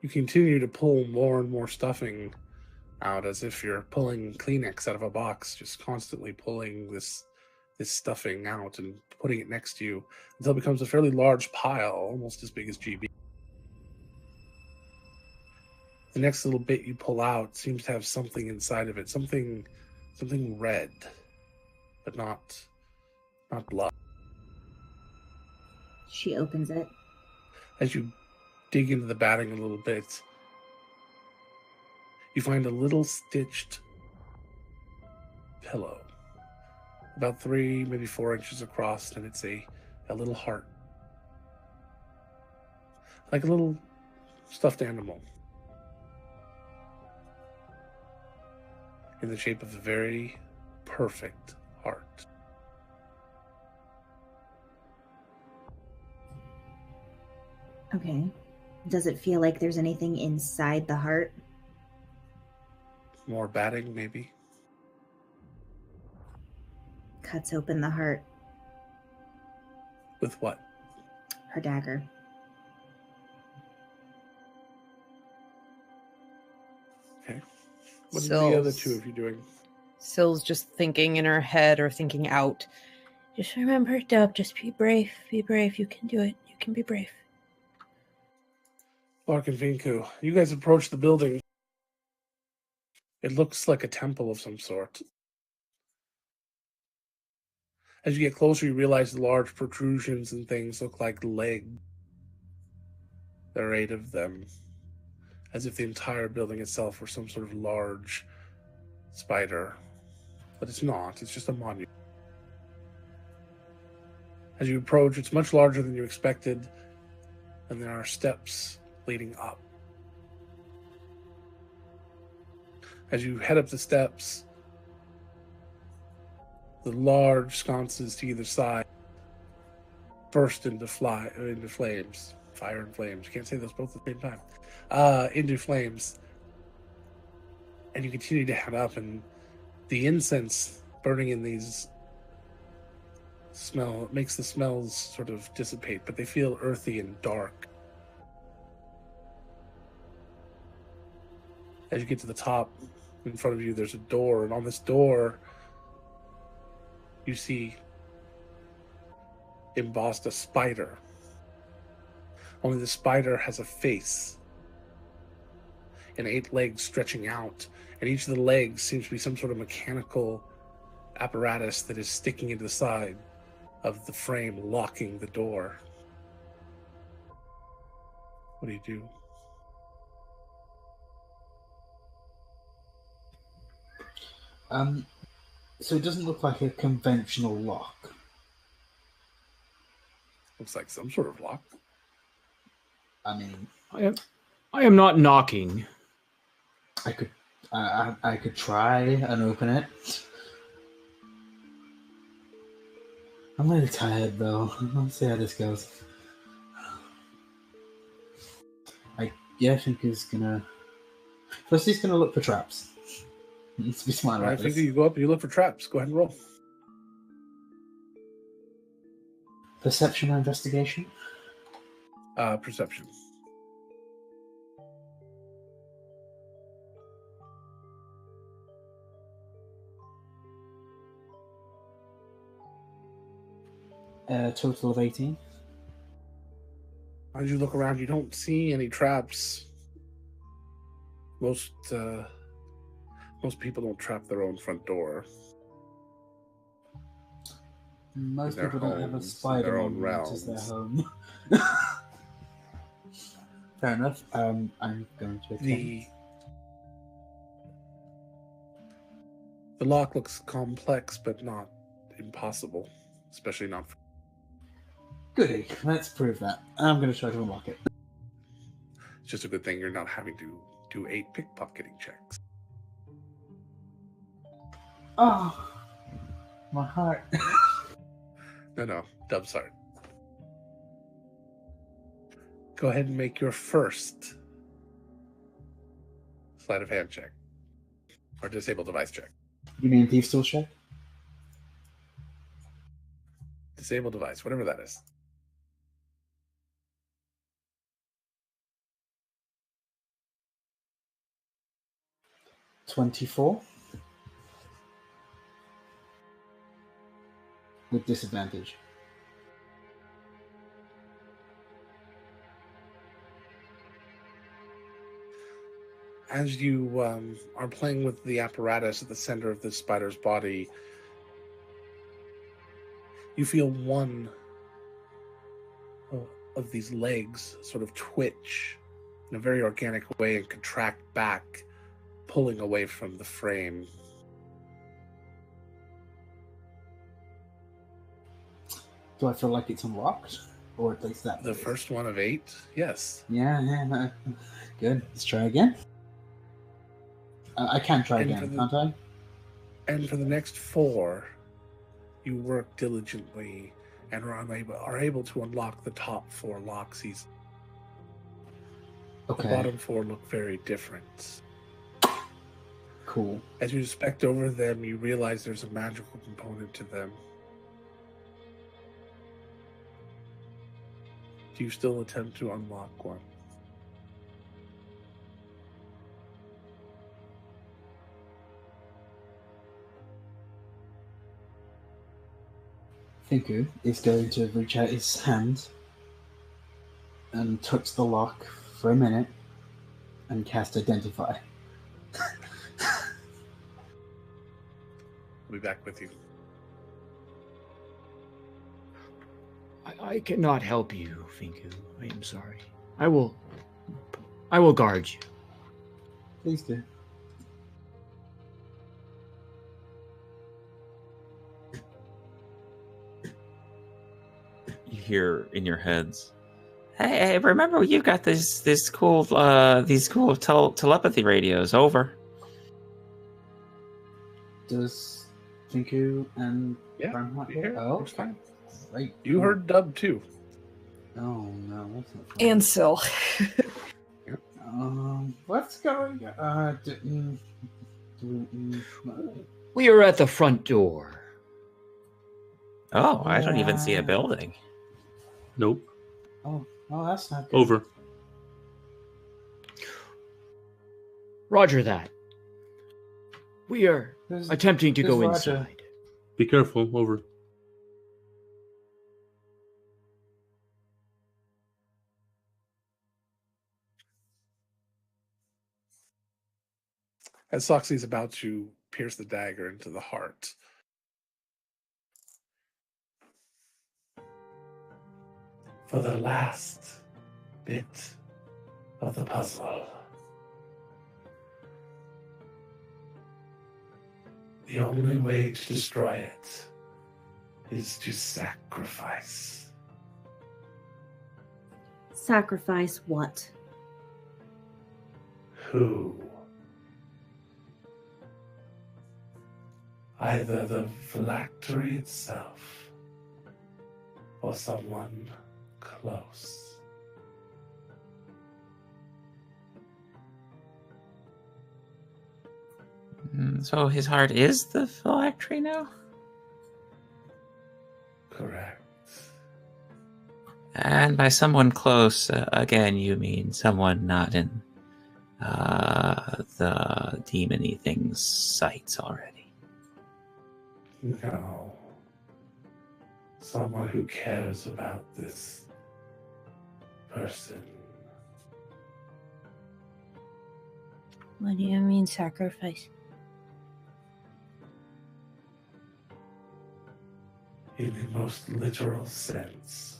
You continue to pull more and more stuffing out as if you're pulling Kleenex out of a box, just constantly pulling this stuffing out and putting it next to you until it becomes a fairly large pile, almost as big as GB. The next little bit you pull out seems to have something inside of it, something red, but not blood. She opens it. As you dig into the batting a little bit, you find a little stitched pillow, about 3, maybe 4 inches across, and it's a little heart, like a little stuffed animal, in the shape of a very perfect heart. Okay. Does it feel like there's anything inside the heart? More batting, maybe. Cuts open the heart. With what? Her dagger. Okay. What are the other two of you doing? Syl's just thinking in her head or thinking out. Just remember, Dub, just be brave. Be brave. You can do it. You can be brave. Lark and Vinku, you guys approach the building. It looks like a temple of some sort. As you get closer, you realize the large protrusions and things look like legs. There are 8 of them, as if the entire building itself were some sort of large spider. But it's not, it's just a monument. As you approach, it's much larger than you expected, and there are steps leading up. As you head up the steps, the large sconces to either side burst into flames. Fire and flames. You can't say those both at the same time. Into flames. And you continue to head up, and the incense burning in these makes the smells sort of dissipate, but they feel earthy and dark. As you get to the top, in front of you, there's a door, and on this door, you see embossed a spider. Only the spider has a face and 8 legs stretching out, and each of the legs seems to be some sort of mechanical apparatus that is sticking into the side of the frame, locking the door. What do you do? So it doesn't look like a conventional lock. Looks like some sort of lock. I mean, I am not knocking. I could try and open it. I'm really tired though. Let's see how this goes. I think he's gonna. First, he's gonna look for traps. He needs to be smart All right, about this. Finky, you go up and you look for traps. Go ahead and roll. Perception or investigation? Perception. Total of 18. As you look around, you don't see any traps. Most people don't trap their own front door. Most their people don't have a homes, in spider their own monument as their realms. home. Fair enough. I'm going to attempt. The lock looks complex, but not impossible, especially not. Goody. Let's prove that. I'm going to try to unlock it. It's just a good thing you're not having to do 8 pickpocketing checks. Oh, my heart. No, Dub's heart. Go ahead and make your first sleight of hand check or disable device check. You mean thief still check? Disable device, whatever that is. $24 with disadvantage. As you are playing with the apparatus at the center of the spider's body, you feel one of these legs sort of twitch in a very organic way and contract back, pulling away from the frame. Do I feel like it's unlocked? Or at least that? The first one of 8, yes. Yeah. Good. Let's try again. I can try again, can't I? And for the next 4, you work diligently and are able to unlock the top 4 locks. Okay. The bottom 4 look very different. Cool. As you inspect over them, you realize there's a magical component to them. Do you still attempt to unlock one? Finku is going to reach out his hand and touch the lock for a minute and cast Identify. I'll be back with you. I cannot help you, Finku. I am sorry. I will guard you. Please do. You hear in your heads, "Hey, remember you've got these cool telepathy radios. Over." Does Finku and Yeah, Bernhardt you hear it. Oh, It's fine. Great. You heard Dub too. Oh no, that's not fun. And Syl. What's going on? We are at the front door. Oh, I don't even see a Yeah. building. Nope. Oh, that's not good. Over. Roger that. We are Who's- attempting to who's go Roger? inside. Be careful. Over. As Soxy's about to pierce the dagger into the heart, for the last bit of the puzzle, the only way to destroy it is to sacrifice. Sacrifice what? Who? Either the phylactery itself or someone close. So his heart is the phylactery now? Correct. And by someone close, again, you mean someone not in the demon-y thing's sights already. No. Someone who cares about this person. What do you mean sacrifice? In the most literal sense.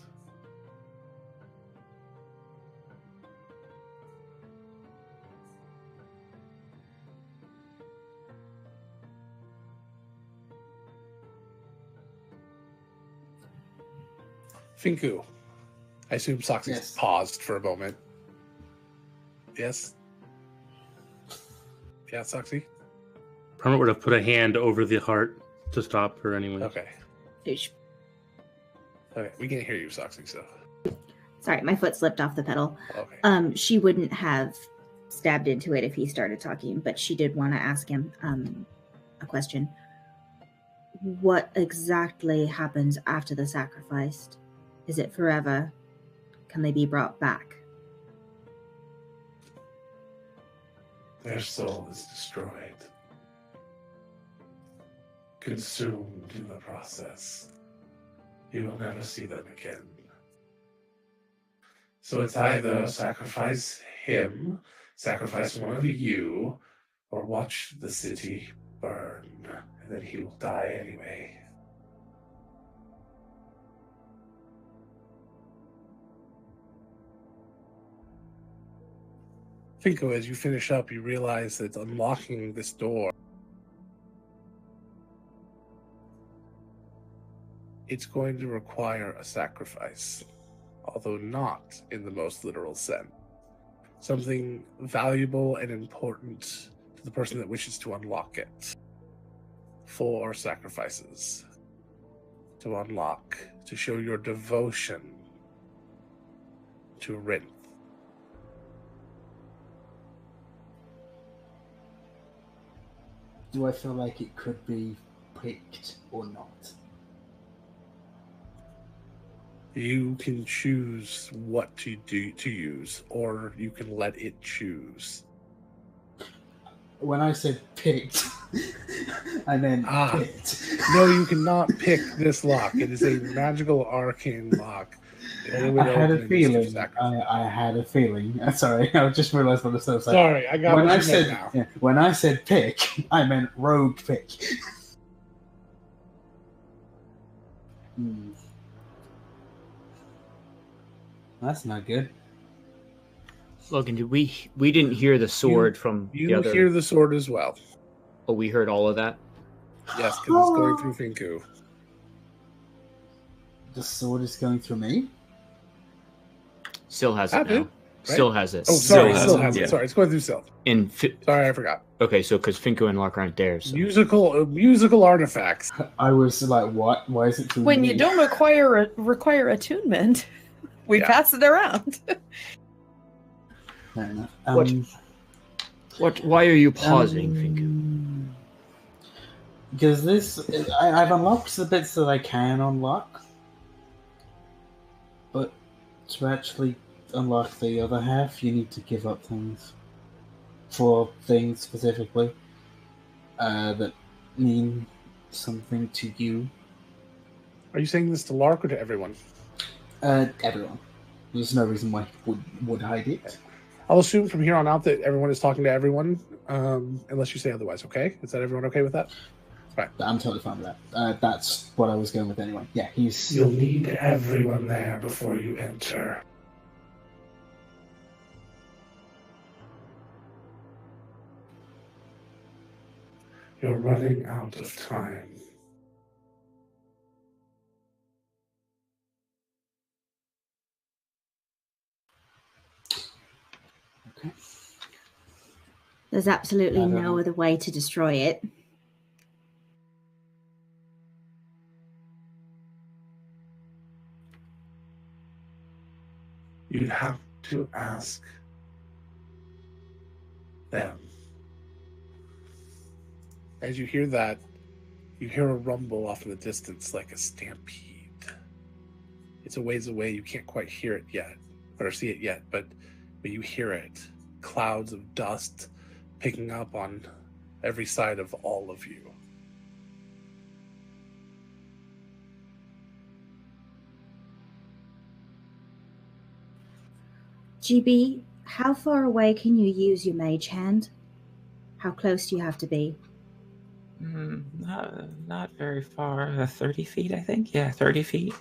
Finku. I assume Soxy's Yes. paused for a moment. Yes? Yeah, Soxy? Permit would have put a hand over the heart to stop her anyway. Okay. Okay, we can't hear you, Soxy, so. Sorry, my foot slipped off the pedal. Okay. She wouldn't have stabbed into it if he started talking, but she did want to ask him a question. What exactly happens after the sacrifice? Is it forever? Can they be brought back? Their soul is destroyed. Consumed in the process. You will never see them again. So it's either sacrifice him, sacrifice one of you, or watch the city burn, and then he will die anyway. Finko, as you finish up, you realize that unlocking this door, it's going to require a sacrifice, although not in the most literal sense. Something valuable and important to the person that wishes to unlock it. 4 sacrifices to unlock, to show your devotion to Rinth. Do I feel like it could be picked or not? You can choose what to use, or you can let it choose. When I said picked, I meant picked. No, you cannot pick this lock. It is a magical arcane lock. The only way I to had open a it is feeling. through sacrifice. I had a feeling. Sorry, I just realized what I said. Sorry, I got when what I you said meant now. yeah, when I said pick, I meant rogue pick. That's not good. Logan, did we didn't hear the sword from the You other? hear the sword as well. Oh, we heard all of that. Yes, because it's going through Finku. The sword is going through me. Still has it Have now. it, right? Still has it. Oh, sorry, Still still has has it, it. yeah. Sorry, it's going through Sil. Sorry, I forgot. Okay, so because Finko and Locke aren't there, so Musical artifacts. I was like, what? Why is it through When me? you don't require attunement, we Yeah. pass it around. Fair enough. what? Why are you pausing, Finko? Because I've unlocked the bits that I can unlock, but to actually unlock the other half, you need to give up things. 4 things specifically that mean something to you. Are you saying this to Lark or to everyone? Everyone. There's no reason why he would hide it. I'll assume from here on out that everyone is talking to everyone, unless you say otherwise, okay? Is that everyone okay with that? Right. I'm totally fine with that. That's what I was going with anyway. Yeah, he's... You'll need everyone there before you enter. You're running out of time. Okay. There's absolutely I don't no know. other way to destroy it. You'd have to ask them. As you hear that, you hear a rumble off in the distance like a stampede. It's a ways away. You can't quite hear it yet, or see it yet, but you hear it. Clouds of dust picking up on every side of all of you. GB, how far away can you use your mage hand? How close do you have to be? Not very far. 30 feet, I think. Yeah, 30 feet.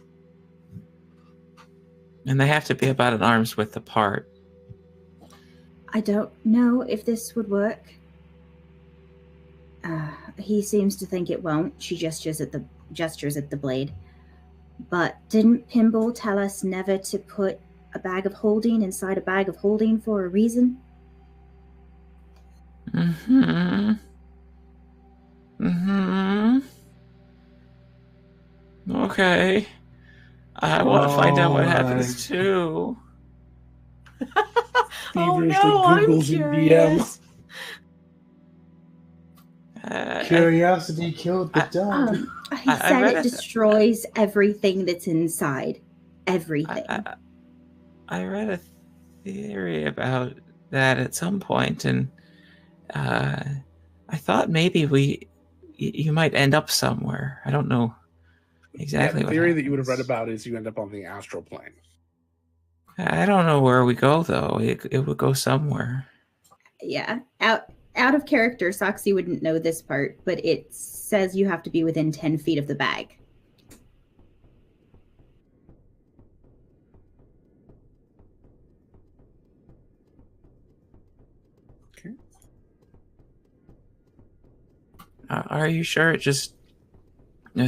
And they have to be about an arm's width apart. I don't know if this would work. He seems to think it won't. She gestures at the blade. But didn't Pinball tell us never to put a bag of holding inside a bag of holding for a reason? Okay. I want to find out what happens too. Oh Feverishly no, I'm Googles in curious. Curiosity killed the dog. He said it destroys everything that's inside. Everything. I read a theory about that at some point, and I thought maybe you might end up somewhere. I don't know exactly. The theory that you would have read about is you end up on the astral plane. I don't know where we go though. It would go somewhere. Yeah, out of character, Soxy wouldn't know this part, but it says you have to be within 10 feet of the bag. Okay. Are you sure it just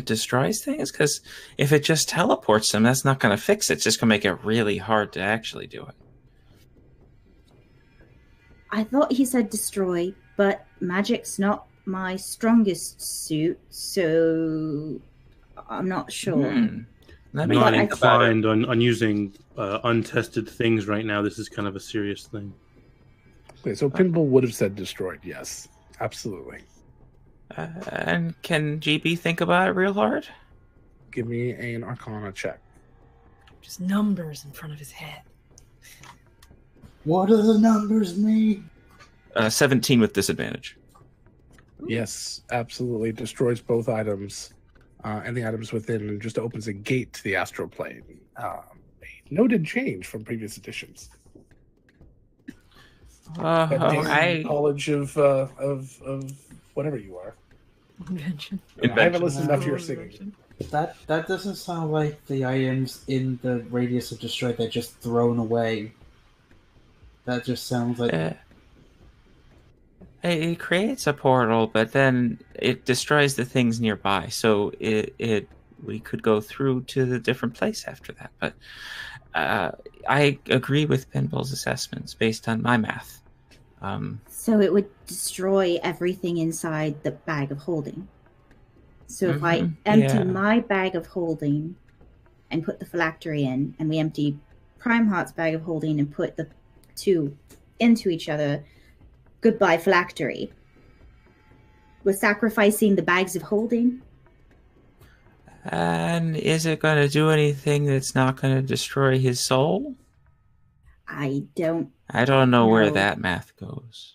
destroys things? Because if it just teleports them, that's not going to fix it. It's just going to make it really hard to actually do it. I thought he said destroy, but magic's not my strongest suit, so I'm not sure. I'm not inclined on using untested things right now. This is kind of a serious thing. Okay, so Pinball would have said destroyed, yes. Absolutely. And can GB think about it real hard? Give me an Arcana check. Just numbers in front of his head. What do the numbers mean? 17 with disadvantage. Yes, absolutely. Destroys both items and the items within, and just opens a gate to the astral plane. A noted change from previous editions. College of whatever you are. Invention. I haven't listened enough to your singing. That doesn't sound like the items in the radius of destroy. They're just thrown away. That just sounds like it creates a portal, but then it destroys the things nearby. So we could go through to the different place after that. But I agree with Pinball's assessments based on my math. So it would destroy everything inside the bag of holding. So if I empty my bag of holding and put the phylactery in, and we empty Prime Heart's bag of holding and put the two into each other, goodbye phylactery. We're sacrificing the bags of holding. And is it going to do anything that's not going to destroy his soul? I don't know where that math goes.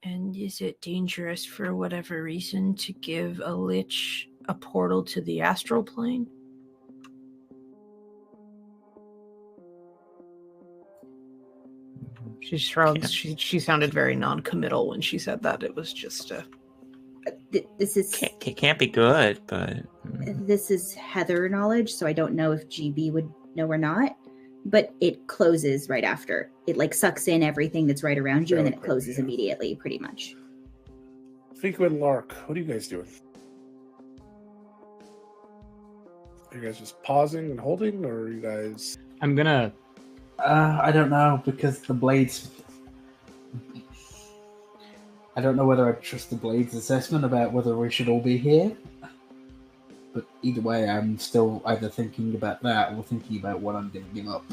And is it dangerous for whatever reason to give a lich a portal to the astral plane? She shrugs. She sounded very non-committal when she said that. It was just a... This is... Can't be good, but... This is Heather knowledge, so I don't know if GB would know or not. But it closes right after. It sucks in everything that's right around you, and then it closes immediately, pretty much. Fico and Lark, what are you guys doing? Are you guys just pausing and holding, or are you guys... I'm gonna... I don't know, because the blades... I don't know whether I trust the blades assessment about whether we should all be here. But either way, I'm still either thinking about that or thinking about what I'm going to give up.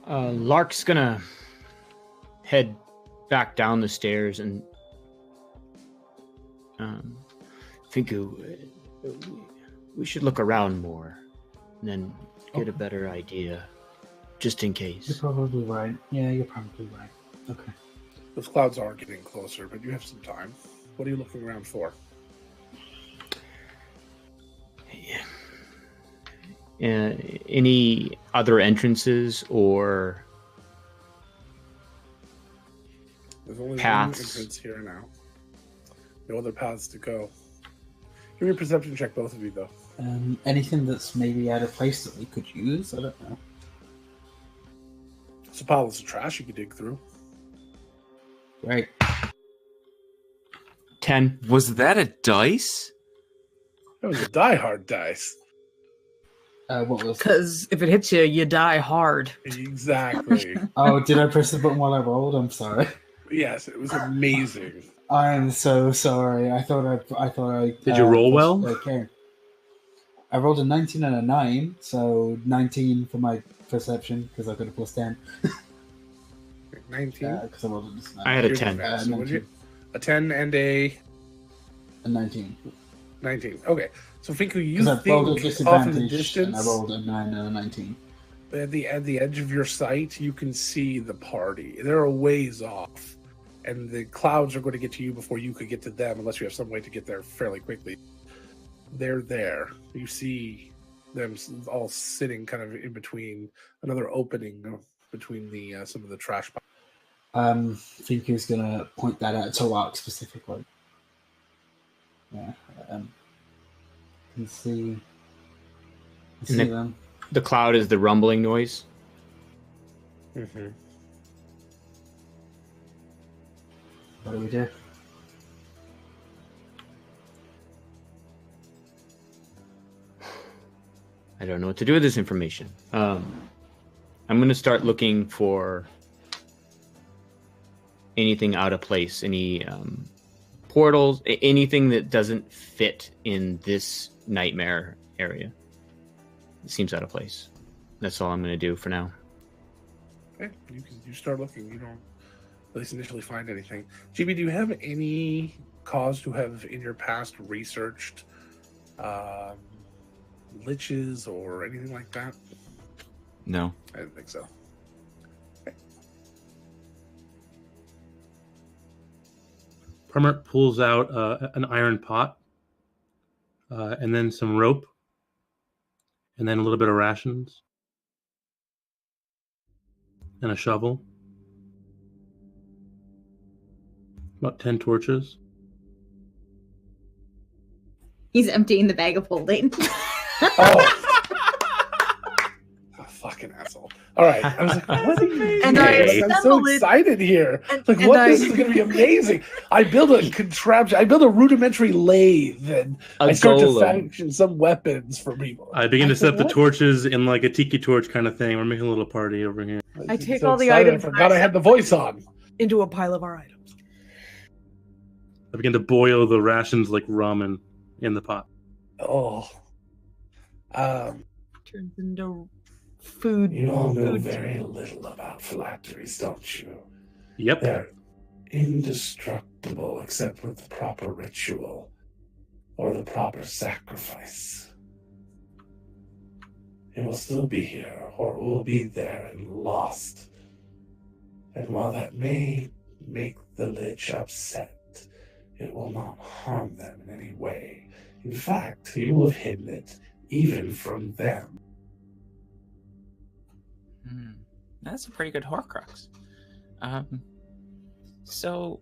Lark's gonna head back down the stairs and think we should look around more and then get a better idea, just in You're case. probably right. Yeah, you're probably right. Okay. Those clouds are getting closer, but you have some time. What are you looking around for? Any other entrances or There's only paths? one entrance here now. No other paths to go. Give me a perception check, both of you, though. Anything that's maybe out of place that we could use? I don't know. It's a pile of trash you could dig through. Right. 10. Was that a dice? That was a die-hard dice. What was? Because if it hits you, you die hard. Exactly. Oh, did I press the button while I rolled? I'm sorry. Yes, it was amazing. I am so sorry. I thought I. Did you roll well? Okay. I rolled a 19 and a 9, so 19 for my perception because I got a plus 10. 19? Because I rolled a 9. I had a 10. So what did you? A 10 and a 19. 19. Okay. So, Finku, you Because I rolled a think off in the disadvantage and I distance, rolled a 9 and a 19. at the edge of your sight, you can see the party. They're a ways off, and the clouds are going to get to you before you could get to them, unless you have some way to get there fairly quickly. They're there. You see them all sitting kind of in between, another opening between the some of the trash piles. Finku's gonna point that out to Lark specifically. Yeah. Can see them. The cloud is the rumbling noise. Mm-hmm. What do we do? I don't know what to do with this information. I'm going to start looking for anything out of place, any portals, anything that doesn't fit in this nightmare area. It seems out of place. That's all I'm going to do for now. Okay, you start looking. You don't at least initially find anything. GB, do you have any cause to have in your past researched liches or anything like that? No. I didn't think so. Okay. Permert pulls out an iron pot, and then some rope, and then a little bit of rations, and a shovel. About 10 torches. He's emptying the bag of holding. Oh. Fucking asshole. All right. I was like, what are you And doing? I I'm so assemble it- excited here. and- Like, and what? I- This is going to be amazing. I build a contraption. I build a rudimentary lathe, and I start to fashion some weapons for people. I begin to set up the What? torches in like a tiki torch kind of thing. We're making a little party over here. I I'm take so all the excited. items I and forgot I I had the voice on. into a pile of our items. I begin to boil the rations like ramen in the pot. Oh. Turns into food. You all know food. very little about phylacteries, don't you? Yep. They're indestructible except with the proper ritual or the proper sacrifice. It will still be here, or it will be there and lost. And while that may make the Lich upset, it will not harm them in any way. In fact, you will have hidden it even from them. That's a pretty good Horcrux. So,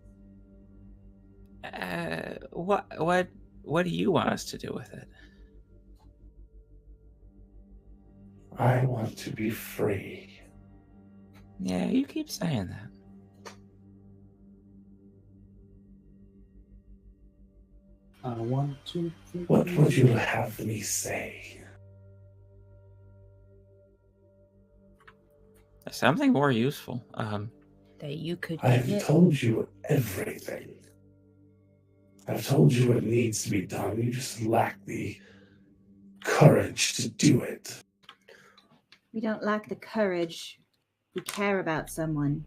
what do you want us to do with it? I want to be free. Yeah, you keep saying that. I want to. What would you have me say? Something more useful. That you could I've get. told you everything. I've told you what needs to be done. You just lack the courage to do it. We don't lack the courage. We care about someone.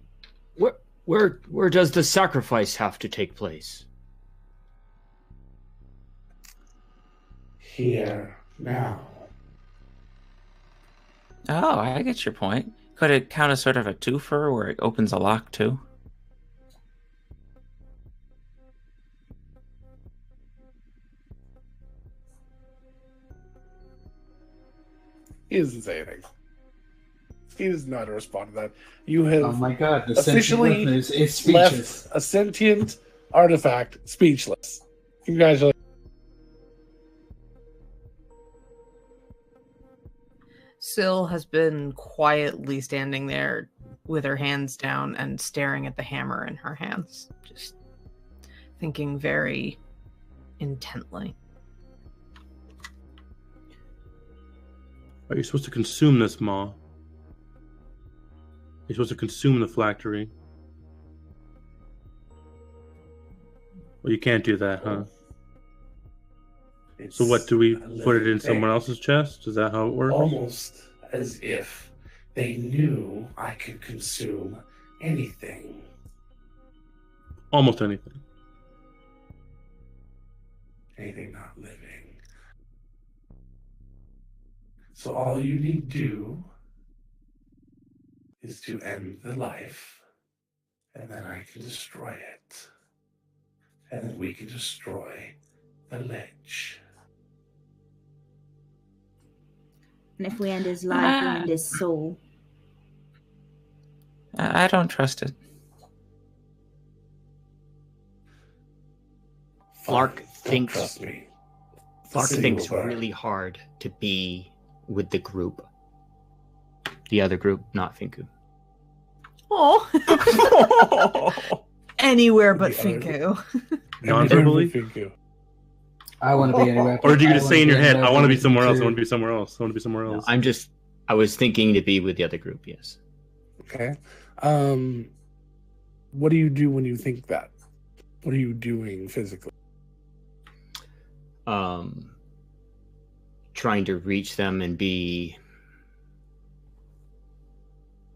Where does the sacrifice have to take place? Here, now. Oh, I get your point. Could it count as sort of a twofer where it opens a lock too? He doesn't say anything. He does not respond to that. You have Oh my god, the officially sentient is speechless. left a sentient artifact speechless. Congratulations. Syl has been quietly standing there with her hands down and staring at the hammer in her hands, just thinking very intently. Are you supposed to consume this, Ma? You're supposed to consume the phylactery. Well, you can't do that, huh? So what, do we put it in someone else's chest? Is that how it works? Almost as if they knew I could consume anything. Almost anything. Anything not living. So all you need to do is to end the life, and then I can destroy it. And then we can destroy the lich. And if we end his life, we end his soul. I don't trust it. Flark Don't thinks trust me. Flark City thinks will burn. really hard to be with the group. The other group, not Finku. Oh, anywhere but The other- Finku. Non-verbally? Finku. I want to be anywhere. Or do you just I say in your wanna be head, anywhere I want to be but somewhere else, I to- want to be somewhere else, I want to be somewhere No, else? I was thinking to be with the other group, yes. Okay. What do you do when you think that? What are you doing physically? Trying to reach them and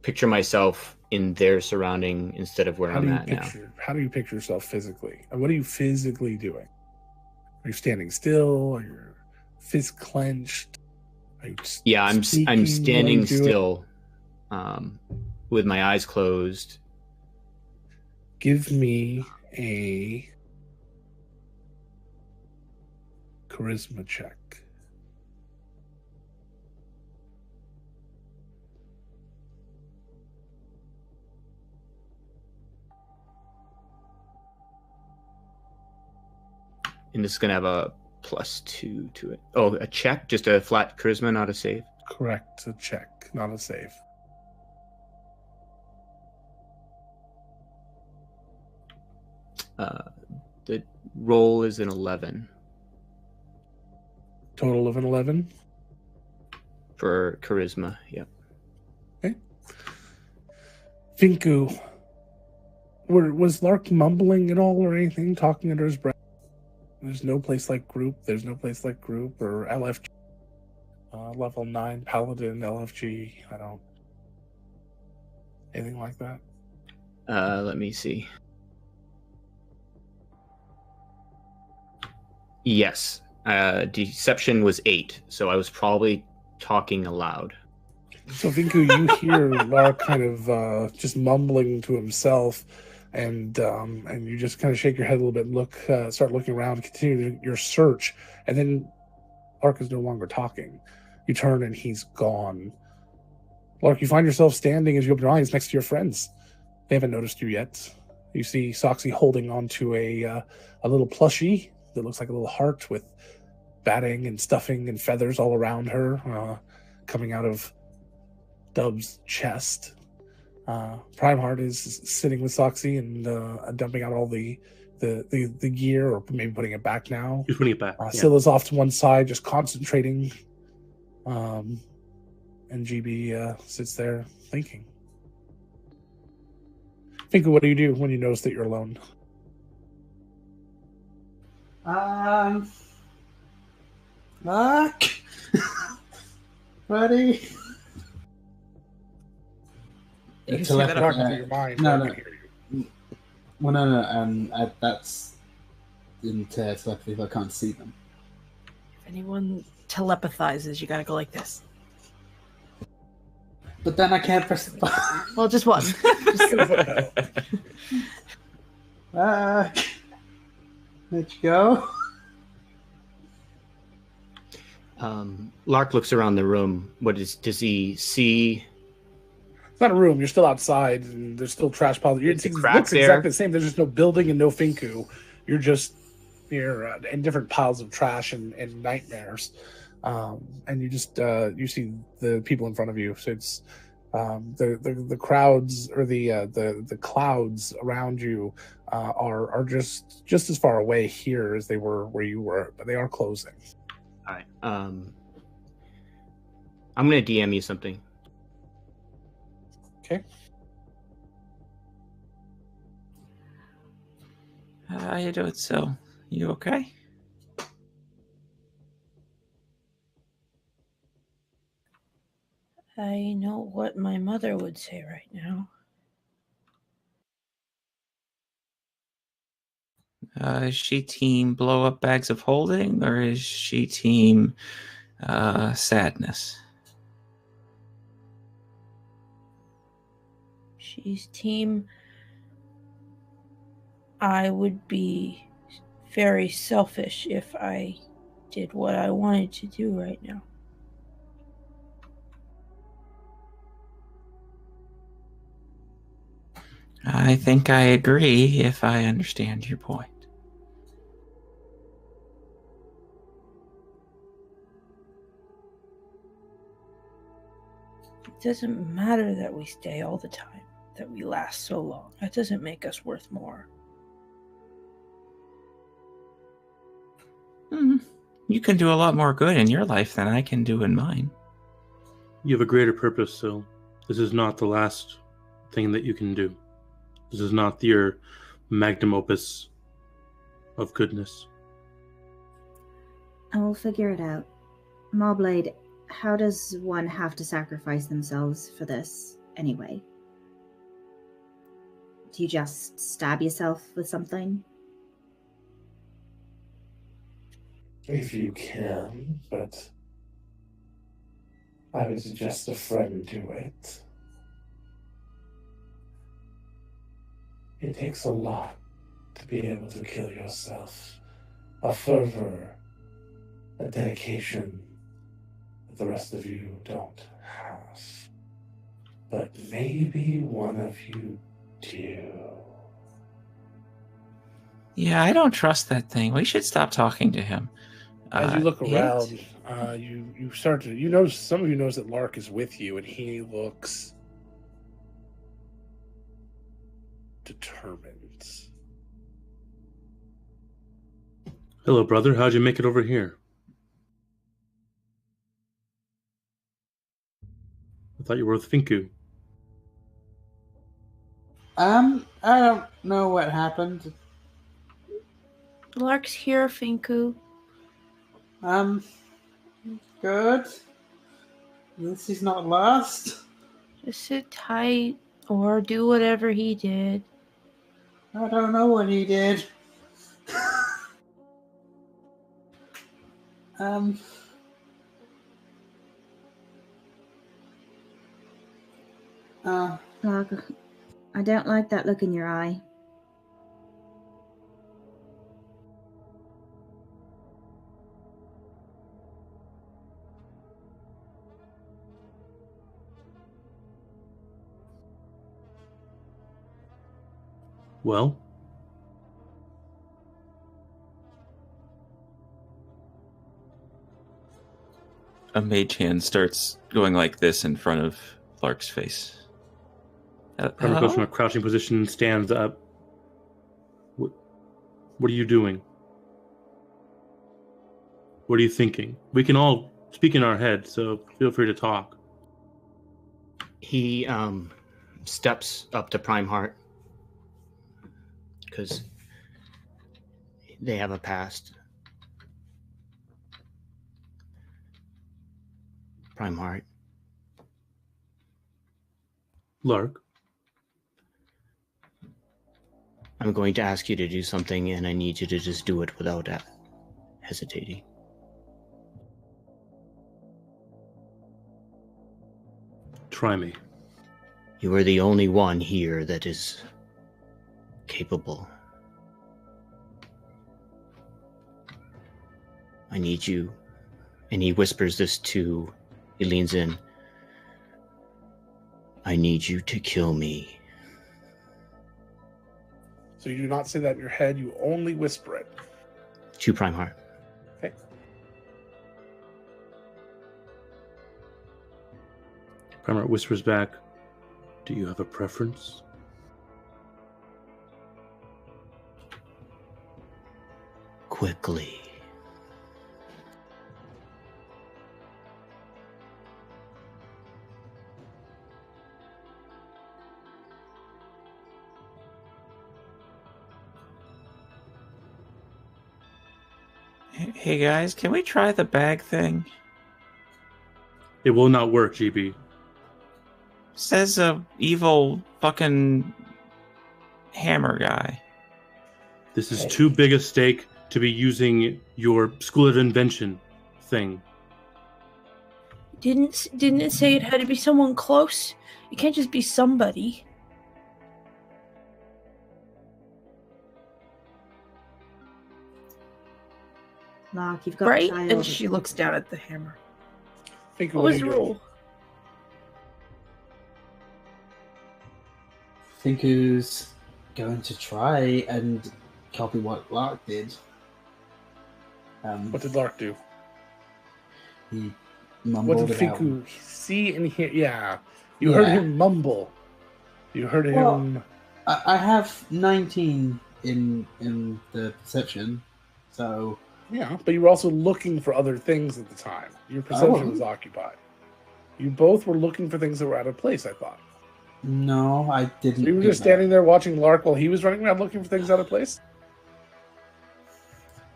picture myself in their surrounding instead of where I'm at now. How do you picture yourself physically? And what are you physically doing? Are you standing still? Are your fists clenched? Are you Yeah, I'm speaking? What are you standing doing? still, with my eyes closed. Give me a charisma check. And this is gonna have a +2 to it. Oh, a check, just a flat charisma, not a save. Correct. A check, not a save. The roll is an 11 Total of an 11. for charisma. Yep. Finku, was Lark mumbling at all or anything, talking under his breath? There's no place like group. There's no place like group or LFG. Level 9 Paladin, LFG. I don't. Anything like that? Let me see. Yes. Deception was 8, so I was probably talking aloud. So Vinku, you hear Lark kind of just mumbling to himself, and you just kind of shake your head a little bit and start looking around, continue your search, and then Lark is no longer talking. You turn and he's gone. Lark, you find yourself standing as you open your eyes next to your friends. They haven't noticed you yet. You see Soxy holding onto a little plushie that looks like a little heart with batting and stuffing and feathers all around her, coming out of Dub's chest. Primeheart is sitting with Soxy and dumping out all the gear, or maybe putting it back now. He's putting it back. Scylla's off to one side, just concentrating. And GB sits there thinking. Finka, what do you do when you notice that you're alone? Mark? Ready? You can say that Talking up. to your mind. No, I no. can hear you. Well, no. That's in telepathy if I can't see them. If anyone telepathizes, you gotta go like this. But then I can't press the button. Well, just one. Let you go. Lark looks around the room. Does he see? It's not a room. You're still outside. And there's still trash piles. It looks there? exactly the same. There's just no building and no Finku. You're in different piles of trash and nightmares. And you just you see the people in front of you. So it's the crowds or the clouds around you are just as far away here as they were where you were, but they are closing. All right. I'm gonna DM you something. Okay. How you doing, Sil? You okay? I know what my mother would say right now. Is she team blow up bags of holding, or is she team sadness? She's team. I would be very selfish if I did what I wanted to do right now. I think I agree, if I understand your point. It doesn't matter that we stay all the time, that we last so long. That doesn't make us worth more. You can do a lot more good in your life than I can do in mine. You have a greater purpose, Sil. This is not the last thing that you can do. This is not your magnum opus of goodness. I will figure it out. Mawblade, how does one have to sacrifice themselves for this anyway? Do you just stab yourself with something? If you can, but I would suggest a friend do it. It takes a lot to be able to kill yourself. A fervor, a dedication that the rest of you don't have. But maybe one of you do. Yeah, I don't trust that thing. We should stop talking to him. As you look around, you start to notice, some of you notice that Lark is with you, and he looks determined. Hello, brother. How'd you make it over here? I thought you were with Finku. I don't know what happened. Lark's here, Finku. Good. At least he's not lost. Just sit tight or do whatever he did. I don't know what he did. Lark, I don't like that look in your eye. Well? A mage hand starts going like this in front of Lark's face. Primer goes from a crouching position, stands up. What are you doing? What are you thinking? We can all speak in our head, so feel free to talk. He steps up to Prime Heart because they have a past. Prime Heart. Lark? I'm going to ask you to do something, and I need you to just do it without hesitating. Try me. You are the only one here that is capable. I need you. And he whispers this to, he leans in. I need you to kill me. So you do not say that in your head, you only whisper it. To Prime Heart. Okay. Primarch whispers back, do you have a preference? Quickly. Hey guys, can we try the bag thing? It will not work, GB. Says a evil fucking hammer guy. This is too big a stake to be using your School of Invention thing. Didn't it say it had to be someone close? It can't just be somebody. — Locke, you've got Right? child. And she looks down at the hammer. Think What was the rule? Finku's going to try and copy what Lark did. What did Lark do? He What mumbled did about. Finku see and hear? Yeah. You heard him mumble. You heard him. I have 19 in the perception, so Yeah, but you were also looking for other things at the time. Your perception was occupied. You both were looking for things that were out of place, I thought. no, I didn't. So you were do just that. standing there watching Lark while he was running around looking for things out of place?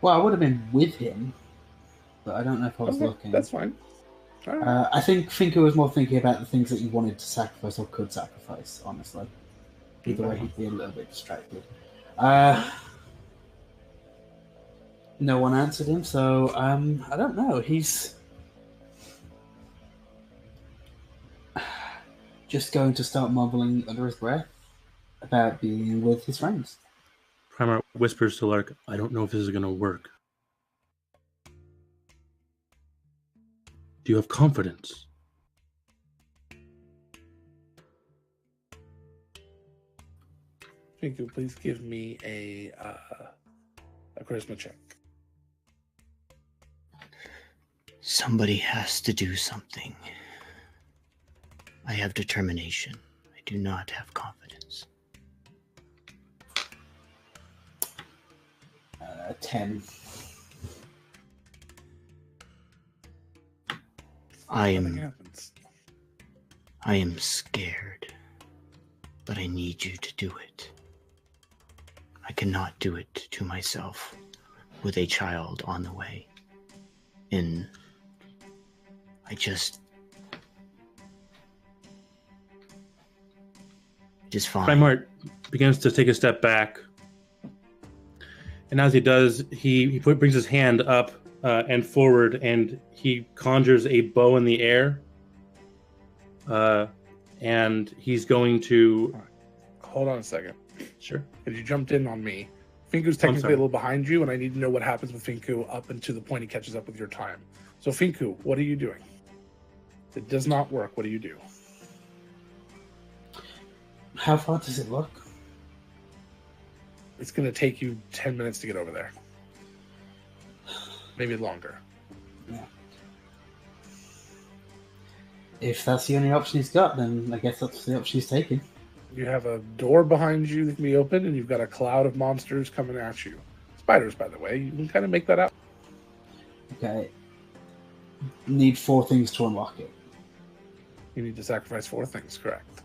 Well, I would have been with him, but I don't know if I was Okay, looking. that's fine. All right. I think Finku was more thinking about the things that he wanted to sacrifice or could sacrifice, honestly. Either way, he'd be a little bit distracted. No one answered him, so I don't know. He's just going to start mumbling under his breath about being with his friends. Primarch whispers to Lark, I don't know if this is going to work. Do you have confidence? Finku, please give me a charisma check. Somebody has to do something. I have determination. I do not have confidence. 10. Nothing happens. I am scared, but I need you to do it. I cannot do it to myself with a child on the way. And it is fine. Primarch begins to take a step back. And as he does, he brings his hand up and forward, and he conjures a bow in the air. And he's going to... Hold on a second. Sure. Because you jumped in on me. Finku's technically a little behind you, and I need to know what happens with Finku up and to the point he catches up with your time. So, Finku, what are you doing? It does not work. What do you do? How far does it look? It's going to take you 10 minutes to get over there. Maybe longer. Yeah. If that's the only option he's got, then I guess that's the option he's taking. You have a door behind you that can be opened, and you've got a cloud of monsters coming at you. Spiders, by the way. You can kind of make that out. Okay. Need 4 things to unlock it. You need to sacrifice 4 things, correct?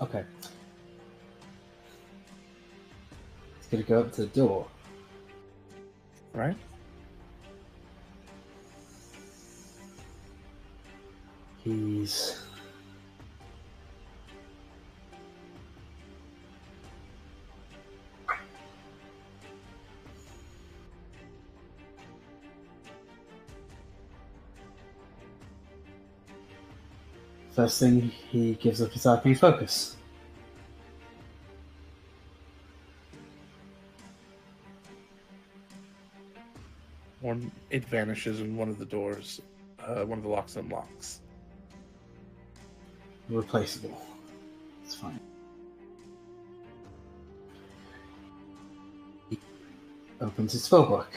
Okay. He's gonna go up to the door. Right? He's First thing, he gives up his RP focus. It vanishes and one of the doors, one of the locks unlocks. Replaceable. It's fine. He opens his spellbook.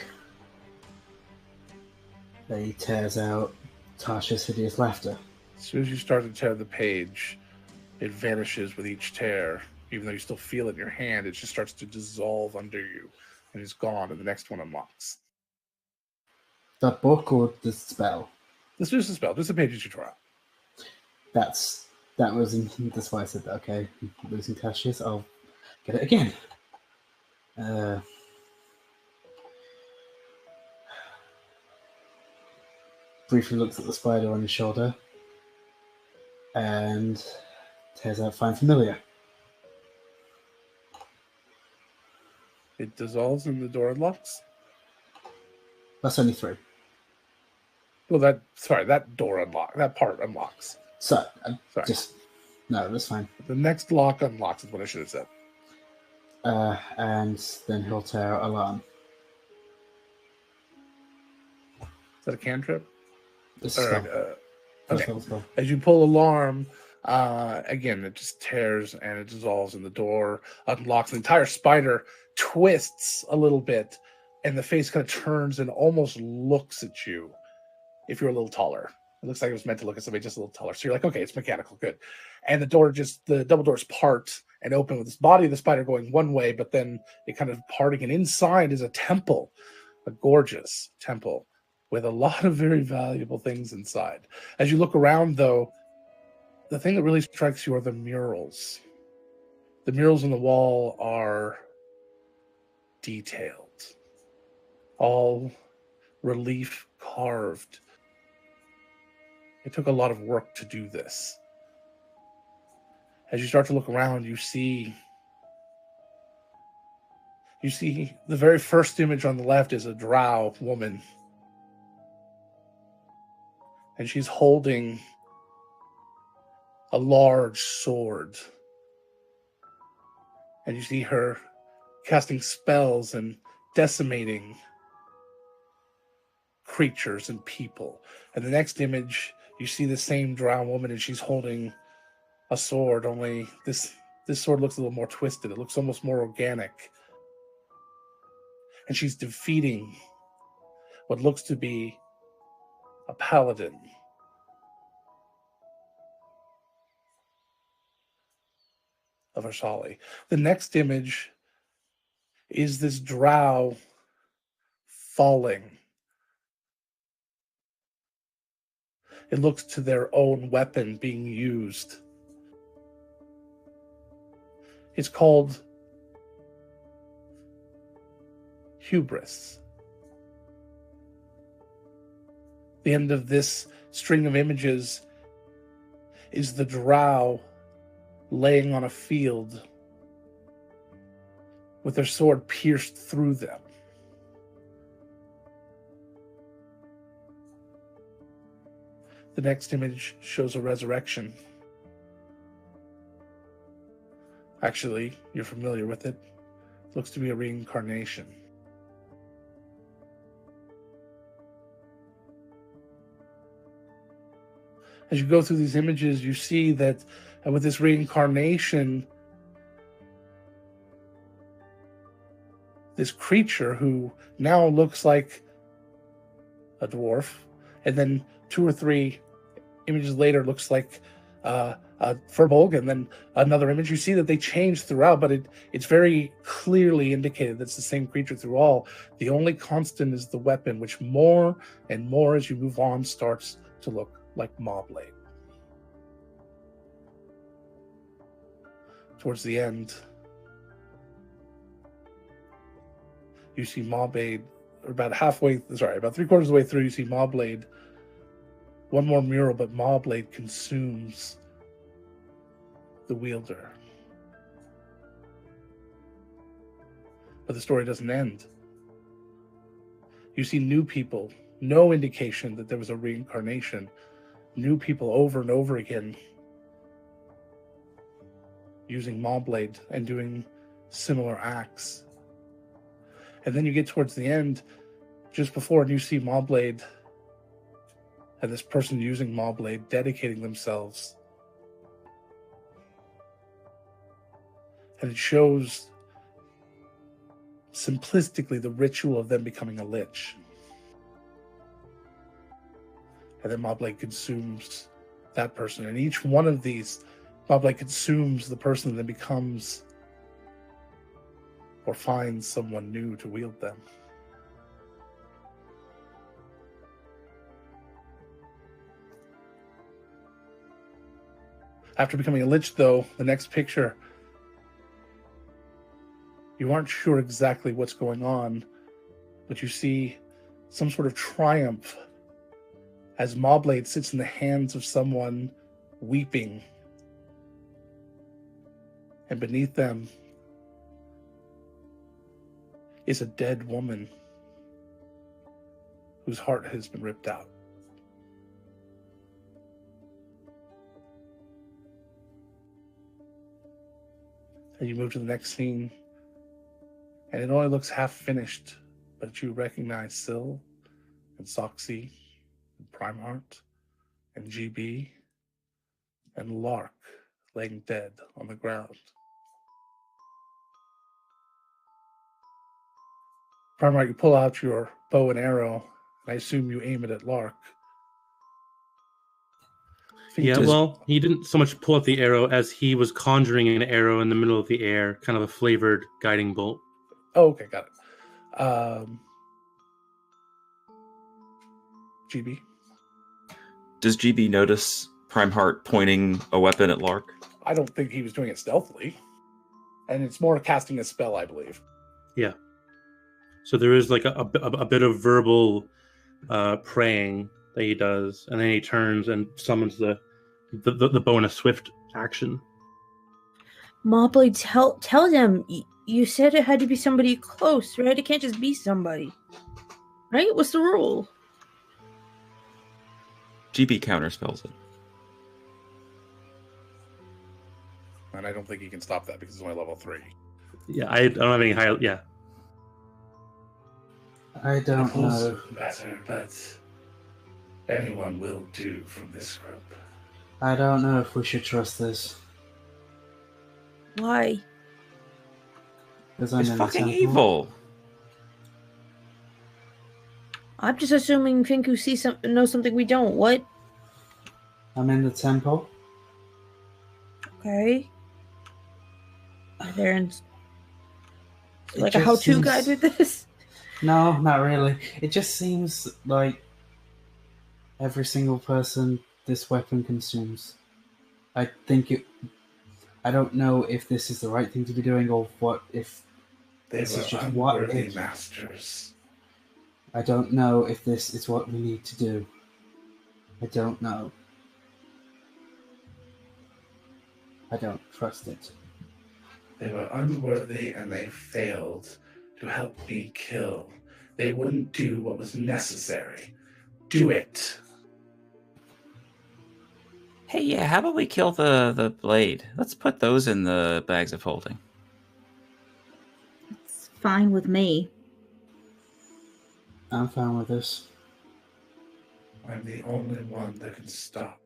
He tears out Tasha's hideous laughter. As soon as you start to tear the page, it vanishes with each tear. Even though you still feel it in your hand, it just starts to dissolve under you, and it's gone, and the next one unlocks. That book or the spell? This is a spell. This is a page that you try. That's why I said that. Okay, losing Tasha's. I'll get it again. Briefly looks at the spider on his shoulder and tears out Find Familiar. It dissolves and the door unlocks. That's only 3. Well, that door unlocks. That part unlocks. So, Sorry. No, that's fine. The next lock unlocks is what I should have said. And then he'll tear out Alarm. Is that a cantrip? This Okay. As you pull Alarm, again, it just tears and it dissolves, and the door unlocks. The entire spider twists a little bit, and the face kind of turns and almost looks at you. If you're a little taller, it looks like it was meant to look at somebody just a little taller. So you're like, okay, it's mechanical, good. And the double doors part and open with this body of the spider going one way, but then it kind of parting, and inside is a temple, a gorgeous temple with a lot of very valuable things inside. As you look around, though, the thing that really strikes you are the murals. The murals on the wall are detailed, all relief carved. It took a lot of work to do this. As you start to look around, you see the very first image on the left is a drow woman. And she's holding a large sword. And you see her casting spells and decimating creatures and people. And the next image, you see the same drow woman, and she's holding a sword, only this sword looks a little more twisted. It looks almost more organic. And she's defeating what looks to be a paladin. Of Arsali. The next image is this drow falling. It looks to their own weapon being used. It's called hubris. The end of this string of images is the drow laying on a field with their sword pierced through them. The next image shows a resurrection. Actually, you're familiar with it. It looks to be a reincarnation. As you go through these images, you see that with this reincarnation, this creature who now looks like a dwarf, and then 2 or 3 images later looks like a Furbolg, and then another image. You see that they change throughout, but it's very clearly indicated that it's the same creature through all. The only constant is the weapon, which more and more as you move on starts to look like Mawblade. Towards the end, you see Mawblade, or about 3/4 of the way through, you see Mawblade. One more mural, but Mawblade consumes the wielder. But the story doesn't end. You see new people, no indication that there was a reincarnation. New people over and over again using Maulblade and doing similar acts. And then you get towards the end, just before, and you see Maulblade and this person using Maulblade dedicating themselves. And it shows simplistically the ritual of them becoming a lich. And then Maulblade consumes that person. And each one of these, Maulblade consumes the person that becomes or finds someone new to wield them. After becoming a lich, though, the next picture, you aren't sure exactly what's going on, but you see some sort of triumph as Maulblade sits in the hands of someone weeping. And beneath them is a dead woman whose heart has been ripped out. And you move to the next scene, and it only looks half finished, but you recognize Syl and Soxy and Primeheart and GB and Lark laying dead on the ground. Primeheart, you pull out your bow and arrow, and I assume you aim it at Lark. Yeah, well, he didn't so much pull out the arrow as he was conjuring an arrow in the middle of the air, kind of a flavored guiding bolt. Oh, okay, got it. GB? Does GB notice Primeheart pointing a weapon at Lark? I don't think he was doing it stealthily. And it's more casting a spell, I believe. Yeah. So there is like a bit of verbal praying that he does, and then he turns and summons the bow in a swift action. Maulblade, tell them. You said it had to be somebody close, right? It can't just be somebody. Right? What's the rule? GB counterspells it. And I don't think he can stop that because it's only level 3. Yeah, I don't have any high... Yeah. I don't know. Better, but anyone will do from this group. I don't know if we should trust this. Why? Because I'm It's in the fucking temple. evil. I'm just assuming Finku knows something we don't. What? I'm in the temple. Okay. Are there like It a just how-to seems- guide with this? No, not really. It just seems like every single person this weapon consumes. I don't know if this is the right thing to be doing or what if this is just what it, masters. I don't know if this is what we need to do. I don't know. I don't trust it. They were unworthy and they failed to help me kill. They wouldn't do what was necessary. Do it. Hey, yeah, how about we kill the blade? Let's put those in the bags of holding. It's fine with me. I'm fine with this. I'm the only one that can stop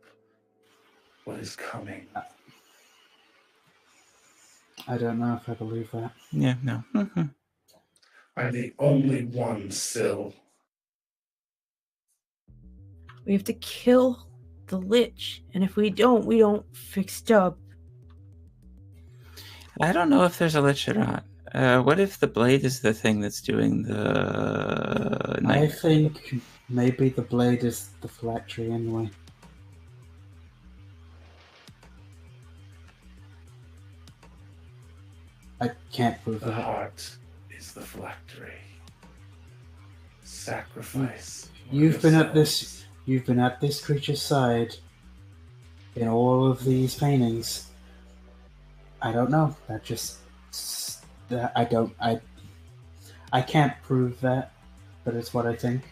what is coming. I don't know if I believe that. Yeah, no. I'm the only one, Syl. We have to kill the Lich, and if we don't fix up. I don't know if there's a lich or not. What if the blade is the thing that's doing the I knife? think maybe the blade is the phylactery anyway. I can't prove The that. heart is the phylactery. Sacrifice. You've been at this creature's side in all of these paintings. I don't know. I can't prove that, but it's what I think.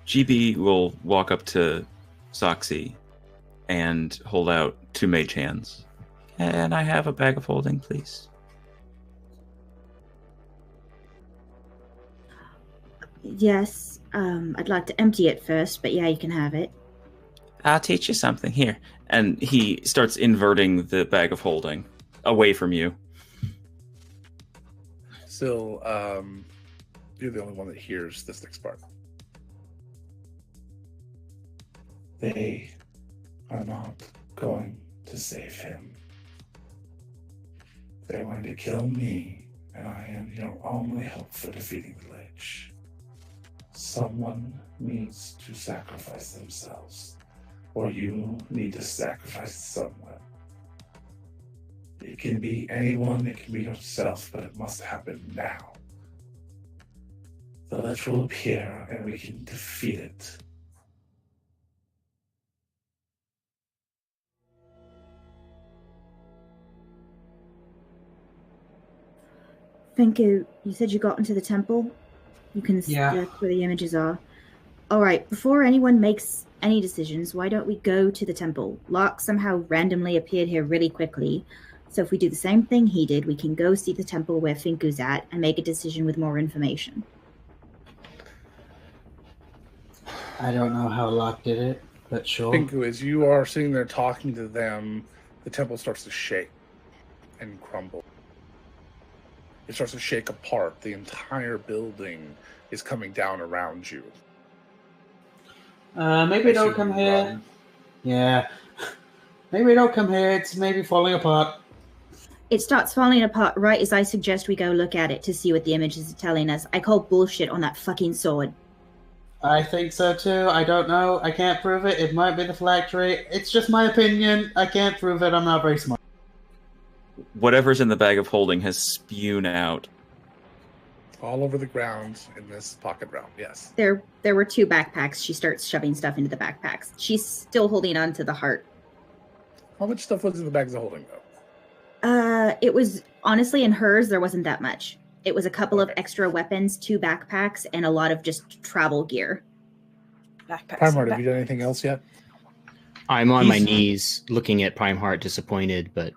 GB will walk up to Soxy and hold out 2 mage hands. And I have a bag of holding, please. Yes, I'd like to empty it first, but yeah, you can have it. I'll teach you something here. And he starts inverting the bag of holding away from you. Still, you're the only one that hears this next part. They are not going to save him. They're going to kill me, and I am your only hope for defeating the Lich. Someone needs to sacrifice themselves, or you need to sacrifice someone. It can be anyone, it can be yourself, but it must happen now. The Lich will appear, and we can defeat it. Finku, you said you got into the temple? You can Yeah. that's where the images are. Alright, before anyone makes any decisions, why don't we go to the temple? Locke somehow randomly appeared here really quickly. So if we do the same thing he did, we can go see the temple where Finku's at and make a decision with more information. I don't know how Locke did it, but sure. Pinku, as you are sitting there talking to them, the temple starts to shake and crumble. It starts to shake apart. The entire building is coming down around you. Maybe don't come here. Run. Yeah. Maybe don't come here. It's maybe falling apart. It starts falling apart right as I suggest we go look at it to see what the images are telling us. I call bullshit on that fucking sword. I think so too. I don't know. I can't prove it. It might be the phylactery. It's just my opinion. I can't prove it. I'm not very smart. Whatever's in the bag of holding has spewed out. All over the ground in this pocket realm, yes. There were 2 backpacks. She starts shoving stuff into the backpacks. She's still holding on to the heart. How much stuff was in the bags of holding, though? It was, honestly, in hers, there wasn't that much. It was a couple of Okay. extra weapons, 2 backpacks, and a lot of just travel gear. Backpacks. Primark, have you done anything else yet? I'm on my He's- knees looking at Prime Heart, disappointed, but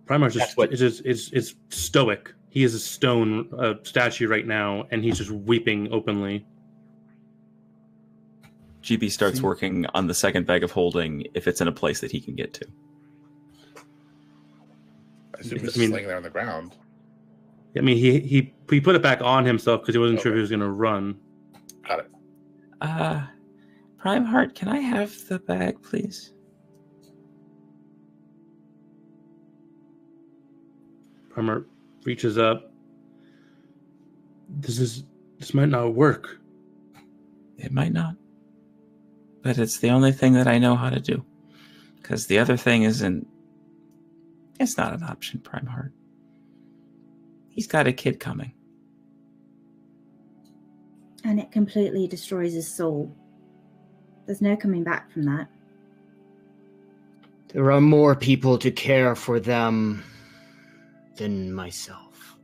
Primar's That's just what- it's stoic. He is a stone statue right now, and he's just weeping openly. GB starts See? working on the second bag of holding if it's in a place that he can get to. I assume it's I mean- laying there on the ground. I mean, he put it back on himself because he wasn't sure if Okay. he was going to run. Got it. Prime Heart, can I have the bag, please? Primark reaches up. This might not work. It might not. But it's the only thing that I know how to do. Because the other thing isn't... It's not an option, Prime Heart. He's got a kid coming. And it completely destroys his soul. There's no coming back from that. there are more people to care for them than myself.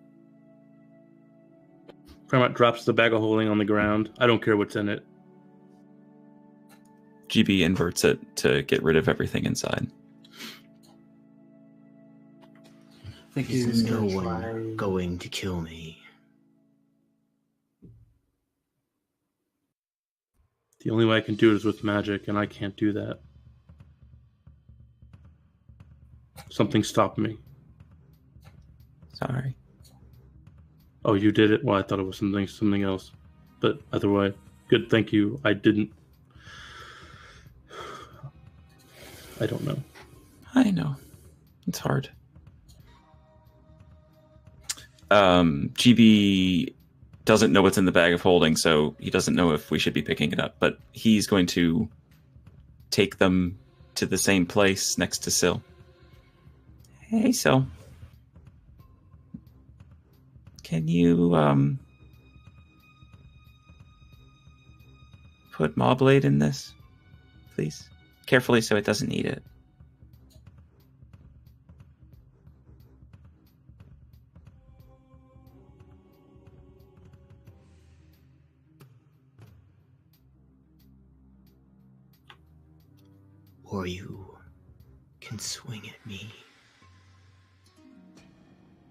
Primark drops the bag of holding on the ground. I don't care what's in it. GB inverts it to get rid of everything inside. I think Is he's no gonna one try- going to kill me? The only way I can do it is with magic, and I can't do that. Something stopped me. Sorry. Oh, you did it? Well, I thought it was something else. But either way, good, thank you. I didn't. I don't know. I know. It's hard. GB doesn't know what's in the bag of holding, so he doesn't know if we should be picking it up, but he's going to take them to the same place next to Syl. Hey, Syl. Can you, put Mawblade in this, please? Carefully so it doesn't eat it. Or you can swing at me.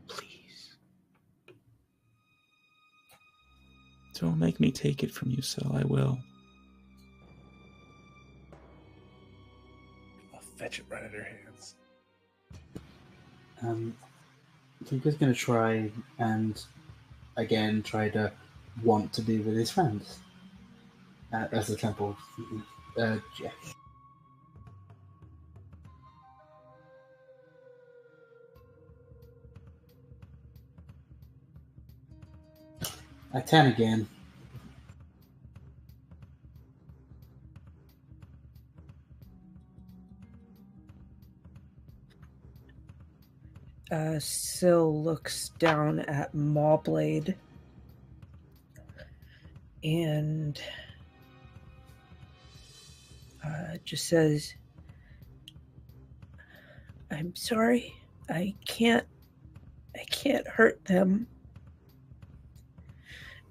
Please. Don't make me take it from you, so I will. I'll fetch it right out of your hands. Luca's going to try and again try to want to be with his friends as the temple. Yeah. A 10 again. Syl looks down at Mawblade and just says, "I'm sorry. I can't hurt them."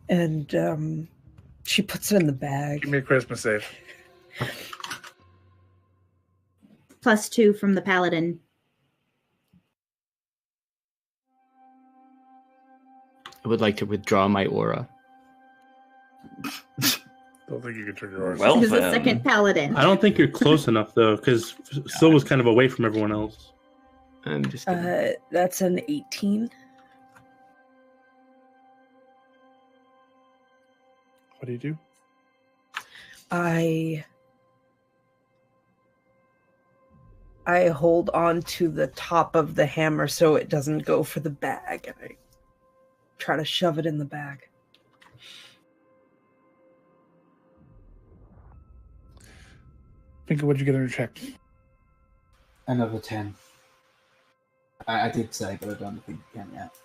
And she puts it in the bag. Give me a Christmas save. +2 from the paladin. I would like to withdraw my aura. Don't think you can turn your aura. Well, Who's the second paladin? I don't think you're close enough though, because Syl was kind of away from everyone else. I'm just kidding. That's an 18. What do you do? I hold on to the top of the hammer so it doesn't go for the bag, and I try to shove it in the bag. Pinker, what'd you get on your check? Another 10. I did say, but I don't think you can yet.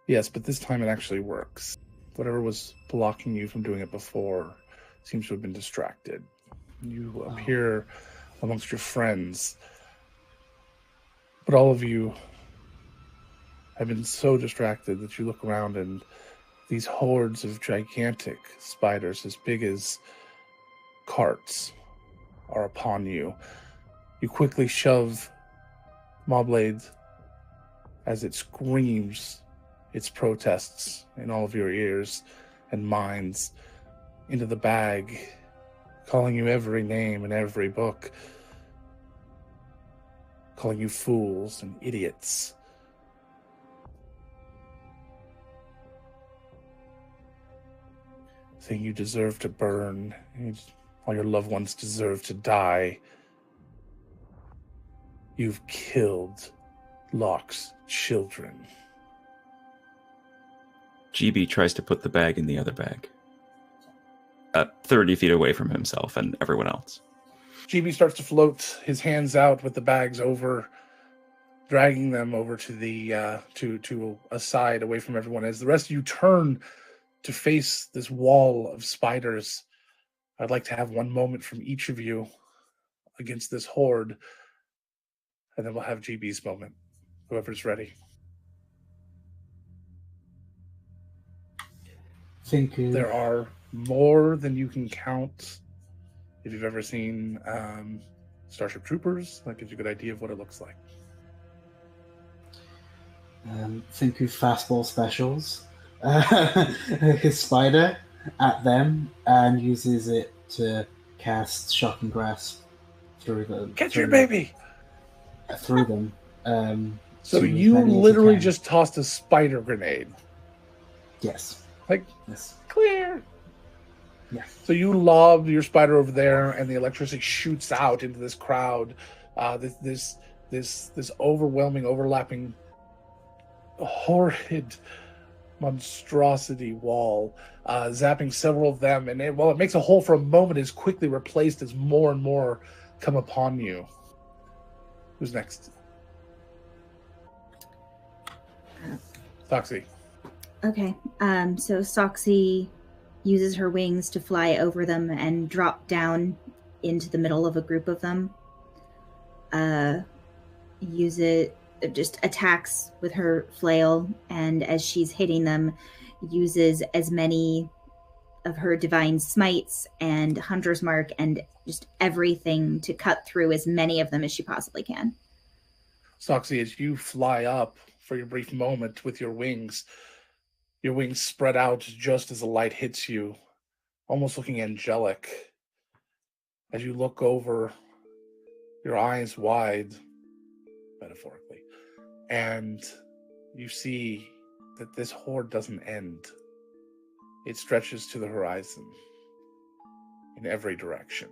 Yes, but this time it actually works. Whatever was blocking you from doing it before seems to have been distracted. You appear amongst your friends, but all of you have been so distracted that you look around and these hordes of gigantic spiders as big as carts are upon you. You quickly shove Mawblade as it screams its protests in all of your ears and minds into the bag, calling you every name in every book, calling you fools and idiots. Saying you deserve to burn, and all your loved ones deserve to die. You've killed Locke's children. GB tries to put the bag in the other bag, 30 feet away from himself and everyone else. GB starts to float his hands out with the bags over, dragging them over to the to a side away from everyone. As the rest of you turn to face this wall of spiders, I'd like to have one moment from each of you against this horde, and then we'll have GB's moment. Whoever's ready. There are more than you can count. If you've ever seen Starship Troopers, that gives you a good idea of what it looks like. Think of fastball specials. His spider at them and uses it to cast Shock and Grasp through them. Get your baby! Through them. So you literally just tossed a spider grenade. Yes. Yes. Clear. Yeah. So you lob your spider over there, and the electricity shoots out into this crowd. This overwhelming, overlapping, horrid monstrosity wall, zapping several of them, and it makes a hole for a moment, is quickly replaced as more and more come upon you. Who's next? Soxy. Okay, so Soxy uses her wings to fly over them and drop down into the middle of a group of them. Just attacks with her flail, and as she's hitting them, uses as many of her divine smites and hunter's mark and just everything to cut through as many of them as she possibly can. Soxy, as you fly up for your brief moment with your wings spread out just as the light hits you, almost looking angelic. As you look over, your eyes wide, metaphorically, and you see that this horde doesn't end. It stretches to the horizon in every direction.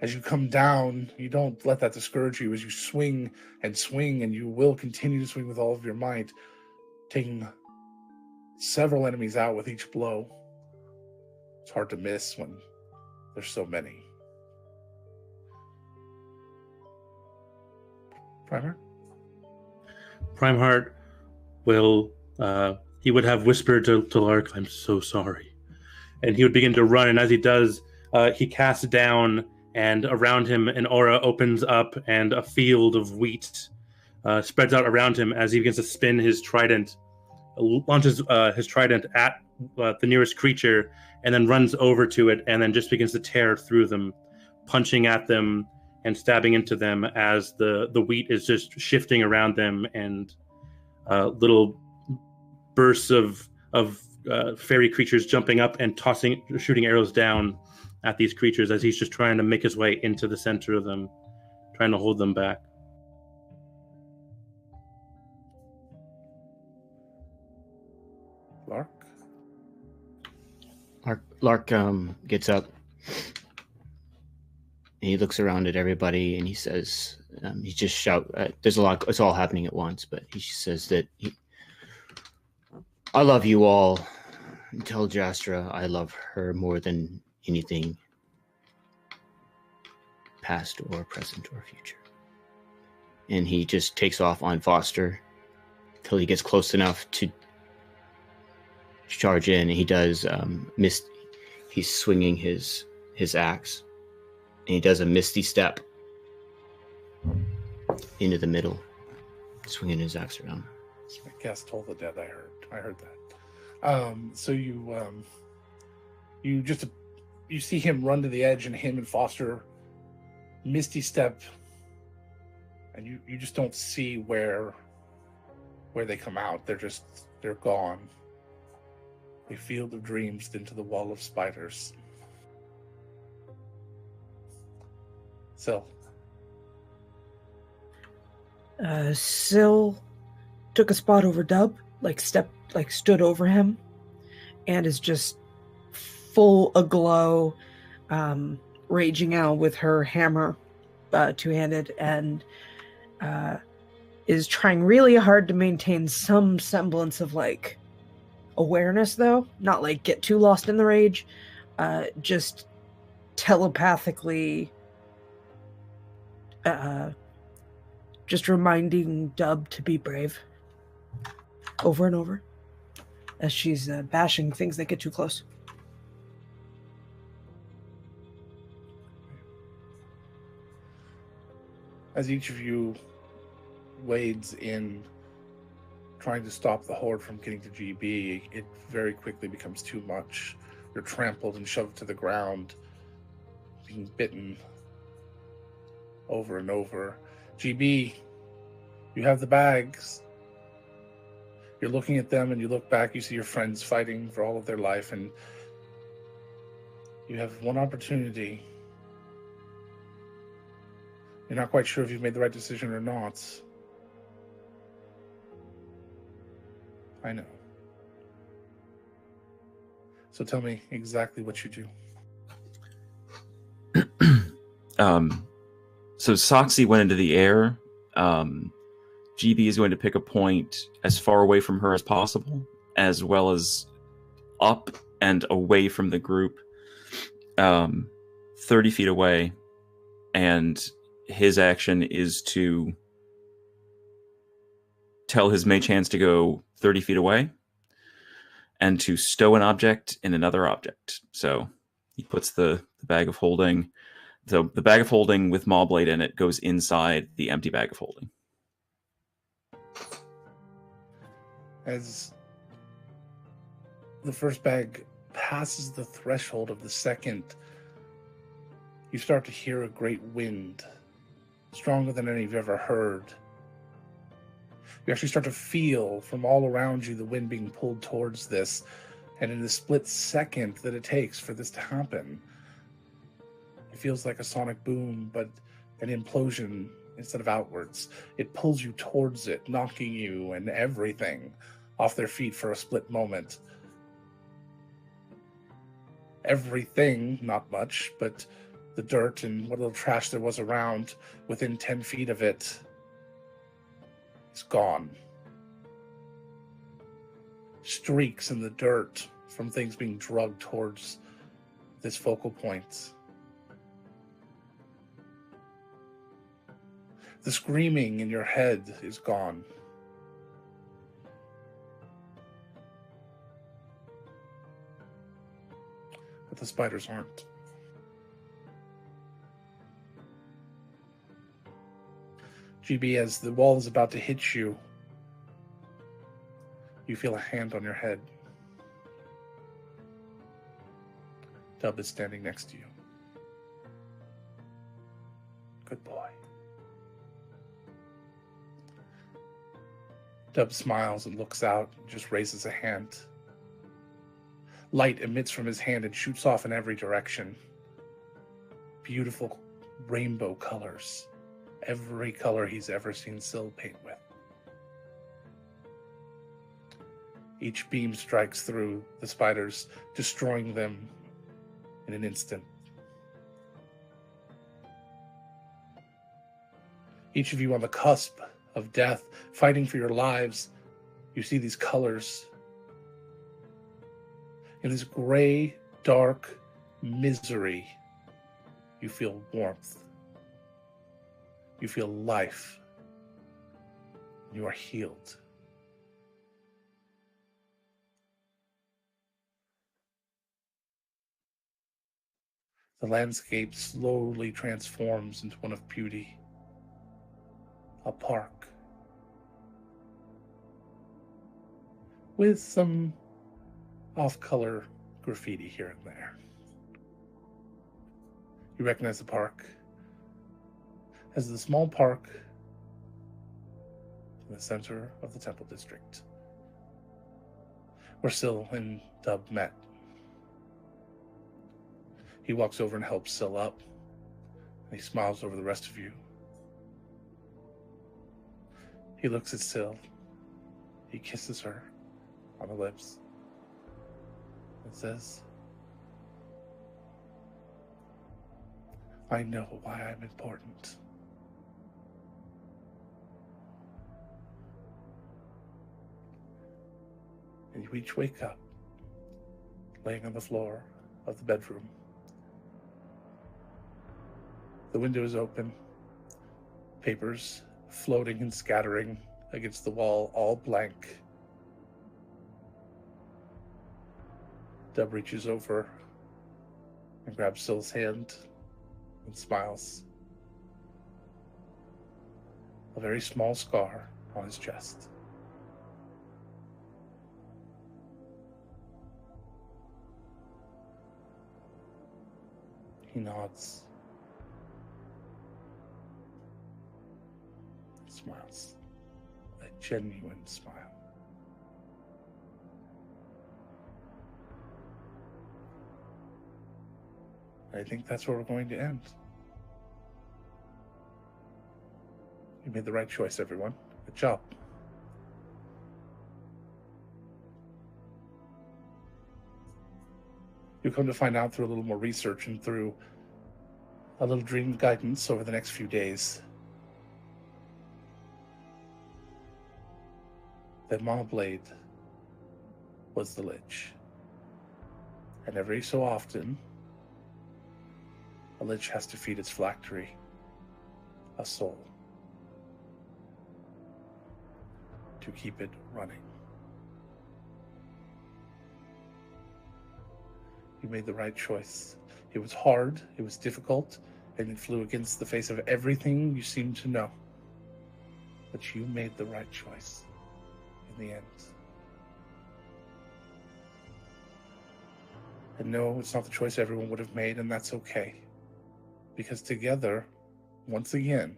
As you come down, you don't let that discourage you as you swing, and you will continue to swing with all of your might, taking several enemies out with each blow. It's hard to miss when there's so many. Primeheart will, he would have whispered to Lark, "I'm so sorry." And he would begin to run, and as he does, he casts down, and around him an aura opens up, and a field of wheat spreads out around him as he begins to spin his trident, launches his trident at the nearest creature, and then runs over to it, and then just begins to tear through them, punching at them and stabbing into them as the wheat is just shifting around them, and little bursts of fairy creatures jumping up and shooting arrows down at these creatures as he's just trying to make his way into the center of them, trying to hold them back. Lark gets up. And he looks around at everybody and he says, he just shout. There's a lot. It's all happening at once, but he says that I love you all. And tell Jastra I love her more than anything, past or present or future. And he just takes off on Foster till he gets close enough to charge in. And he does miss. He's swinging his axe. And he does a misty step into the middle, swinging his axe around. I guess told the dead. I heard that. So you see him run to the edge, and him and Foster misty step, and you just don't see where they come out. They're gone. A field of dreams into the wall of spiders. Syl. Syl took a spot over Dub, stood over him, and is just full aglow, raging out with her hammer, two-handed, and is trying really hard to maintain some semblance of awareness, though not get too lost in the rage, just telepathically just reminding Dub to be brave over and over as she's bashing things that get too close. As each of you wades in trying to stop the horde from getting to GB, it very quickly becomes too much. You're trampled and shoved to the ground, being bitten over and over. GB, you have the bags. You're looking at them and you look back, you see your friends fighting for all of their life, and you have one opportunity. You're not quite sure if you've made the right decision or not. I know. So tell me exactly what you do. So Soxy went into the air. GB is going to pick a point as far away from her as possible, as well as up and away from the group, 30 feet away. And his action is to tell his mage hands to go 30 feet away and to stow an object in another object. So he puts the bag of holding. So the bag of holding with Maw-Blade in it goes inside the empty bag of holding. As the first bag passes the threshold of the second, you start to hear a great wind, stronger than any you've ever heard. You actually start to feel from all around you the wind being pulled towards this, and in the split second that it takes for this to happen, it feels like a sonic boom, but an implosion instead of outwards. It pulls you towards it, knocking you and everything off their feet for a split moment. Everything, not much, but the dirt and what little trash there was around within 10 feet of it is gone. Streaks in the dirt from things being drugged towards this focal point. The screaming in your head is gone. But the spiders aren't. GB, as the wall is about to hit you, you feel a hand on your head. Dub is standing next to you. Good boy. Dub smiles and looks out and just raises a hand. Light emits from his hand and shoots off in every direction. Beautiful rainbow colors. Every color he's ever seen Syl paint with. Each beam strikes through the spiders, destroying them in an instant. Each of you on the cusp of death, fighting for your lives, you see these colors. In this gray, dark misery, you feel warmth. You feel life. You are healed. The landscape slowly transforms into one of beauty. A park. With some off-color graffiti here and there. You recognize the park as the small park in the center of the Temple District, where Syl and Dub met. He walks over and helps Syl up, and he smiles over the rest of you. He looks at Syl. He kisses her on the lips and says, I know why I'm important. And you each wake up, laying on the floor of the bedroom. The window is open, papers floating and scattering against the wall, all blank. Dub reaches over and grabs Syl's hand and smiles. A very small scar on his chest. He nods. Smiles. A genuine smile. I think that's where we're going to end. You made the right choice, everyone. Good job. You'll come to find out through a little more research and through a little dream guidance over the next few days that Mama Blade was the Lich. And every so often, a Lich has to feed its phylactery a soul to keep it running. You made the right choice. It was hard, it was difficult, and it flew against the face of everything you seemed to know. But you made the right choice in the end. And no, it's not the choice everyone would have made, and that's okay. Because together, once again,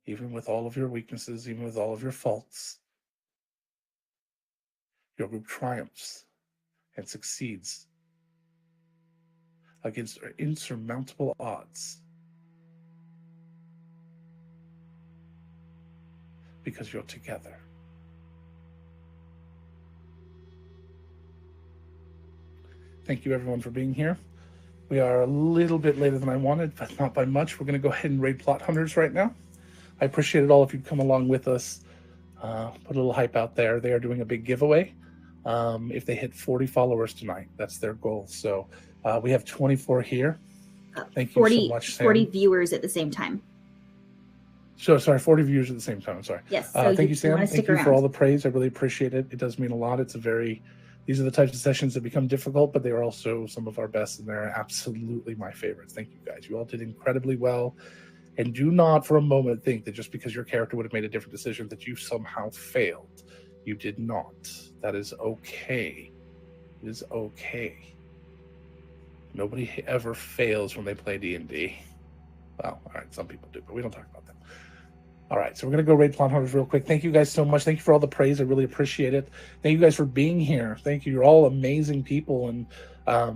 even with all of your weaknesses, even with all of your faults, your group triumphs and succeeds against insurmountable odds. Because you're together. Thank you everyone for being here. We are a little bit later than I wanted, but not by much. We're going to go ahead and raid Plot Hunters right now. I appreciate it all if you'd come along with us. Put a little hype out there. They are doing a big giveaway. If they hit 40 followers tonight, that's their goal. So we have 24 here. Thank 40, you so much, Sam. 40 viewers at the same time. So sorry, 40 viewers at the same time. I'm sorry. Yes. So thank you, Sam. Thank you around. for all the praise. I really appreciate it. It does mean a lot. These are the types of sessions that become difficult, but they are also some of our best, and they're absolutely my favorites. Thank you, guys. You all did incredibly well. And do not for a moment think that just because your character would have made a different decision that you somehow failed. You did not. That is okay. It is okay. Nobody ever fails when they play D&D. Well, all right, some people do, but we don't talk about that. All right, so we're going to go raid Plot Hunters real quick. Thank you guys so much. Thank you for all the praise. I really appreciate it. Thank you guys for being here. Thank you. You're all amazing people. And I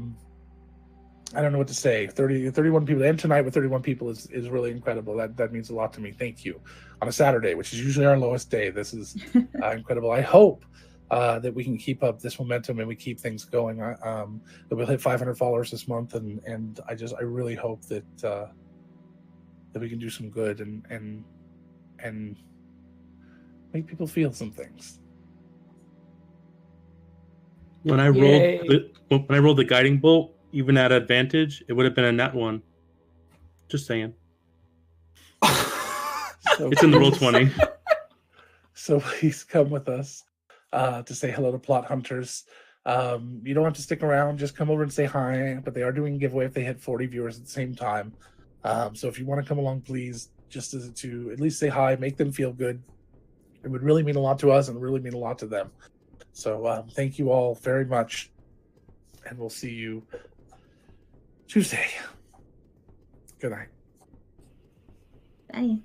don't know what to say. 31 people. And tonight with 31 people is really incredible. That means a lot to me. Thank you. On a Saturday, which is usually our lowest day. This is incredible. I hope that we can keep up this momentum and we keep things going. That we'll hit 500 followers this month. And I really hope that we can do some good and make people feel some things. When I rolled the guiding bolt, even at advantage, it would have been a nat one. Just saying. It's in the roll 20. So please come with us to say hello to Plot Hunters. You don't have to stick around. Just come over and say hi. But they are doing a giveaway if they hit 40 viewers at the same time. So if you want to come along, please, just to at least say hi, make them feel good. It would really mean a lot to us and really mean a lot to them. So thank you all very much. And we'll see you Tuesday. Good night. Bye.